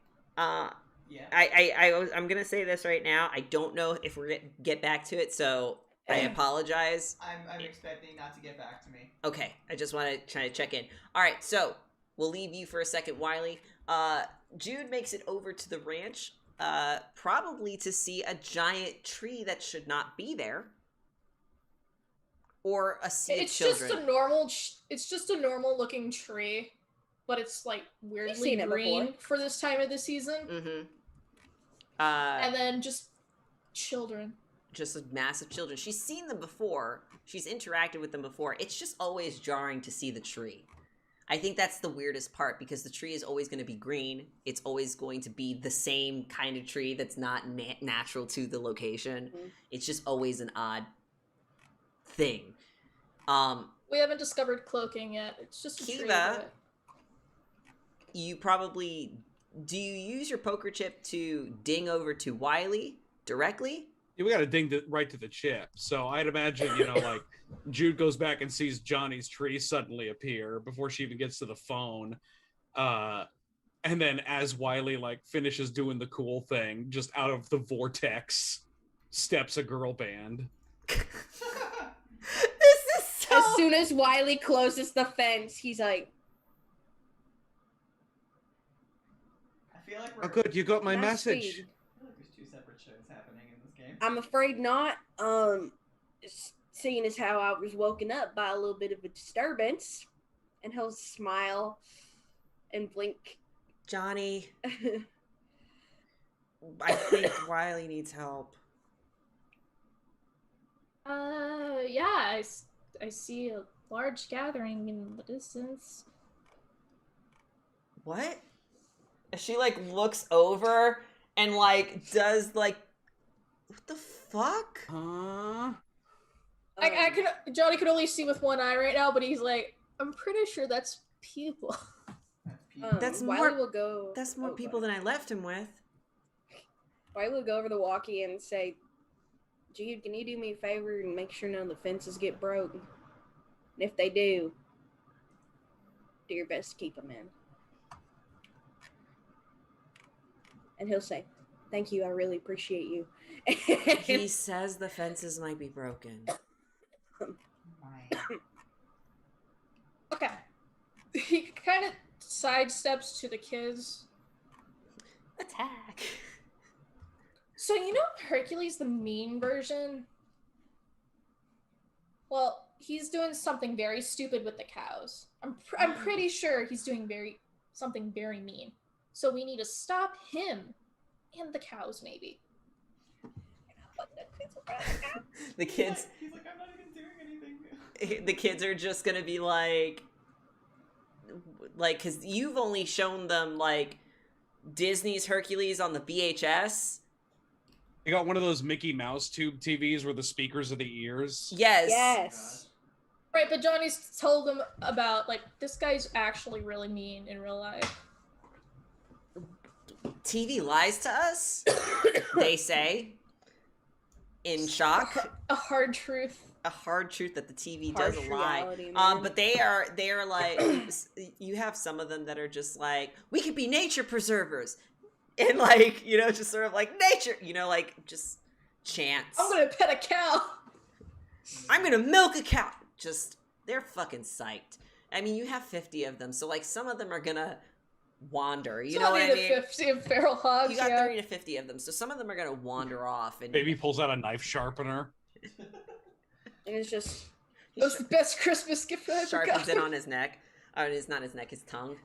Yeah. I'm gonna say this right now. I don't know if we're gonna get back to it, so I apologize. I'm expecting not to get back to me. Okay, I just want to try to check in. All right, so we'll leave you for a second, Wiley. Jude makes it over to the ranch, probably to see a giant tree that should not be there, or a sea of children. It's just a normal looking tree, but it's like weirdly green for this time of the season. Mm-hmm. And then just children. Just massive children. She's seen them before. She's interacted with them before. It's just always jarring to see the tree. I think that's the weirdest part, because the tree is always going to be green. It's always going to be the same kind of tree that's not natural to the location. Mm-hmm. It's just always an odd thing. We haven't discovered cloaking yet. It's just a Kiva, tree. you probably... Do you use your poker chip to ding over to Wiley directly? Yeah, we got to ding right to the chip. So I'd imagine, like Jude goes back and sees Johnny's tree suddenly appear before she even gets to the phone. And then as Wiley like finishes doing the cool thing, just out of the vortex steps a girl band. This is so... As soon as Wiley closes the fence, he's like, I feel like oh good, you got my message. Sweet. I feel like there's two separate shows happening in this game. I'm afraid not. Seeing as how I was woken up by a little bit of a disturbance, and he'll smile and blink. Johnny, I think Wiley needs help. Yeah, I see a large gathering in the distance. What? She like looks over and like does like, what the fuck? Johnny could only see with one eye right now, but he's like, I'm pretty sure that's people. That's Wiley more. will go. That's more people than I left him with. Wiley will go over the walkie and say, Jude, can you do me a favor and make sure none of the fences get broken? And if they do your best to keep them in. And he'll say, thank you, I really appreciate you. He says the fences might be broken. Okay. He kind of sidesteps to the kids. Attack. So you know Hercules, the mean version? Well, he's doing something very stupid with the cows. I'm pretty sure he's doing something very mean. So we need to stop him and the cows, maybe. The kids. He's like, I'm not even doing anything. The kids are just gonna be like, because you've only shown them like Disney's Hercules on the VHS. You got one of those Mickey Mouse tube TVs where the speakers are the ears. Yes. Yes. Right, but Johnny's told them about, like, this guy's actually really mean in real life. TV lies to us, they say, in shock. A hard truth. A hard truth that the TV Harsh doesn't lie. reality, man. But they are like, you have some of them that are just like, we could be nature preservers, and like, just sort of like nature, like just chants. I'm gonna pet a cow. I'm gonna milk a cow. Just, they're fucking psyched. I mean, you have 50 of them, so like some of them are gonna wander. You know what I mean? 50 of feral hogs. You got 30 to 50 of them, so some of them are gonna wander off. And Baby pulls out a knife sharpener. And it's just... That was the best Christmas gift I ever sharpens got. it on his neck. Oh, it's not his neck, his tongue.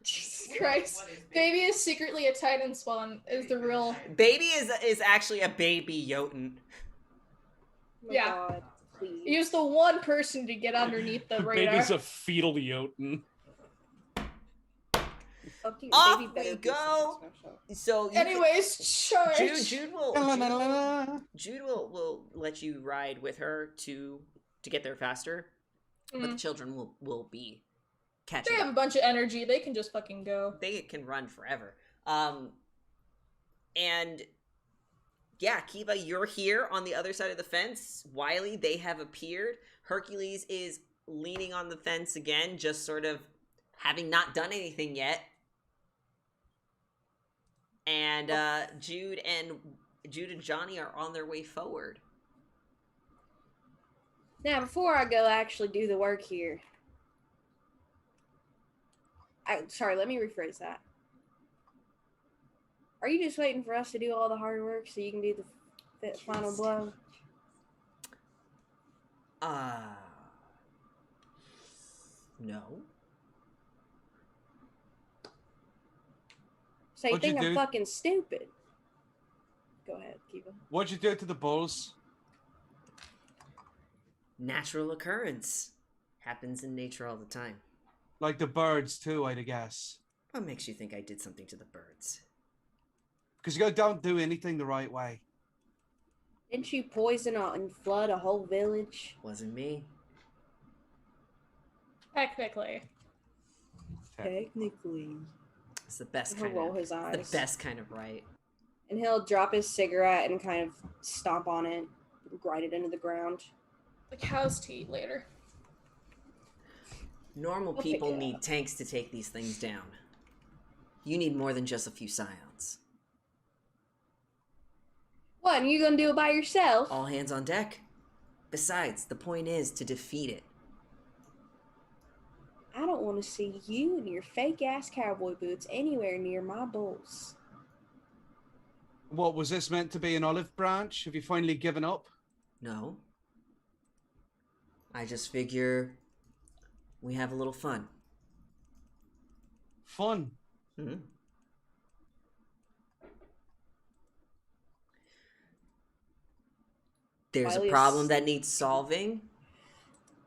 Jesus Christ. Baby is secretly a Titan spawn, is the real... Baby is actually a baby Jotun. Oh Yeah. God, please. He was the one person to get underneath the radar. Baby's a fetal Jotun. Okay, Off baby better we do go. something special. So Anyways, charge. Jude will let you ride with her to get there faster, but the children will be catching They have a up. bunch of energy. They can just fucking go. They can run forever. And yeah, Kiva, you're here on the other side of the fence. Wiley, they have appeared. Hercules is leaning on the fence again, just sort of having not done anything yet. And Jude and Johnny are on their way forward. Now, before I go actually do the work here, sorry, let me rephrase that. Are you just waiting for us to do all the hard work so you can do the final blow? No. So you What'd you think I'm do? fucking stupid? Go ahead, Kiva. What'd you do to the bulls? Natural occurrence. Happens in nature all the time. Like the birds too, I'd guess. What makes you think I did something to the birds? Because you don't do anything the right way. Didn't you poison and flood a whole village? Wasn't me. Technically. Technically. It's the best He'll kind roll of his eyes. the best kind of right. And he'll drop his cigarette and kind of stomp on it, grind it into the ground. The cows to eat later. Normal I'll pick people it need up. tanks to take these things down. You need more than just a few scions. What, and you gonna do it by yourself? All hands on deck. Besides, the point is to defeat it. I don't want to see you and your fake-ass cowboy boots anywhere near my bulls. What, was this meant to be an olive branch? Have you finally given up? No. I just figure we have a little fun. Fun. Hmm. There's a Wiley's- problem that needs solving.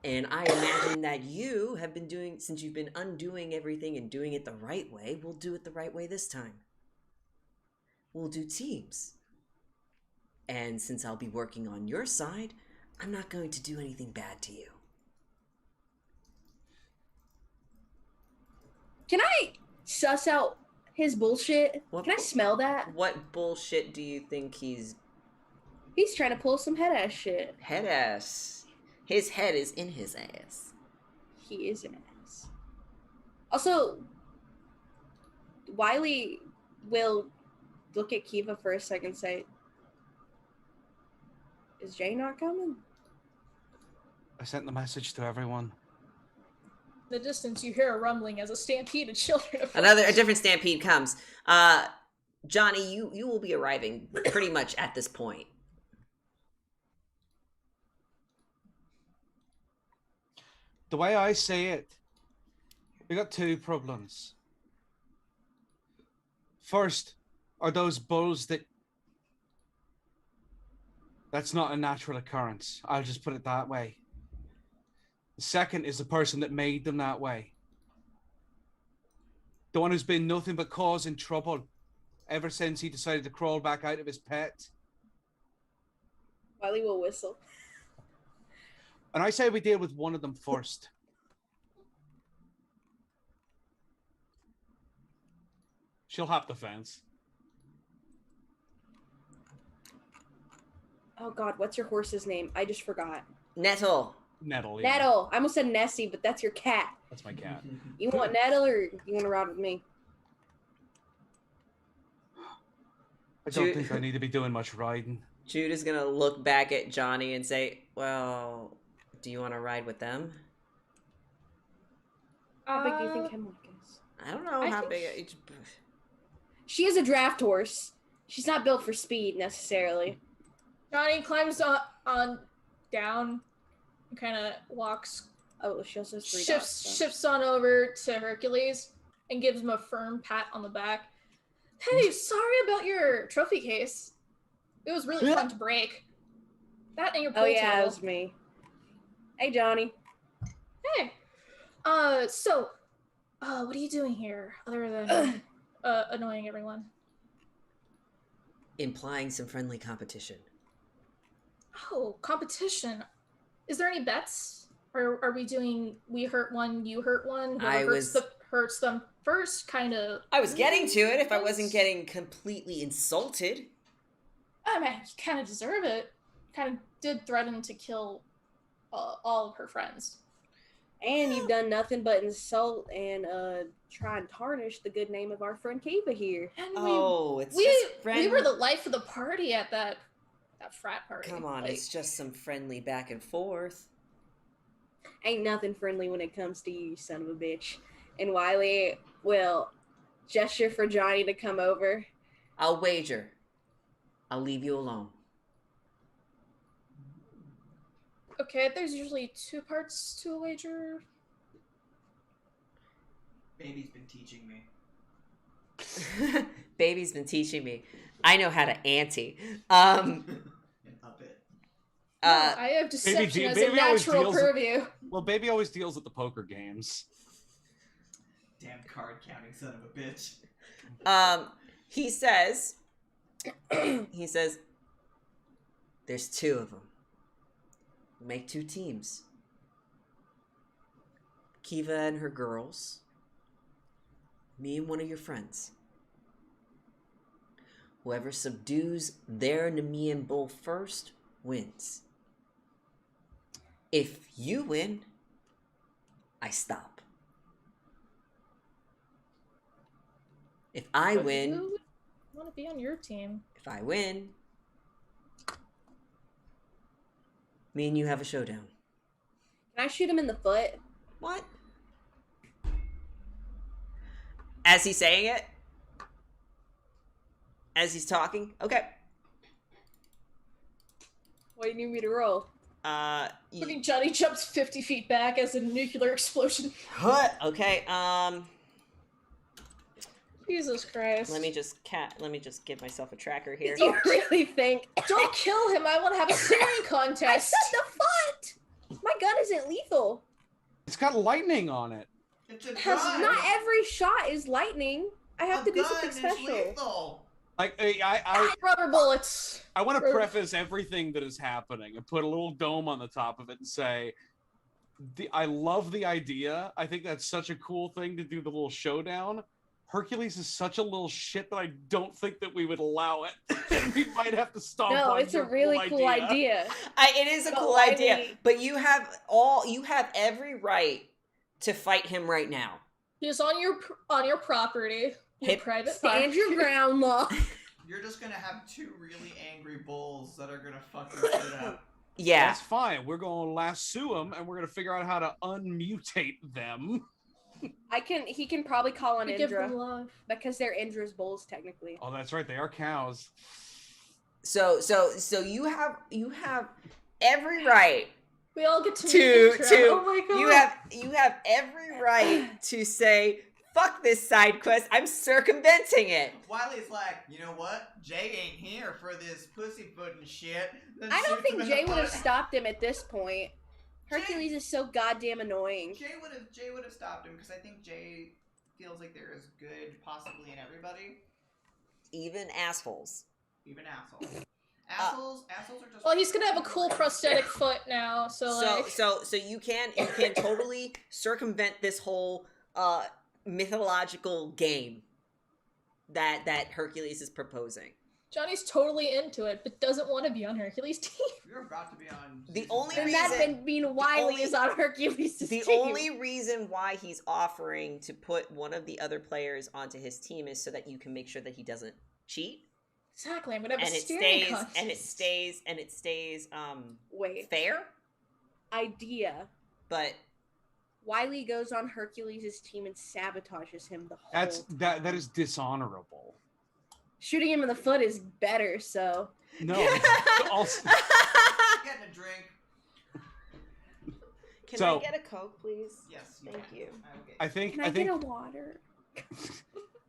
And I imagine that you have been doing, since you've been undoing everything and doing it the right way, we'll do it the right way this time. We'll do teams. And since I'll be working on your side, I'm not going to do anything bad to you. Can I suss out his bullshit? What Can I bu- smell that? What bullshit do you think he's He's trying to pull some head-ass shit. head ass? His head is in his ass. He is an ass. Also, Wiley will look at Kiva for a second and say, is Jay not coming? I sent the message to everyone. In the distance, you hear a rumbling as a stampede of children approach. A different stampede comes. Johnny, you will be arriving pretty much at this point. The way I see it, we got two problems. First are those bulls that's not a natural occurrence. I'll just put it that way. The second is the person that made them that way. The one who's been nothing but causing trouble ever since he decided to crawl back out of his pet. Wiley will whistle. And I say we deal with one of them first. She'll hop the fence. Oh God, what's your horse's name? I just forgot. Nettle. Nettle. Yeah. Nettle. I almost said Nessie, but that's your cat. That's my cat. You want Nettle or you want to ride with me? I don't Jude- think I need to be doing much riding. Jude is gonna look back at Johnny and say, "Well, do you want to ride with them?" How big do you think Hemlock is? I don't know I how think big. Each... She is a draft horse. She's not built for speed necessarily. Johnny climbs on down and kind of walks, Oh, she also has three dogs, so. shifts on over to Hercules and gives him a firm pat on the back. Hey, sorry about your trophy case. It was really fun to break. That and your pool Oh yeah, it table. was me. Hey Johnny. Hey. So, what are you doing here other than annoying everyone? Implying some friendly competition. Oh, competition. Is there any bets? Or are we doing we hurt one, you hurt one? Whoever hurts them first, kind of. I was getting to it if I wasn't getting completely insulted. I mean, you kind of deserve it. Kind of did threaten to kill all of her friends. And you've done nothing but insult and try and tarnish the good name of our friend Kiva here. And It's we just friendly. we were the life of the party at that frat party. Come on, like, it's just some friendly back and forth. Ain't nothing friendly when it comes to you, son of a bitch. And Wiley will gesture for Johnny to come over. I'll wager. I'll leave you alone. Okay, there's usually 2 parts to a wager. Baby's been teaching me. Baby's been teaching me. I know how to ante. An up it. No, I have deception as a natural purview. Well, Baby always deals at the poker games. Damn card counting son of a bitch. He says, there's 2 of them. Make 2 teams. Kiva and her girls. Me and one of your friends. Whoever subdues their Nemean bull first wins. If you win, I stop. If I win, Who want to be on your team? if I win, me and you have a showdown. Can I shoot him in the foot? What? As he's saying it? As he's talking? Okay. What do you need me to roll? Fucking Johnny jumps 50 feet back as a nuclear explosion. Okay, Jesus Christ. let me just give myself a tracker here. Do you really think? Don't kill him, I want to have a staring I contest. said the foot! My gun isn't lethal. It's got lightning on it. It's a Because gun. not every shot is lightning. I have A to do gun something is special. lethal. Like I Rubber bullets. want to preface everything that is happening and put a little dome on the top of it and say, I love the idea. I think that's such a cool thing to do the little showdown. Hercules is such a little shit that I don't think that we would allow it. We might have to stop. No, it's a really cool idea. It is a But cool why idea, we- but you have every right to fight him right now. He's on your property. Your Hey, private Stand property. your ground, law. You're just gonna have 2 really angry bulls that are gonna fucking sit up. Yeah. That's fine. We're going to lasso them and we're going to figure out how to unmutate them. He can probably call on We give them Indra love. because they're Indra's bulls technically. Oh, that's right. They are cows. So you have every right We all get to to meet Indra. to Oh my god. you have every right to say fuck this side quest. I'm circumventing it. Wiley's like, you know what? Jay ain't here for this pussyfooting shit. Then I don't shoots think him in Jay the would have foot. stopped him at this point. Hercules is so goddamn annoying. Jay would have stopped him because I think Jay feels like there is good possibly in everybody, Even assholes. even assholes. Assholes are just. Well, he's gonna have a cool prosthetic foot now, so So you can totally circumvent this whole mythological game that Hercules is proposing. Johnny's totally into it, but doesn't want to be on Hercules' team. You're about to be on. The season only 10. And that reason- being Wiley only- is on Hercules' The team. only reason why he's offering to put one of the other players onto his team is so that you can make sure that he doesn't cheat, Exactly, I'm gonna have and a it staring stays contest. and it stays Wait, fair. idea. But Wiley goes on Hercules' team and sabotages him the whole That time. is dishonorable. Shooting him in the foot is better, so. No. it's also, Getting a drink. Can So- I get a Coke, please? Yes. Thank can. you. I will get I think Can I get a water?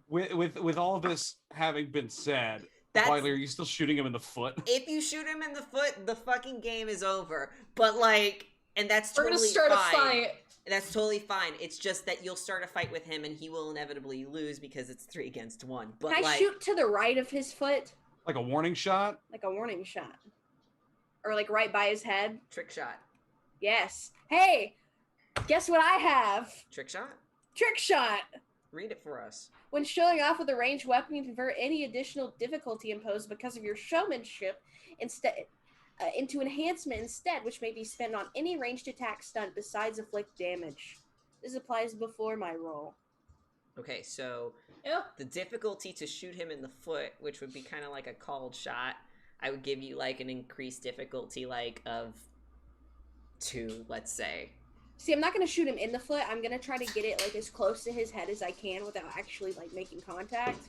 with all this having been said, That's- Wiley, are you still shooting him in the foot? If you shoot him in the foot, the fucking game is over. But and that's We're totally gonna start fine. a fight. That's totally fine. It's just that you'll start a fight with him and he will inevitably lose because it's 3 against 1. But Can I shoot to the right of his foot? Like a warning shot? Like a warning shot. Or like right by his head? trick shot. Yes. Hey! Guess what I have? Trick shot? Trick shot. Read it for us. When showing off with a ranged weapon, you convert any additional difficulty imposed because of your showmanship instead into enhancement instead, which may be spent on any ranged attack stunt besides inflict damage. This applies before my roll. Okay, so Yeah. the difficulty to shoot him in the foot, which would be kind of like a called shot, I would give you like an increased difficulty, like of 2, let's say. See, I'm not going to shoot him in the foot. I'm going to try to get it like as close to his head as I can without actually like making contact.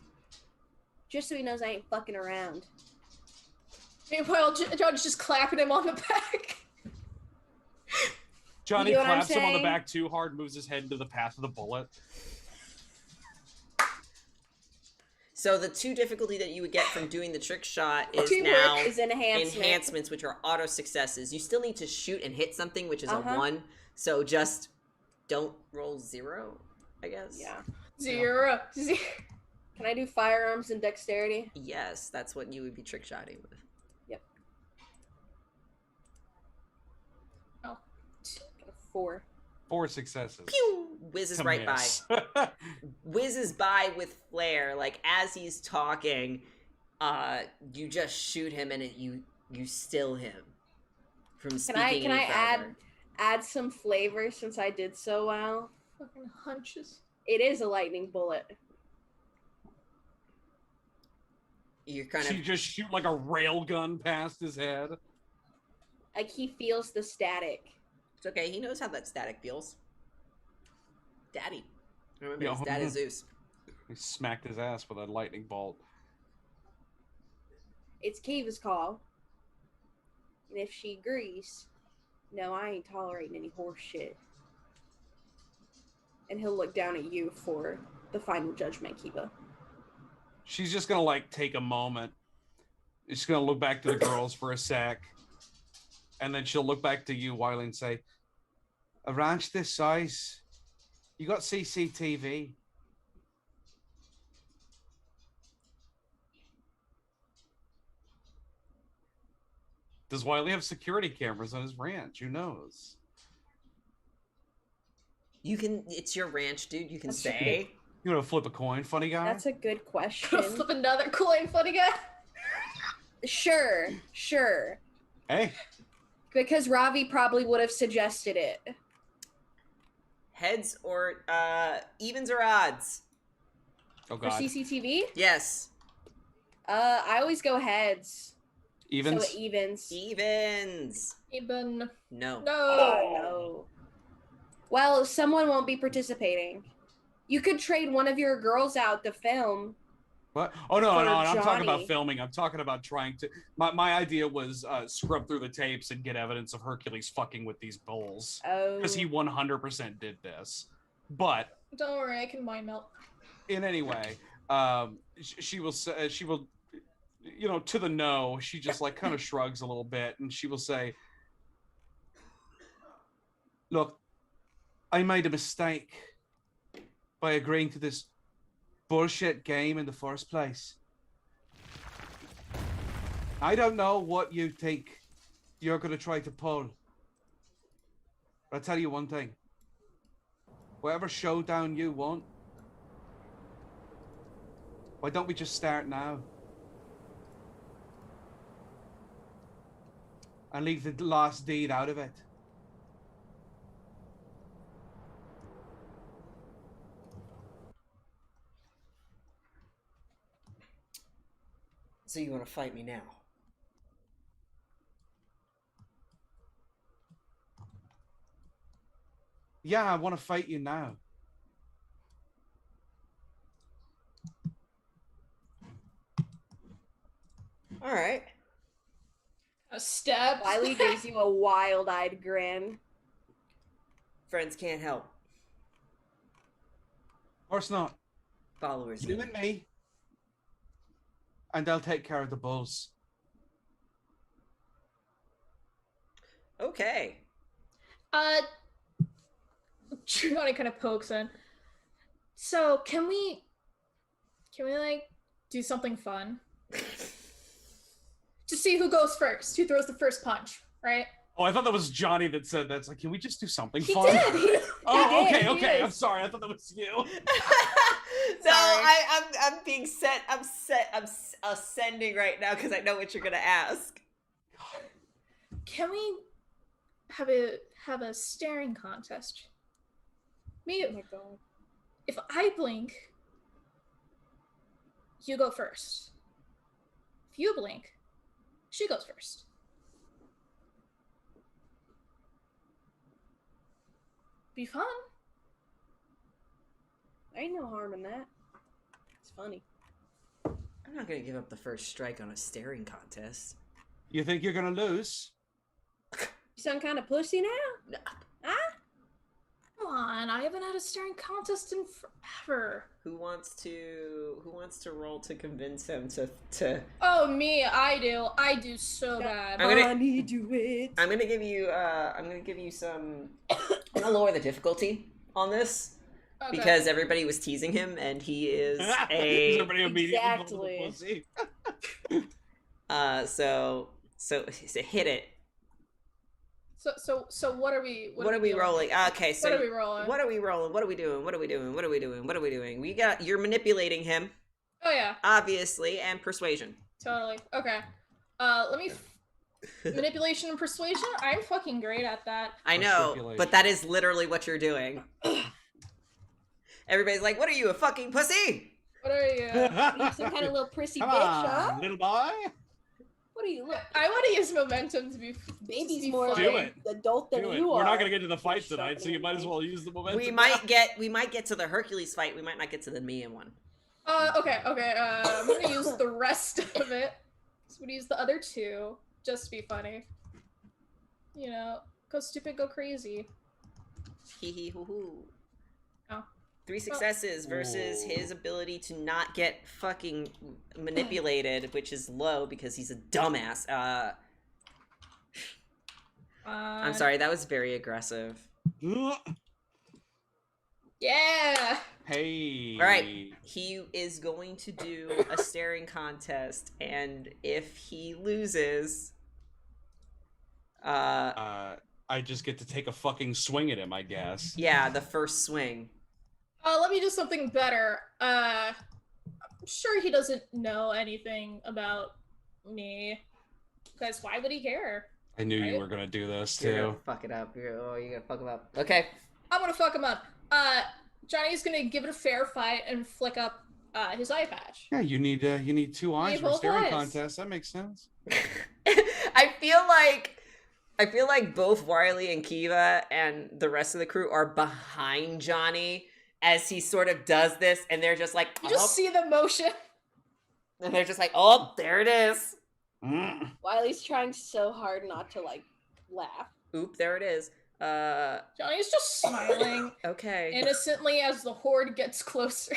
Just so he knows I ain't fucking around. Meanwhile, John's just clapping him on the back. Johnny You know what I'm claps him on the saying? back too hard, moves his head into the path of the bullet. So the 2 difficulty that you would get from doing the trick shot is Teamwork now is enhancement. enhancements, which are auto successes. You still need to shoot and hit something, which is a Uh-huh. 1. So just don't roll 0, I guess. Yeah. Zero. Can I do firearms and dexterity? Yes, that's what you would be trick shotting with. 4. 4 successes. Pew! Whizzes To right by. miss. Whizzes by with flair. Like as he's talking, you just shoot him and you still him from speaking Can I any further. add some flavor since I did so well? Fucking hunches. It is a lightning bullet. You're kind She of just shoot like a rail gun past his head. Like he feels the static. it's okay. He knows how that static feels. Daddy, remember Yeah. his dad is Zeus. He smacked his ass with a lightning bolt. It's Kiva's call. And if she agrees, no, I ain't tolerating any horse shit. And he'll look down at you for the final judgment, Kiva. She's just gonna like take a moment. She's gonna look back to the girls for a sec, and then she'll look back to you, Wiley, and say, "A ranch this size, you got CCTV." Does Wiley have security cameras on his ranch? Who knows? You can. It's your ranch, dude. You can That's say. You want to flip a coin, funny guy? That's a good question. Flip another coin, funny guy. Sure. Hey, Because Ravi probably would have suggested it. Heads or evens or odds? oh For god, CCTV? Yes. I always go heads. evens. So it evens. Evens. Eben. No. No. Oh, no. Well, someone won't be participating. You could trade one of your girls out to film. What? Oh no, For no! I'm talking about Johnny. filming. I'm talking about trying to. My idea was scrub through the tapes and get evidence of Hercules fucking with these bulls Oh. because he 100% did this. But Don't worry, I can mind melt. in any way, she will say she will, you know, to the no. She just like kind of shrugs a little bit and she will say, "Look, I made a mistake by agreeing to this bullshit game in the first place. I don't know what you think you're going to try to pull. But I'll tell you one thing. Whatever showdown you want, why don't we just start now? And leave the last deed out of it." So you want to fight me now? Yeah, I want to fight you now. All right. A stab. Wiley gives you a wild-eyed grin. Friends can't help. Of course not. Followers. You do. and me. And they'll take care of the bulls. Okay. Johnny kind of pokes in. So can we like do something fun? To see who goes first, who throws the first punch, right? Oh, I thought that was Johnny that said that. It's like, can we just do something He fun? did. He Oh, did, okay, he okay. is. I'm sorry. I thought that was you. No, I'm being set. I'm ascending right now because I know what you're gonna ask. Can we have a staring contest? Me, Oh my god. if I blink, you go first. If you blink, she goes first. Be fun. Ain't no harm in that. It's funny. I'm not gonna give up the first strike on a staring contest. You think you're gonna lose? You sound kind of pussy now? Huh? Come on, I haven't had a staring contest in forever. Who wants to roll to convince him to Oh, me, I do so bad. I'm gonna- Bonnie, do it. I'm gonna give you some I'm gonna lower the difficulty on this Okay. because everybody was teasing him and he is a Everybody immediately called him a Exactly. pussy. so hit it. So what are we? What are we doing? rolling? Okay, so What are we rolling? What are we rolling? What are we doing? What are we doing? What are we doing? What are we doing? You're manipulating him, Oh yeah, obviously, and persuasion. totally. Okay. Let me. Manipulation and persuasion. I'm fucking great at that. I know, Manipulation. but that is literally what you're doing. Everybody's like, "What are you, a fucking pussy?" What are you? You some kind of little prissy Come bitch, on, huh? little boy. What do you look? I want to use momentum to be. Baby's be more funny. Do it. adult than Do it. you We're are. not gonna get to the fight You're tonight, so you might as well use the momentum. We now. might get to the Hercules fight. We might not get to the Nemean one. Okay. I'm gonna use the rest of it. So I'm gonna use the other two just to be funny. You know, go stupid, go crazy. Hee hee hoo hoo. Oh. 3 successes versus Ooh. his ability to not get fucking manipulated, which is low because he's a dumbass. I'm sorry, that was very aggressive. Yeah. Hey. All right, he is going to do a staring contest, and if he loses, I just get to take a fucking swing at him, I guess. yeah, the first swing. Let me do something better. I'm sure he doesn't know anything about me. Because why would he care? I knew you Right? were gonna do this You're gonna too. fuck it up. You're gonna fuck him up. Okay. I'm gonna fuck him up. Johnny's gonna give it a fair fight and flick up his eye patch. Yeah, you need 2 eyes for a both staring eyes. contest. That makes sense. I feel like both Wiley and Kiva and the rest of the crew are behind Johnny as he sort of does this, and they're just like, You just see the motion. and they're just like, oh, there it is. Mm. Wiley's trying so hard not to like laugh. Oop, there it is. Johnny's just smiling Okay. innocently as the horde gets closer.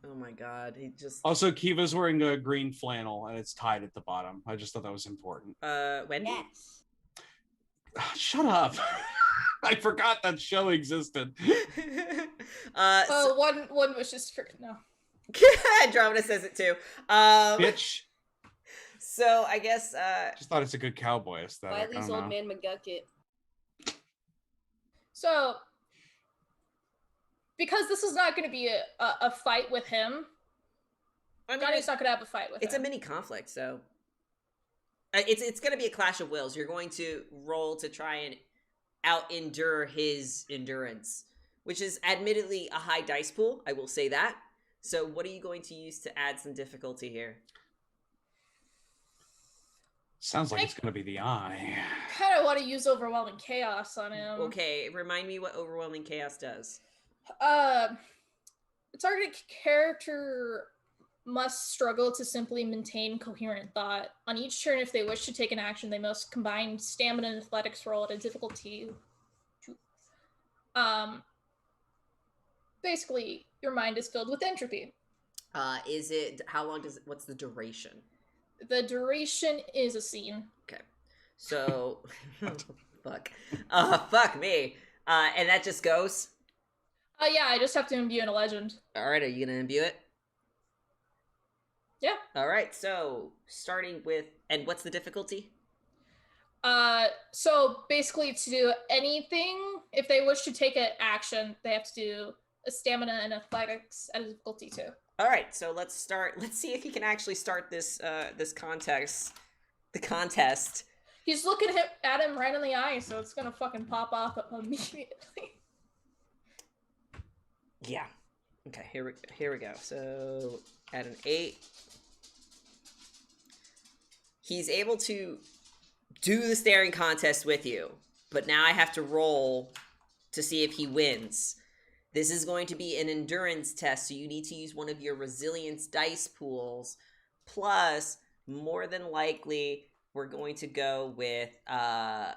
Oh my god, he just. Also, Kiva's wearing a green flannel and it's tied at the bottom. I just thought that was important. Wendy. Yes. Shut up. I forgot that show existed. One was just for no. Andromeda says it too. Bitch. So I guess Just thought it's a good cowboy aesthetic. I Wiley's don't old know. man McGucket. So, because this is not going to be a fight with him, I mean, Johnny's not going to have a fight with it's a him. mini conflict, so it's going to be a clash of wills. You're going to roll to try and out endure his endurance, which is admittedly a high dice pool. I will say that. So, what are you going to use to add some difficulty here? Sounds like it's gonna be the eye. Kind of want to use overwhelming chaos on him. Okay, remind me what overwhelming chaos does. The target character must struggle to simply maintain coherent thought. On each turn, if they wish to take an action, they must combine stamina and athletics roll at a difficulty. Basically, your mind is filled with entropy. Is it how long does it? What's the duration? The duration is a scene. So, fuck, fuck me. And that just goes. Yeah, I just have to imbue in a legend. All right, are you gonna imbue it? Yeah. All right, so starting with, and what's the difficulty? So basically, to do anything, if they wish to take an action, they have to do a stamina and athletics at a difficulty 2. All right, so let's start. Let's see if he can actually start this the contest. He's looking at him right in the eye, so it's gonna fucking pop off immediately. Yeah. Okay, here we go. So at an 8, he's able to do the staring contest with you, but now I have to roll to see if he wins. This is going to be an endurance test, so you need to use one of your resilience dice pools. Plus, more than likely, we're going to go with, I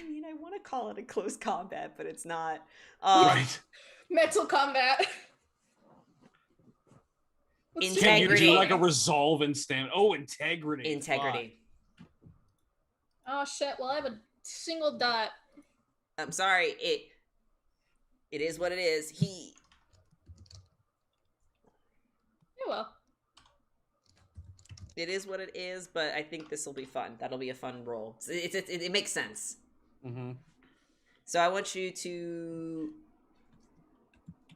mean, I want to call it a close combat, but it's not. Right. Mental combat. Integrity. Can you do like a resolve and stand? Oh, integrity. Integrity. Oh shit! Well, I have a single dot. I'm sorry. It is what it is. Yeah, well. It is what it is, but I think this will be fun. That'll be a fun roll. It makes sense. Mm-hmm. So I want you to...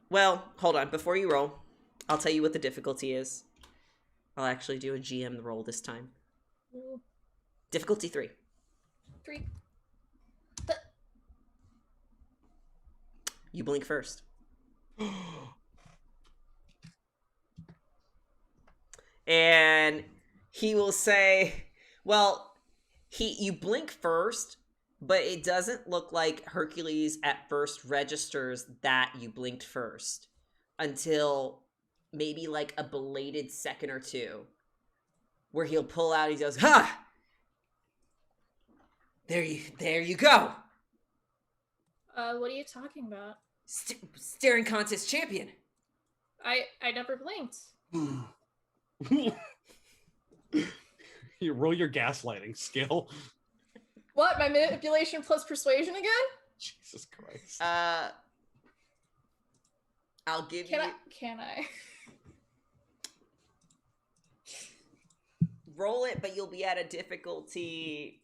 Well, hold on. Before you roll, I'll tell you what the difficulty is. I'll actually do a GM roll this time. Ooh. Difficulty 3. 3. You blink first. And he will say, well, you blink first, but it doesn't look like Hercules at first registers that you blinked first until maybe like a belated second or two, where he'll pull out, he goes, ha! There you go. What are you talking about? Staring contest champion. I never blinked. You roll your gaslighting skill. What? My manipulation plus persuasion again? Jesus Christ. I'll give you. Can I? Roll it, but you'll be at a difficulty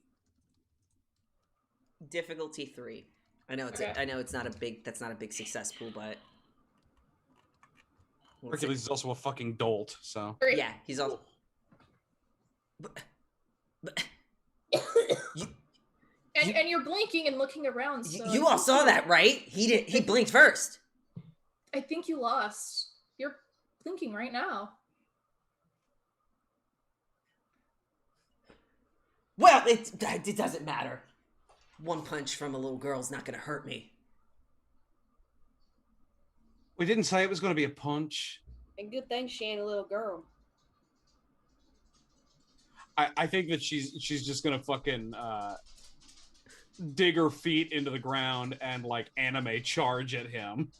3. I know it's Okay. I know it's not a big. That's not a big success pool, but Hercules is also a fucking dolt, so. 3. yeah, he's also. And you're blinking and looking around. So You all saw that, right? He blinked first. I think you lost. You're blinking right now. Well, it doesn't matter. One punch from a little girl's not gonna hurt me. We didn't say it was going to be a punch. And good thing she ain't a little girl. I think that she's just going to fucking dig her feet into the ground and like anime charge at him.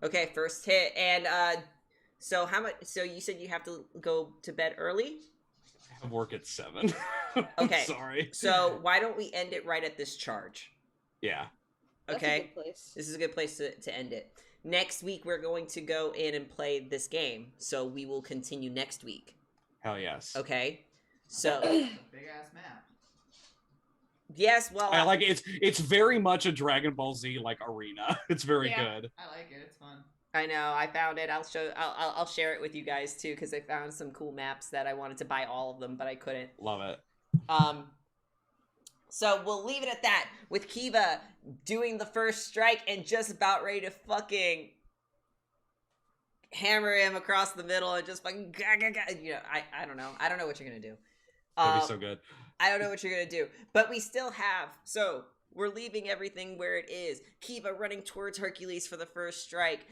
Okay, first hit, and so how much? So you said you have to go to bed early? I have work at 7. Okay. Sorry. So why don't we end it right at this charge? Yeah. That's Okay. a good place. This is a good place to end it. Next week we're going to go in and play this game, so we will continue next week. Hell yes. Okay. So Big ass map. yes, well, I like it. It's very much a Dragon Ball Z like arena. It's very Yeah. good. I like it. It's fun. I know. I found it. I'll share it with you guys too, because I found some cool maps that I wanted to buy all of them, but I couldn't. Love it. So we'll leave it at that with Kiva doing the first strike and just about ready to fucking hammer him across the middle and just fucking you know, I don't know. I don't know what you're gonna do. That'd be so good. I don't know what you're gonna do, but we still have. So we're leaving everything where it is. Kiva running towards Hercules for the first strike.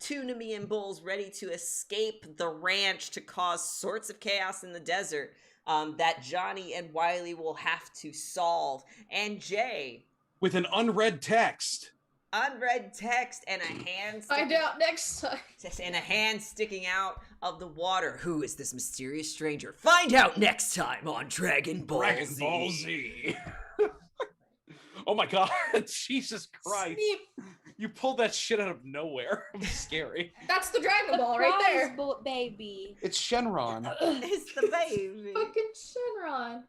2 Nemean bulls ready to escape the ranch to cause sorts of chaos in the desert that Johnny and Wiley will have to solve. And Jay, With an unread text. unread text and a hand Find sticking, out next time. and a hand sticking out of the water. Who is this mysterious stranger? Find out next time on Dragon Ball Dragon Z. Ball Z. Oh my god. Jesus Christ. Sneep. You pulled that shit out of nowhere. It was scary. That's the Dragon Ball right there. Surprise, baby. It's Shenron. It's the baby. Fucking Shenron.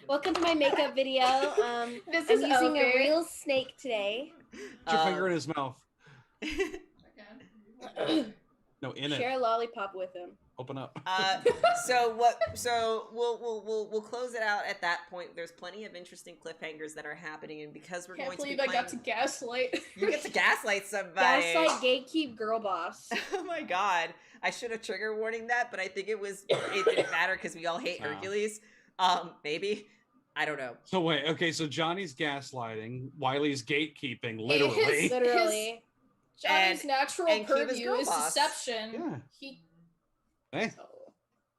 Welcome to my makeup video. This I'm is using a okay. real snake today. Put your finger in his mouth. Okay. No, in Share it. a lollipop with him. Open up. So we'll close it out at that point. There's plenty of interesting cliffhangers that are happening, and because we're Can't going to be believe I playing, got to gaslight. you get to gaslight somebody. Gaslight, gatekeep, girl boss. Oh my god! I should have trigger warning that, but I think it didn't matter because we all hate Wow. Hercules. Maybe. I don't know. So wait, okay, so Johnny's gaslighting, Wiley's gatekeeping, literally. Literally. Johnny's natural and Kiva's purview girl is boss. deception. Yeah. He. Hey,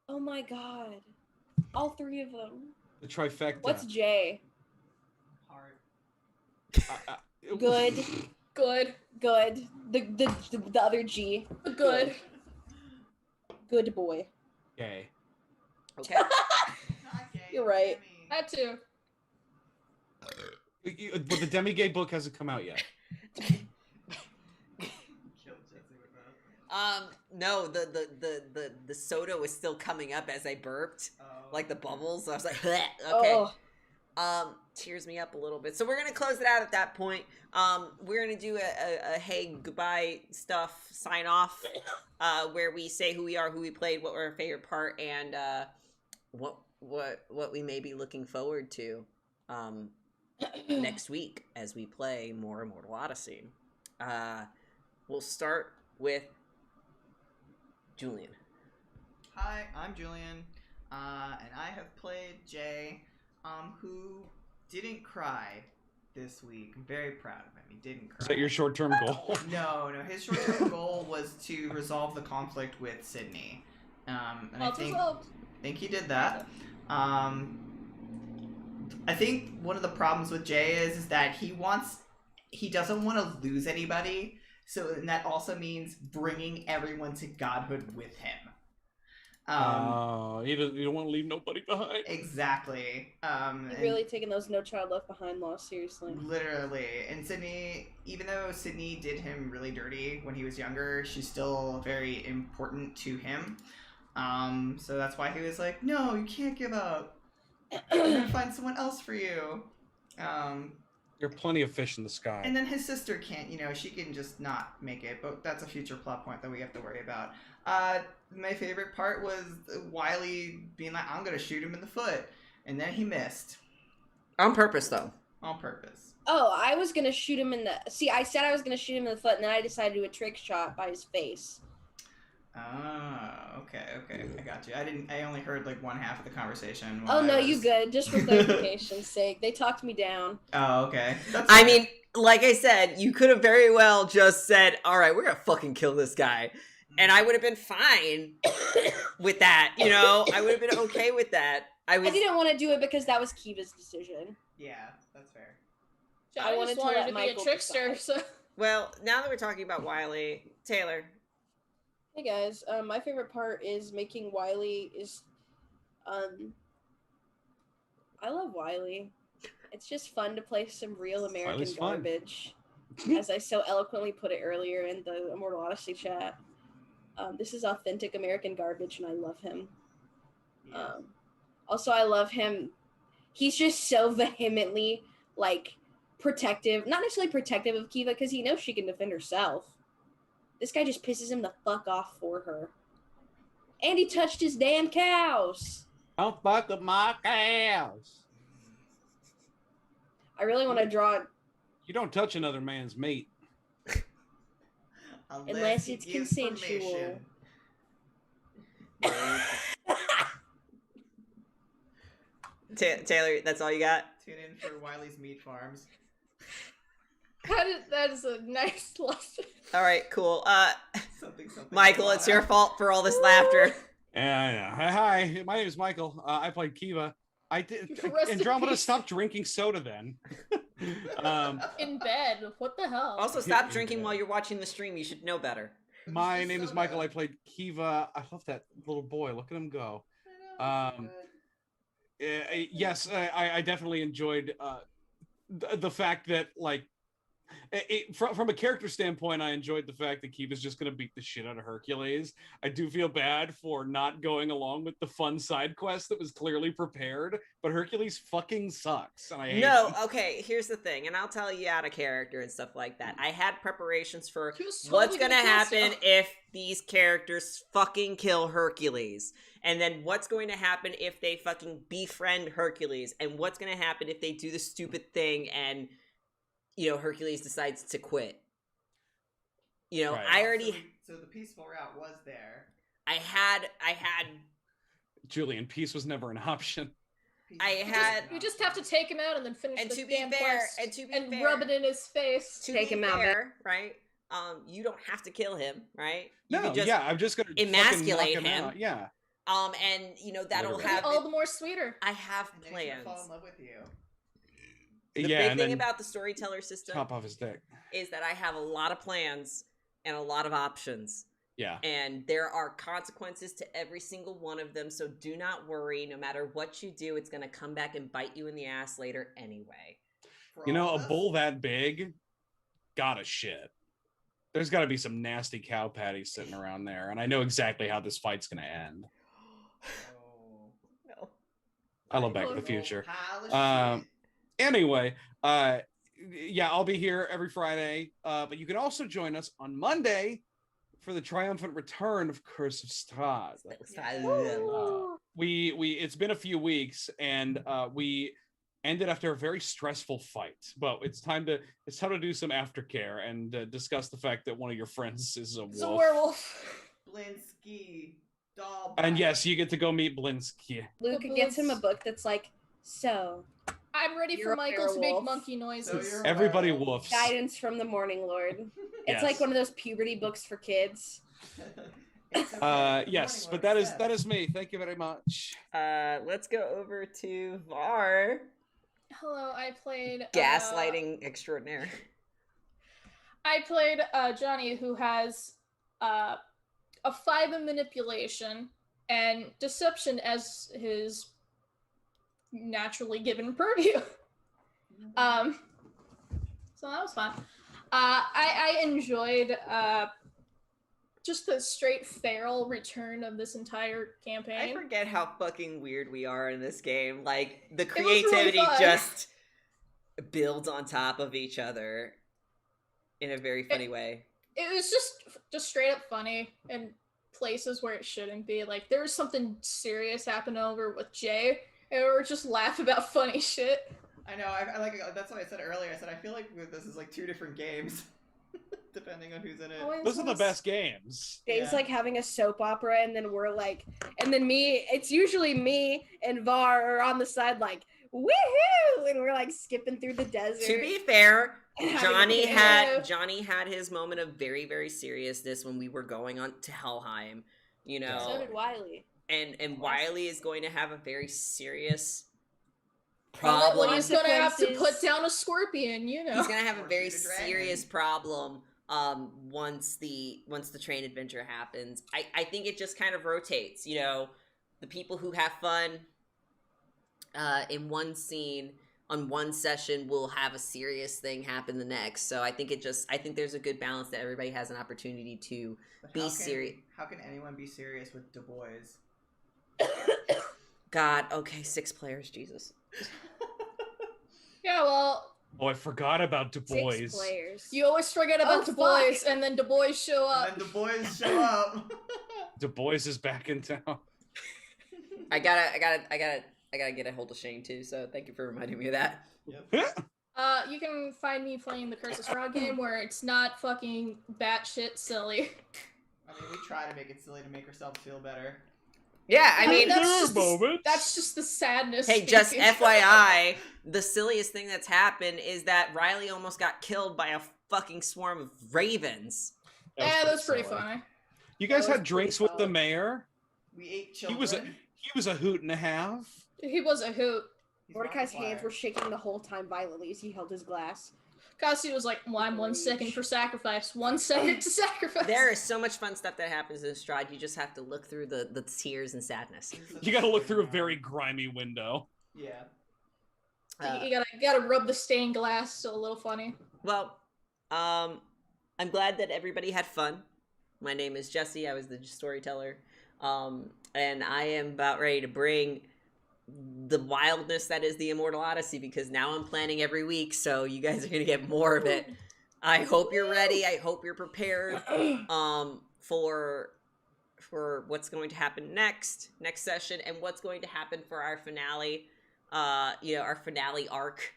Oh my god. All three of them. the trifecta. What's J? Heart. Good. Good. Good. The other G. Good. Good boy. Okay. Okay. You're right. Had to. But the Demigay book hasn't come out yet. No, the soda was still coming up as I burped, like the bubbles. I was like, "Bleh." Okay. Oh. Tears me up a little bit. So we're gonna close it out at that point. We're gonna do a hey goodbye stuff sign off, where we say who we are, who we played, what were our favorite part, and what we may be looking forward to next week as we play more Immortal Odyssey. We'll start with Julian. Hi, I'm Julian, and I have played Jay, who didn't cry this week. I'm very proud of him. He didn't cry. Is that your short-term goal? No. His short-term goal was to resolve the conflict with Sydney, and I think he did that. I think one of the problems with Jay is that he doesn't want to lose anybody. So, and that also means bringing everyone to godhood with him. You don't want to leave nobody behind. Exactly. You're really taking those No Child Left Behind laws seriously. Literally. And Sydney, even though Sydney did him really dirty when he was younger, she's still very important to him. So that's why he was like, no, you can't give up. I'm gonna find someone else for you. There are plenty of fish in the sky. And then his sister can't, she can just not make it, but that's a future plot point that we have to worry about. My favorite part was Wiley being like, I'm gonna shoot him in the foot. And then he missed. On purpose, though. On purpose. Oh, I was gonna shoot him in the... See, I said I was gonna shoot him in the foot, and then I decided to do a trick shot by his face. Okay. I got you. I only heard like one half of the conversation. Oh, no, you good. Just for clarification's sake. They talked me down. Oh, okay. I mean, like I said, you could have very well just said, all right, we're gonna fucking kill this guy. And I would have been fine with that, I would have been okay with that. I didn't want to do it because that was Kiva's decision. Yeah, that's fair. I wanted to let Michael be a trickster. Decide. So. Well, now that we're talking about Wiley, Taylor. Hey guys, my favorite part is making Wiley I love Wiley. It's just fun to play some real American Wiley's fun. garbage. As I so eloquently put it earlier in the Immortal Odyssey chat. This is authentic American garbage, and I love him. Also, I love him. He's just so vehemently, protective. Not necessarily protective of Kiva, because he knows she can defend herself. This guy just pisses him the fuck off for her. And he touched his damn cows. Don't fuck with my cows. I really want to draw... You don't touch another man's mate. Unless it's consensual. Taylor, that's all you got? Tune in for Wiley's Meat Farms. That is a nice lesson. All right, cool. Something. Michael, it's your fault for all this laughter. Yeah. Hi, my name is Michael. I played Kiva. I did. Andromeda, stop drinking soda then. In bed. What the hell? Also, stop drinking while you're watching the stream. You should know better. My name is Michael. I played Kiva. I love that little boy. Look at him go. Yes, I definitely enjoyed the fact that From a character standpoint, I enjoyed the fact that Kiva's just going to beat the shit out of Hercules. I do feel bad for not going along with the fun side quest that was clearly prepared, but Hercules fucking sucks, and I hate him. Okay, here's the thing, and I'll tell you out of character and stuff like that. I had preparations for He was what's totally gonna gonna kill happen stuff. if these characters fucking kill Hercules. And then what's going to happen if they fucking befriend Hercules? And what's going to happen if they do the stupid thing and, you know, Hercules decides to quit? You know, Right. I already... So the peaceful route was there. I had... Julian, peace was never an option. You just have to take him out and then finish And the to be damn fair, quest and to be and fair, rub it in his face. to Take be him out, fair, right? You don't have to kill him, right? You No, can just yeah, I'm just going to emasculate him. Out. Yeah. And you know that'll Literally. have All the more sweeter. I have And then he's gonna plans. fall in love with you. The Yeah, big and thing then about the storyteller system top off his dick. is that I have a lot of plans and a lot of options. Yeah. And there are consequences to every single one of them, so do not worry. No matter what you do, it's going to come back and bite you in the ass later anyway. For You know, all a of us? bull that big, gotta shit. There's got to be some nasty cow patties sitting around there, and I know exactly how this fight's going to end. Oh. No. I love Back to Oh, the no. Future. Pile of Um, shit. Anyway, yeah, I'll be here every Friday, but you can also join us on Monday for the triumphant return of Curse of Strahd. It's been a few weeks, and we ended after a very stressful fight, but it's time to do some aftercare and discuss the fact that one of your friends is a wolf. It's a werewolf. Blinsky. Doll. And yes, you get to go meet Blinsky. Luke gets him a book that's like, so I'm ready You're for a Michael to make werewolf. monkey So noises. you're- Everybody Werewolf. woofs. guidance from the Morning Lord. It's Yes. like one of those puberty books for kids. It's okay. Yes, Morning but Lord that is says. me. Thank you very much. Let's go over to Var. Hello, I played Gaslighting extraordinaire. I played Johnny, who has a 5 in manipulation and deception as his naturally given purview. So that was fun. I enjoyed just the straight feral return of this entire campaign. I forget how fucking weird we are in this game. Like, the was really creativity fun. just builds on top of each other in a very funny way. It was just straight up funny in places where it shouldn't be. Like there was something serious happening over with Jay, and we were just laugh about funny shit. I know. I like. That's what I said earlier. I said I feel like this is like 2 different games, depending on who's in it. Those are the best games. Jay's Yeah. like having a soap opera, and then we're like, and then it's usually me and Var are on the side like, woohoo! And we're like skipping through the desert. To be fair, Having a Johnny picnic. had his moment of very, very seriousness when we were going on to Helheim, you know. So did Wiley. And Wiley is going to have a very serious Well, problem. he's gonna have to Consequences. put down a scorpion, you know. He's gonna have a Or very shoot a dragon. serious problem once the train adventure happens. I think it just kind of rotates, you know. The people who have fun in one scene on one session will have a serious thing happen the next. So I think there's a good balance that everybody has an opportunity to But be how can- serious. How can anyone be serious with Du Bois? God, okay, 6 players, Jesus. Yeah, well, Oh, I forgot about Du Bois. 6 players. you always forget about Oh, Du Bois, fuck. and then Du Bois show up. And then Du Bois show up. Du Bois is back in town. I gotta get a hold of Shane too, so thank you for reminding me of that. Yep. You can find me playing the Curse of Strahd game where it's not fucking batshit silly. I mean, we try to make it silly to make ourselves feel better. Yeah, I mean, That's just the sadness. hey, just speaking. FYI, the silliest thing that's happened is that Riley almost got killed by a fucking swarm of ravens. Yeah, that's pretty silly. funny. You guys That was had drinks pretty with the solid. mayor? We ate He children. was a hoot and a half. He was a hoot. He's Mordecai's Markiplier. hands were shaking the whole time violently as he held his glass. Cassie was like, well, I'm 1 second for sacrifice. 1 second to sacrifice. There is so much fun stuff that happens in Strahd. You just have to look through the tears and sadness. He's such You got to look through a man. very grimy window. Yeah. You gotta rub the stained glass, so a little funny. Well, I'm glad that everybody had fun. My name is Jesse. I was the storyteller. And I am about ready to bring the wildness that is the Immortal Odyssey, because now I'm planning every week, so you guys are going to get more of it. I hope you're ready. I hope you're prepared for what's going to happen next session, and what's going to happen for our finale, our finale arc,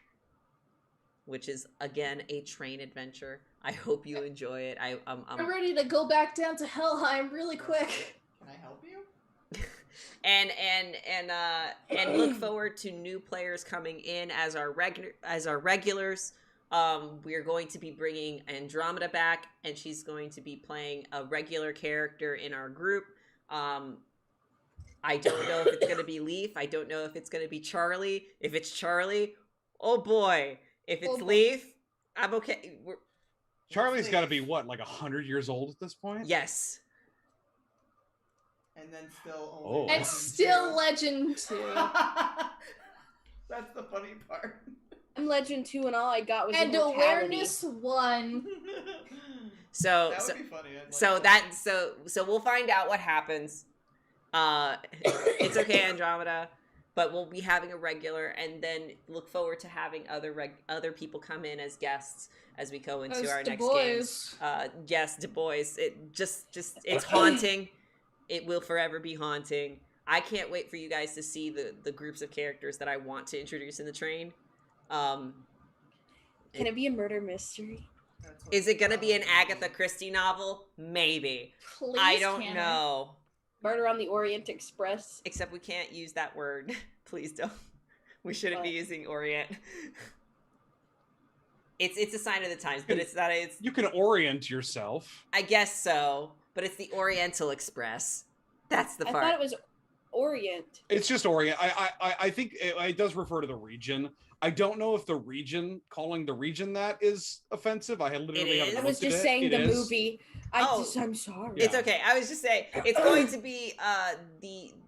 which is, again, a train adventure. I hope you enjoy it. I'm ready to go back down to Helheim really quick. Can I help you? and look forward to new players coming in as our regulars. We are going to be bringing Andromeda back, and she's going to be playing a regular character in our group. I don't know if it's going to be Leaf. I don't know if it's going to be Charlie. If it's Charlie, oh boy. If it's Leaf, I'm okay. Charlie's got to be what, like 100 years old at this point? Yes. And then still only and still Legend 2. That's the funny part. I'm Legend 2 and all I got was and immortality. Awareness 1. So that would be funny. So we'll find out what happens. It's okay, Andromeda, but we'll be having a regular, and then look forward to having other people come in as guests as we go into our next games. Yes, Du Bois. It just it's haunting. It will forever be haunting. I can't wait for you guys to see the groups of characters that I want to introduce in the train. Can it be a murder mystery? Is it going to be an Agatha Christie novel? Maybe. Please, I don't know. Murder on the Orient Express. Except we can't use that word. Please don't. We shouldn't be using Orient. It's a sign of the times, but it's not. You can orient yourself. I guess so, but it's the Oriental Express. That's the part. I thought it was Orient. It's just Orient. I think it does refer to the region. I don't know if the region, calling the region that is offensive. I literally haven't I looked was just at saying it. the It is. movie. I'm sorry. It's okay. I was just saying it's going to be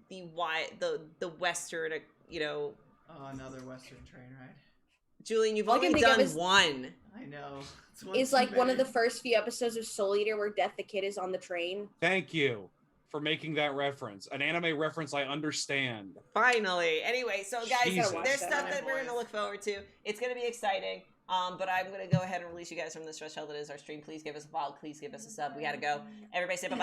the Western, Oh, another Western train ride. Julian, you've All I only can think of done is- one. I know. It's like one of the first few episodes of Soul Eater where Death the Kid is on the train. Thank you for making that reference. An anime reference I understand. Finally. Anyway, so guys, Jesus. there's stuff that we're going to look forward to. It's going to be exciting. But I'm going to go ahead and release you guys from the stress shell that is our stream. Please give us a follow. Please give us a sub. We got to go. Everybody say bye-bye.